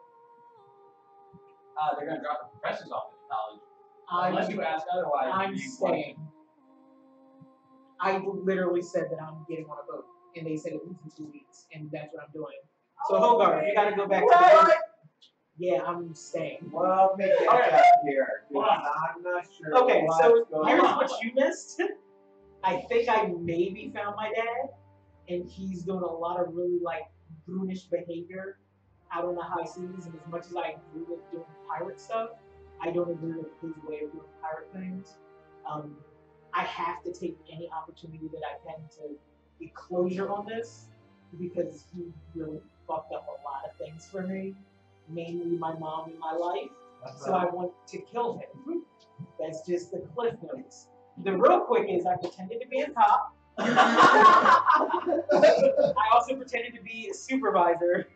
They're gonna drop the professors off at the college. I'm, Unless you ask otherwise. I'm you staying. I literally said that I'm getting on a boat, and they said it was in 2 weeks, and that's what I'm doing. So Hogard, you gotta go back to the boat. Yeah, I'm staying. Well, let me get Okay. up here. Hold on. I'm not sure. Okay, what's so going here's on. what you missed. I think I maybe found my dad, and he's doing a lot of really like goonish behavior out on the high seas. And as much as I agree with doing pirate stuff, I don't agree with his way of doing pirate things. I have to take any opportunity that I can to get closure on this because he really fucked up a lot of things for me, mainly my mom in my life. So I want to kill him. That's just the cliff notes. The real quick is I pretended to be a cop. I also pretended to be a supervisor.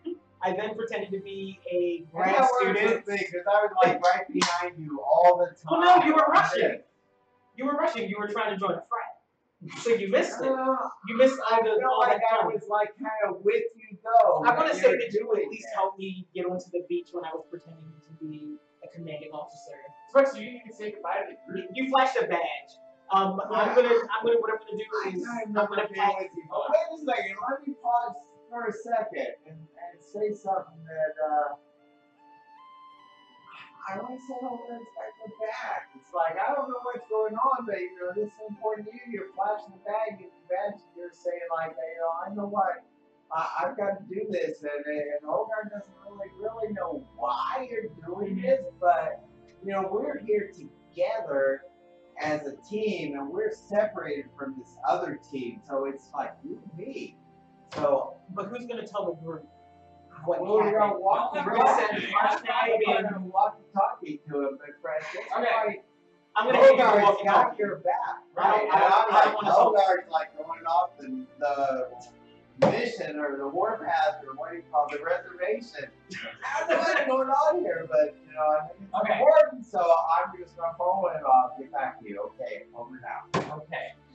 I then pretended to be a grad student. Because I was like right behind you all the time. Oh no, you were rushing. You were rushing. You were trying to join a frat. So you missed it. You missed either. I feel all like that I fun. was like kind of with you though. I want to when say were that you doing at least that. helped me get onto the beach when I was pretending to be a commanding officer. Rex, you didn't even say goodbye to the group. You flashed a badge. I'm gonna what I'm gonna do is I'm gonna pack. Wait a second, let me pause for a second and say something that I want to say over and go back. It's like I don't know what's going on, but you know this is important to you. You're flashing the bag and the badge, and you're saying like, you know, I know what I've got to do this, and Hogarth doesn't really know why you're doing this, but you know we're here together as a team, and we're separated from this other team, so it's like you and me. So, But who's gonna tell the group what we're happened? gonna walk We're gonna send walkie-talkie to him, but Francis, Okay. I'm gonna give you a Hogarth's got walkie-talkie. your back, I right? don't And I'm like, wanna talk. Hogarth's like going off the mission or the warpath or what do you call it, the reservation. I don't know what's going on here, but you know, I think it's important, so I'm just gonna follow him. I'll get back to you. Okay, over and out.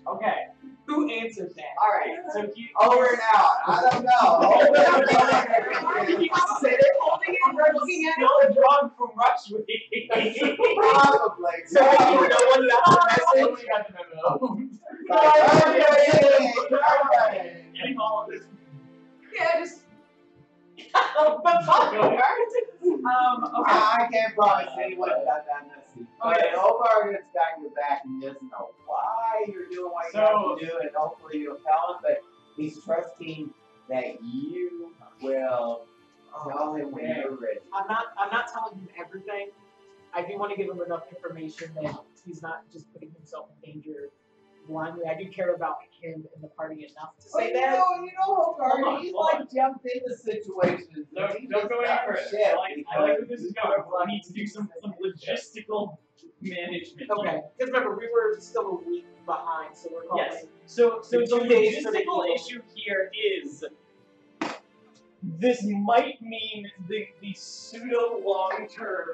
Okay. Who answered that? All right, So he over and out. I don't know. Over and out. You said it, holding it and looking at it. still drunk from Rush Week. Probably. So maybe no one got the message. Nobody got the memo. Getting all of this. Yeah, just But fuck, Hogarth. Okay. I can't promise anyone got that message. But Okay. Hogarth has got your back and doesn't know why you're doing what you have to do, and hopefully you'll tell him, but he's trusting that you will tell him when you're ready. I'm not telling him everything. I do want to give him enough information that he's not just putting himself in danger blindly. I do care about him and the party enough to say But that. you know, Hogarth, Hold on, he's hold like jumped into situations. Don't go any further. I like where this is going. I need to do some logistical management. Okay, because remember we were still a week behind, so we're calling. Yes. So the 2 days for the logistical deal. issue here is this might mean the pseudo long-term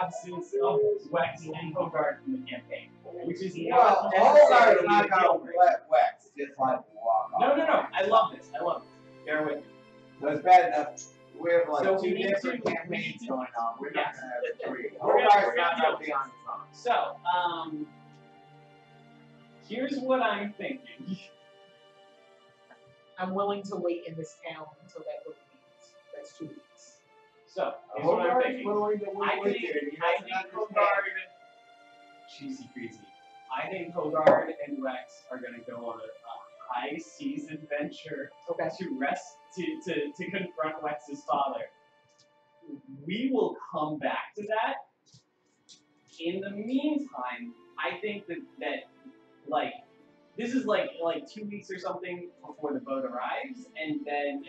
absence of Wex and Hogarth from the campaign, which is Well, not Hogarth's necessarily not a deal gonna breaker. let Wex just like walk off. No. I love this. Bear with me. So it's bad enough. We have like So we two need different to- campaigns going on. We're not Yes. gonna have three. We're gonna- Hogarth's we're not gonna gonna do be on his own. So, Here's what I'm thinking. I'm willing to wait in this town until that book leaves. That's 2 weeks. So, here's what I'm Hogarth's thinking. willing to I work with think you. and he I doesn't think understand. Hogard, cheesy greasy. I think Hogard and Rex are gonna go on a high seas adventure Okay. to confront Wex's father. We will come back to that. In the meantime, I think that like this is like 2 weeks or something before the boat arrives, and then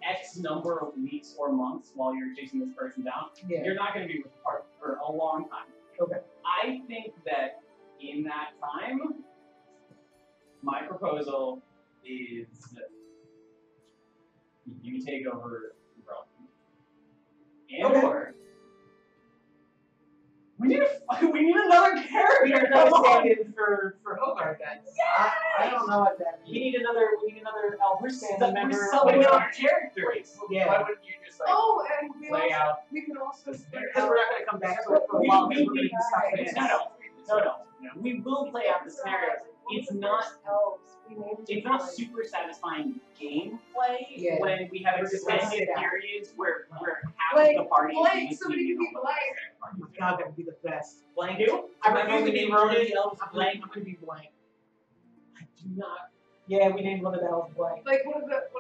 X number of weeks or months while you're chasing this person down, Yeah. you're not going to be with the party for a long time. Okay. I think that in that time, my proposal is you take over Rome. And or we need another character. You're Come gonna on. stand in for Hogarth then. I don't know what that We means. need another Elvis family member. We're subbing out our characters. Yeah. Why wouldn't you just like Oh, and lay out? we can also Because we're not gonna come back to it for a We- while. we- Because we're we- gonna be stuck in it. No. We will play out the scenarios. It's not super satisfying gameplay Yeah. when we have We're just extended gonna sit out. periods where half Blank, of the party blank, is somebody leaving give me on blank. Oh my God, that would be the best. Blank who? I refuse to be Ronan. Elves I'm blank. gonna be blank. I do not. Yeah, we named one of the elves blank. like one of like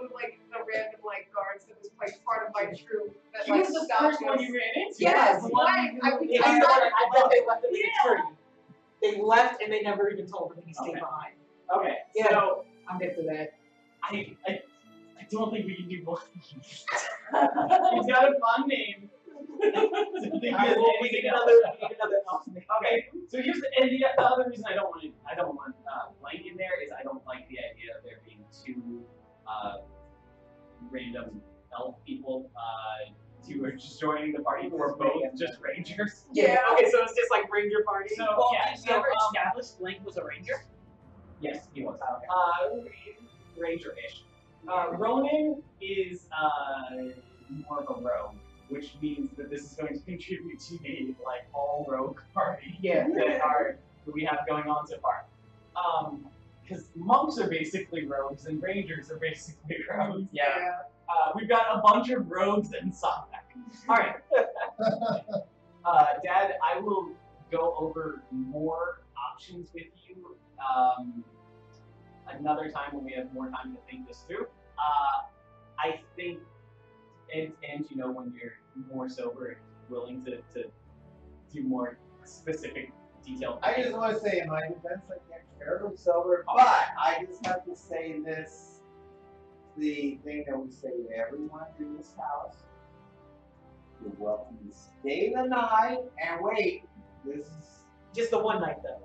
the random like guards that was like part of my troop that He like was the stopped first us. one you ran into. Yes, The one blank. I who- would- I bet they left it in the tree. They left and they never even told him he stayed Okay. behind. Okay, Yeah. so I'm into that. I don't think we can do blank. He's got a fun name. We need another elf name. Okay, so here's the other reason I don't want blank in there is I don't like the idea of there being two random elf people who are just joining the party who are both just rangers. Yeah. Okay, so it's just like Ranger Party. So Well, yeah, did you ever establish Blank was a ranger? yes, he was. Ranger-ish. Ronan is more of a rogue, which means that this is going to contribute to the like all rogue party Yeah. that we have going on so far. Because monks are basically rogues and rangers are basically rogues. Yeah. We've got a bunch of rogues and Sophic. All right. Dad, I will go over more options with you another time when we have more time to think this through. I think, and you know, when you're more sober and willing to do more specific detailed I just want to say, in my defense, I can't terribly sober, but I just have to say this, the thing that we say to everyone in this house. You're welcome to stay the night, and wait, this is... Just the one night though.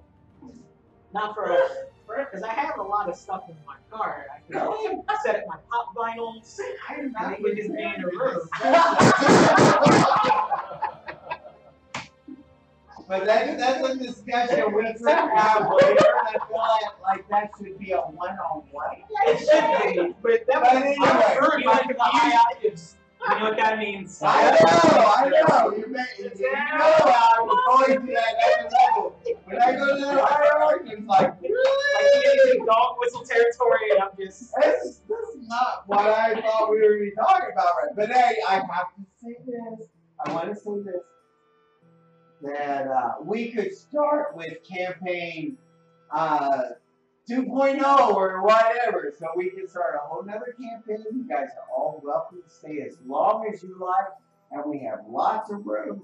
Not forever. Because I have a lot of stuff in my car. I can set up my pop vinyls. And they would just be in a room. But that's a discussion we can have later. I feel like that should be a one-on-one. It should be. But that was Anyway, heard by the high octaves. You know what that means? I know. You know I was going to that next level. When I go to that hierarchy, it's like, Like you get dog whistle territory, and I'm just. this is not what I thought we were going to be talking about, right? But hey, I have to say this. I want to say this. That we could start with campaign 2.0 or whatever, so we can start a whole nother campaign. You guys are all welcome to stay as long as you like, and we have lots of rooms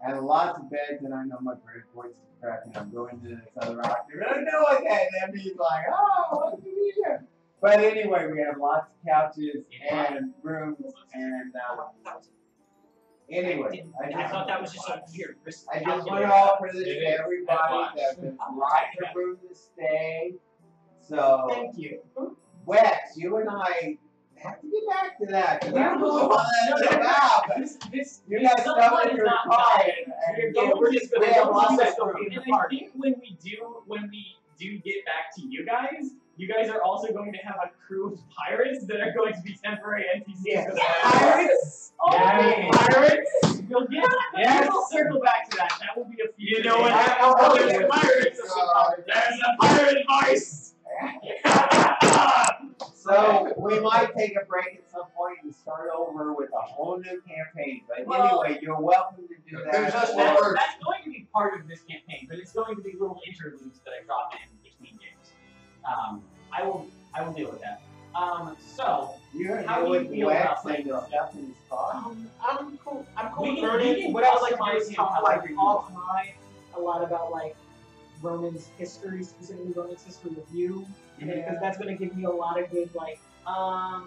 and lots of beds. And I know my great voice is cracking. I'm going to this other octave. I don't know what that means. Like, oh, what's here? But anyway, we have lots of couches and rooms and. Anyway, I thought that was just a weird risk. I just want to offer this to everybody that there's lots of room to stay. So, Thank you. Wex, you and I have to get back to that because I don't know what that's about. But you got stuff in your car, and We're just we gonna have go lots to of the room. in And the I party. think when we do get back to you guys are also going to have a crew of pirates that are going to be temporary NPCs. Yeah. for the Pirates? Yeah. Pirates? We'll get. Yes. We'll circle back to that. That will be a future. You know what? thing. There's pirates. God. There's a pirate voice. So So we might take a break at some point and start over with a whole new campaign. But anyway, you're welcome to do that. Finish this one That's first. going to be part of this campaign, but it's going to be little interludes that I drop in between games. I will deal with that. So You're how do you feel about playing playing the stuff in this car? I'm cool. I'm cool We with can- Vernon. we can What I would like to do customize is him talk however like you want. offline a lot about like Ronan's history, specifically Ronan's history with you, because that's going to give me a lot of good like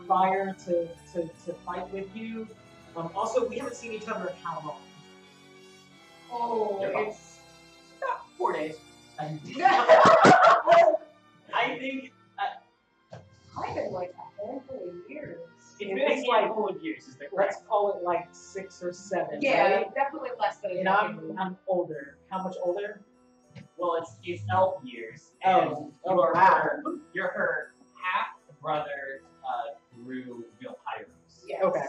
fire to fight with you. Also, we haven't seen each other in how long? Oh, it's 4 days. I think I've been like a handful of years. it's been a handful of years. Is that correct? Let's call it like 6 or 7. Yeah, right? definitely less than a And decade. I'm older. How much older? Well, it's elf years, and Oh, you're her half brother through Vilpyros. Yes. Okay.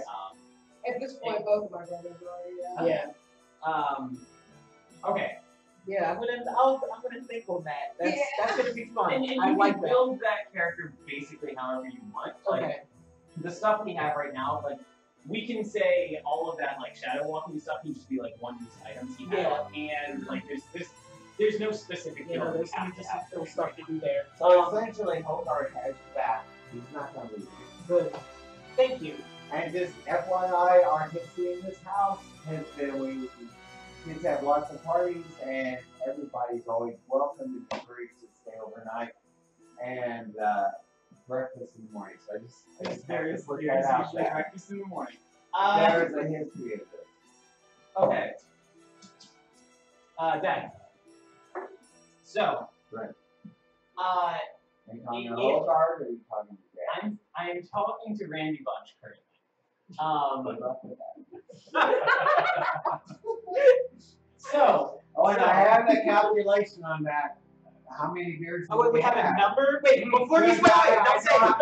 At this point, both of my brothers are, yeah. Okay. Yeah, I'm gonna think on that. That's gonna be fun. And I you like can that. build that character basically however you want. Like, Okay. the stuff we have right now, like we can say all of that like shadow walking stuff can just be like one use items he have, and like there's no specific You know, build there's we have to just have. some stuff to do there. So essentially, Hogarth has your back. He's not going to leave you. Good. Thank you. And just FYI, our history in this house has been we kids have lots of parties, and everybody's always welcome to Greece to stay overnight and breakfast in the morning. So I just have to put that out usually there. breakfast in the morning. There's a history of this. Okay. Dad. So. Right. Uh, Are you talking to If- Hogarth or are you talking to Dad? I am talking to Randy Bunch currently. Good luck with that. So. Oh, and I have the calculation on that. How many beers? Oh, wait, we have a have? number? Wait, before you don't say. I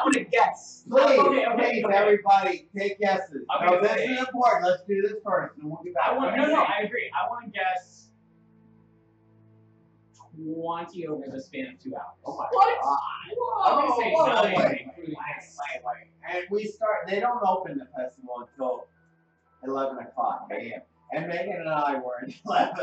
want to guess. Please, Okay. everybody, take guesses. Okay, No, this okay. is important. Let's do this first, and we'll get back. I agree. I want to guess 20 over the span of 2 hours. Oh my What? God. I'm gonna say Whoa, 9, wait. including this. And we start, they don't open the festival until 11 o'clock a.m. And Megan and I were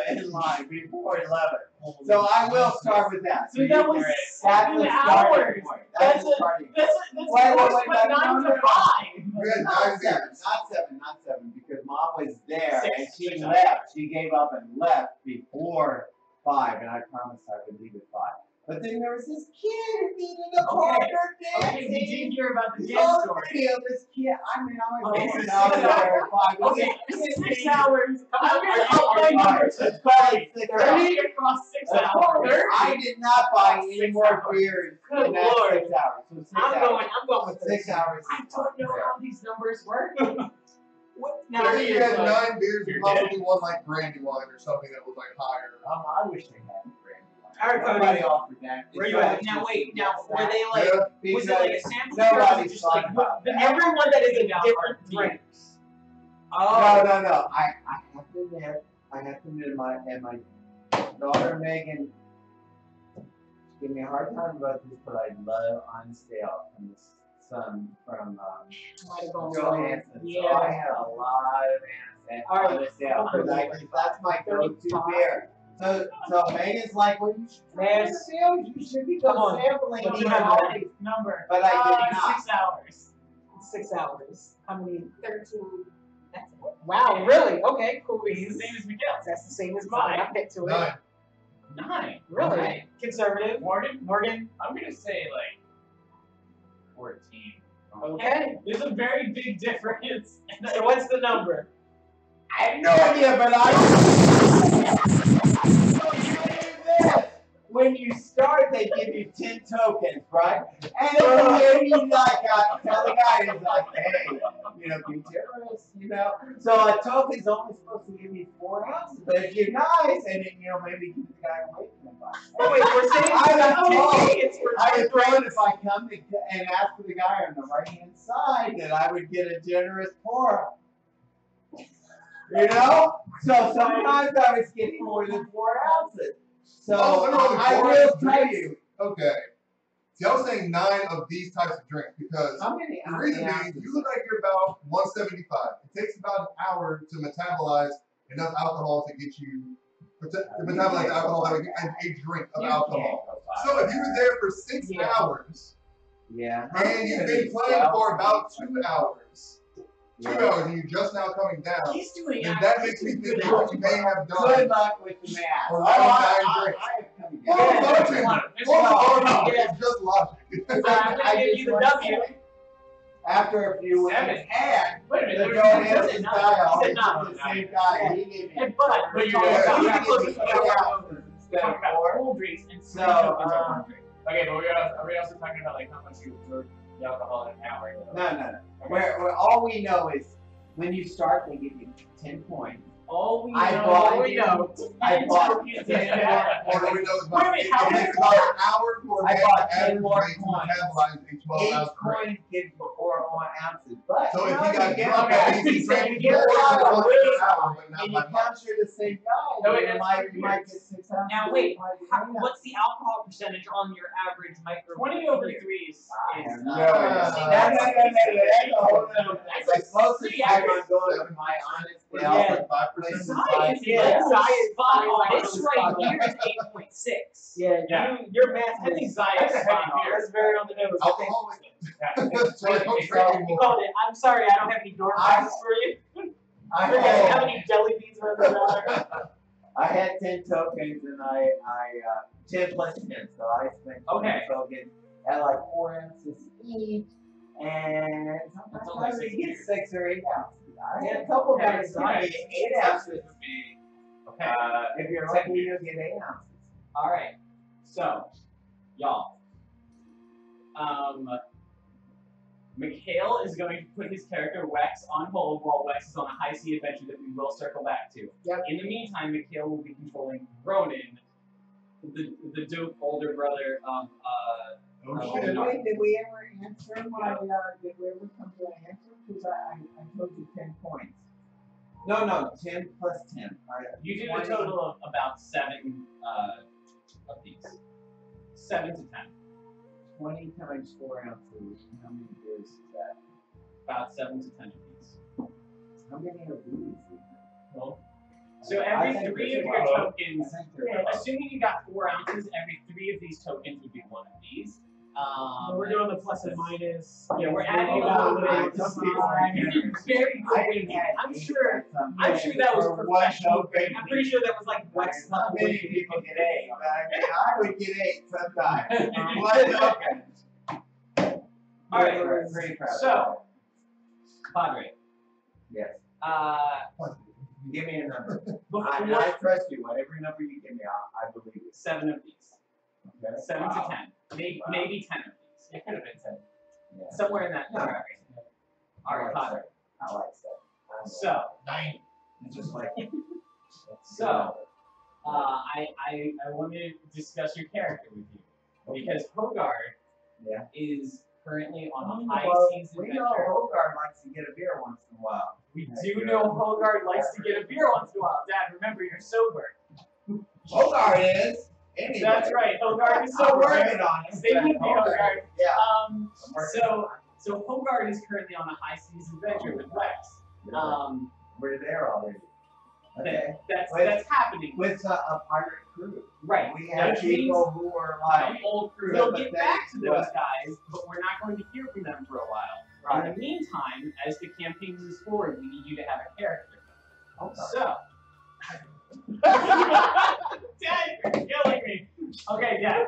in line before 11. So I will start with that. So that was that's 7 the starting hours. point. That's the starting point. That's Wait, worse wait, than no, 9 no, to no. 5. We had Not 9 seven, beers. not seven, because Mom was there and she Six left. She gave up and left before 5, and I promised I would leave at 5. But then there was this kid who needed a partner Okay, did dancing. you hear about the This dance whole story? video, this kid, I mean, I was Okay, over so an hour 6 there at 5. Okay, 6 hours. I'm Are gonna you- up my are you- numbers to 30. 6 30 across 6 hours. I did not buy any 6 more hours. beers Good in that Lord. 6 hours. So 6 I'm hours. going with 6 hours. I don't know how these numbers work. What, Now, now, if you had 9 beers, you You're probably won like brandy wine or something that was like higher. I wish they had brandy wine. All right, Cody. Nobody offered that. Where you at? Now wait, now were they like, Yeah. was it like a sample or was Nobody it just thought like, about that. everyone that is a Down different our drink. oh, No. I have to admit, my daughter Megan gave me a hard time about this, but I love Honest Ale from the son from Might have gone Johansson. So Yeah. I had a lot of All right. Honest Ale. Okay. That's my go-to 35. beer. So Megan's like, well, you should try Yes. Honest Ale. You should be Come on. sampling. What do you these have already. Number. But I did not. 6 hours. 6 hours. How many? 13. Wow, really? Okay, cool It's the beans. same as Miguel. That's the same as mine. I picked to it. 9. 9. Really? Okay. Conservative. Morgan, I'm gonna say like 14. Okay. There's a very big difference. So what's the number? I have no idea, but So you do this. When you start, they give you 10 tokens, right? And then you like tell the guy, he's like, hey, be generous, So a token's only supposed to give you 4 ounces, but if you're nice, and then, maybe give the guy away from the Oh, wait, we're saying I was told- it's for I was 10 told drinks. if I come and ask for the guy on the right-hand side, that I would get a generous pour. So sometimes I was getting more than 4 ounces. So Oh, literally I 4 will ounces tell drinks? you, Okay. See, I was saying 9 of these types of drinks because How many? the reason being, you look like you're about 175. It takes about an hour to metabolize enough alcohol to get you to metabolize the alcohol that would get a drink of alcohol. So if you were there for 6 hours, and you've been playing for about 2 hours. 2 hours and you're just now coming down. He's doing And that makes me think that you may have done Good luck with the math. a lot of 9 drinks. It's just logic. I'm gonna give you the W. After a few weeks, 7. and Wait a minute, the there's Joe no- Hansen's no, guy, he said always no. the same guy. He gave me And but you're Yeah. close to 4 ounces instead talking of about 4. cold drinks and So, tokens of one drink. Okay, but are we also talking about like how much you absorb the alcohol in an hour? No. Where all we know is when you start, they give you 10 points. All we I know, bought all we you- know. I bought Tokens 10 of that. All we know is about, Wait a minute, how it many takes about an hour for I an bought 10 average more weight to coins. metabolize a 12-ounce Each drink. coin gives 4 ounces. But So if know, he got get drunk, back, that means he drank you get more than out of 1 the hour, but not and by you much. count you're the same guy. No, wait, you that's might weird. get 6 ounces. Now wait, you might get how, 8 ounces. what's the alcohol percentage on your average micro? 20 over 3s I is have no Uh, idea. It's like most of the time I'm going with my honest What scale. is it, 5%? Science, Yeah. science, spot on. Science. This right here is 8.6. Yeah, Yeah. your math I think is Zayas that's a is heavy spot on. beer. That's very on the nose. Alcohol? Yeah. So I don't So- drink You anymore. called it. I'm sorry, I don't have any door prizes for you. I You're gonna had, have any jelly beans around the dollar? I had 10 tokens and I 10 plus 10, so I spent 20 Okay. tokens at like 4 ounces each, and That's only sometimes 6 you get beers. 6 or 8 ounces. I had a couple Okay, guys give nice. me 8 ounces. Okay. If you're lucky, you'll get 8 ounces. All right. So, y'all. Mikhail is going to put his character Wex on hold while Wex is on a high sea adventure that we will circle back to. Yep. In the meantime, Mikhail will be controlling Ronan, the dope older brother. Did we ever answer my, did we ever come to an answer? Because I told you 10 points. No, 10 plus 10. You do a 20. total of about 7 of these. 7 to 10. 20 times 4 ounces. How many beers is that? About 7 to 10 of these. How many of these? Well, so I every think 3 of there's your about- tokens, I think there's about- assuming you got 4 ounces, every 3 of these tokens would be 1 of these. We're doing the plus and minus. Yeah, we're adding We're a little doing bit of the some people design. You did very good. I didn't have I'm 8 sure. at some I'm point sure that was for one professional. token. I'm pretty sure that was like Wex Not level. many people get 8, but I mean, I would get 8 sometimes. For one token. All right. We're pretty proud of So, Padre. that. Yes. Give me a number. I trust you. Whatever number you give me, I believe it. 7 of these. Okay? 7 Wow. to 10. Maybe, Wow. maybe 10 of these. It could have been 10. Yeah. Somewhere in that No. area. All right, Padre. I like that. So, 9. It's just like. So, I want to discuss your character with you because Hogard Yeah. is currently on a high Well, seas we know adventure. Hogard likes to get a beer once in a while. We Yeah, do yeah. know Hogard likes to get a beer once in a while. Dad, remember you're sober. Hogard is. Anyway. That's right. Hogard is I'm sober. working on it. Stay with me, Hogard. Yeah. Um, I'm working on so Hogard is currently on a high seas adventure with Rex. it. We're there already. Okay. That's happening. With a pirate crew. Right. We have Which people means who are the like. old crew. Yeah, We'll but get they- back to those but- guys, but we're not going to hear from them for a while. Right. In the meantime, as the campaign moves forward, we need you to have a character. Hogard. So. Dad, you're killing me. Okay, Dad,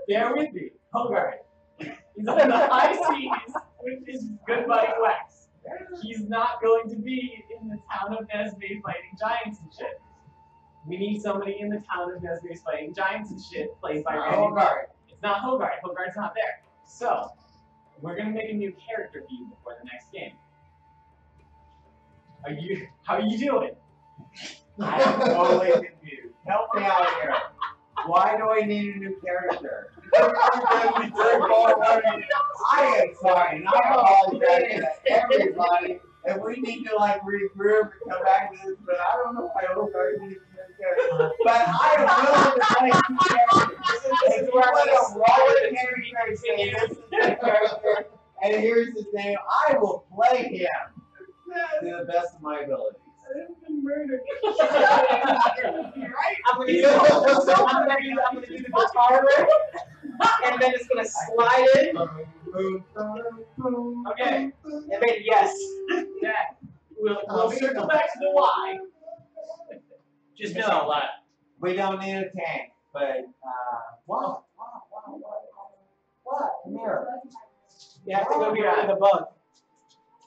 bear with me. Hogard. He's on the high seas with his good buddy Wex. He's not going to be in the town of Nesme fighting giants and shit. We need somebody in the town of Nesme fighting giants and shit, played by Randy. Hogard. It's not Hogard. Hogard's not there. So, we're gonna make a new character for you before the next game. How are you doing? I am totally confused. Help me out here. Why do I need a new character? I am sorry, and I apologize to everybody. And we need to like regroup and come back to this, but I don't know why Hogard needs a characters. But I am willing to play two characters. This is where I'm going to roll it and character say this is the character, and here's his name. I will play him to the best of my abilities. I'm gonna do the guitar riff, and then it's gonna slide in. Okay. And then yes. Dad, we'll circle back to the why. Just know that. We don't need a tank, but what? Come here. You have to go get rid of the bug.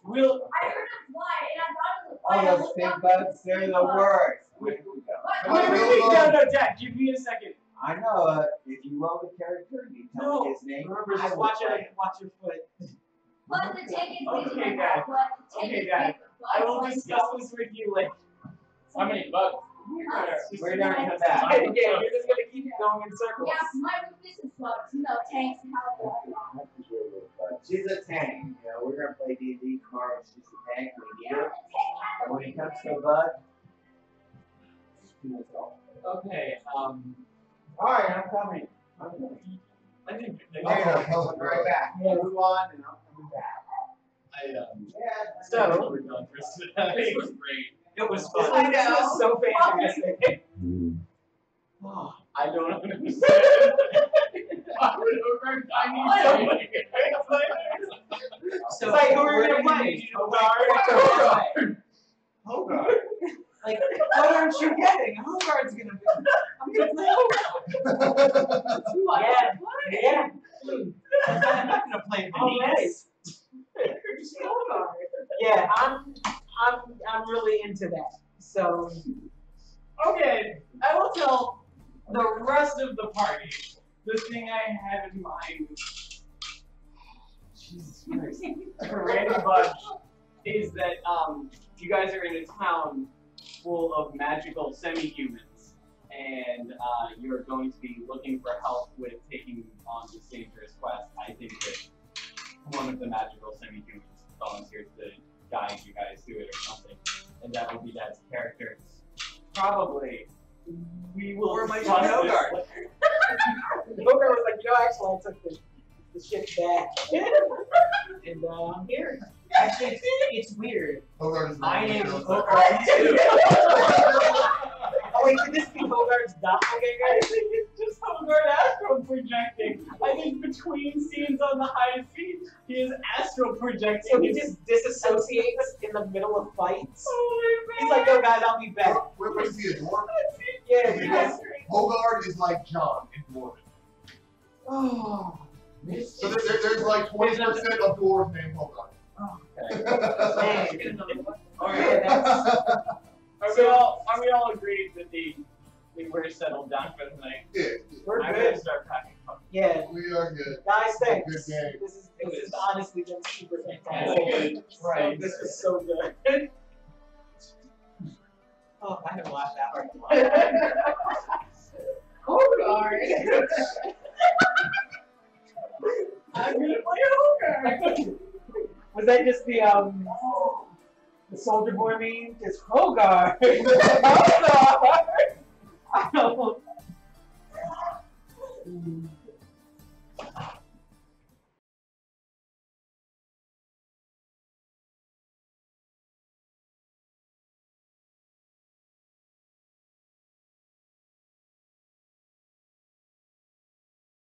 We'll. I heard a fly, and I thought it was a fly. Oh, those big bugs, they're the worst. Wait, Dad, give me a second. I know, if you roll the character, you tell me his name. Remember, I just will watch play it. Watch your foot. But the tank is Okay, Dad. Okay, Dad. I will discuss this with you later. How many bugs? We're not coming back. Again, you're just gonna keep going in circles. Yeah, my weakness is bugs. You know, tanks and how She's a tank. You know, we're gonna play D&D tomorrow. She's a tank. We need her. And when it comes to a bug, Okay. alright, I'm coming. I think. I'll be right back. Move on, and I'm coming back. So we're done for today. This was great. It was This fun. is so fantastic. I don't understand. Why would Ogre I need somebody? So, like, who are you gonna play? Hogard. Like, what aren't you getting? Hogard's gonna be. I'm gonna play Hogard. Yeah. I'm not gonna play the knees. Yeah, I'm really into that. So Okay, I will tell the rest of the party the thing I had in mind. Jesus Christ. For Randy Bunch is that you guys are in a town full of magical semi-humans, and you're going to be looking for help with taking on this dangerous quest. I think that one of the magical semi-humans volunteered to guide you guys through it or something, and that will be Dad's character. Probably. We will. Or my discuss Hogard. this later. Hogard was like, actually, I took the shit back, and I'm here. Actually, it's weird. Hogard is My not name is real. Hogard too. Oh wait, could this be Hogard's doppelganger? I think it's just Hogard astral projecting. I think between scenes on the high seat, he is astral projecting. So he just disassociates in the middle of fights. Oh He's like, yo guys, I'll be back. What is he, a dwarf? Yeah, because Hogard is like John in Dwarven. oh, So there's like 20% of dwarves named Hogard. Are we all agreed that we're settled down for the night? Yeah, we're I'm good. gonna start packing up. Yeah, we are good. guys, thanks. Good game. This is honestly been super That's fantastic. good. Right. This is so good. Oh, I haven't laughed that hard in a while. Hogard. I'm gonna play Hogard. Was that just the Soldier Boy meme? Just Hogard. Hogard.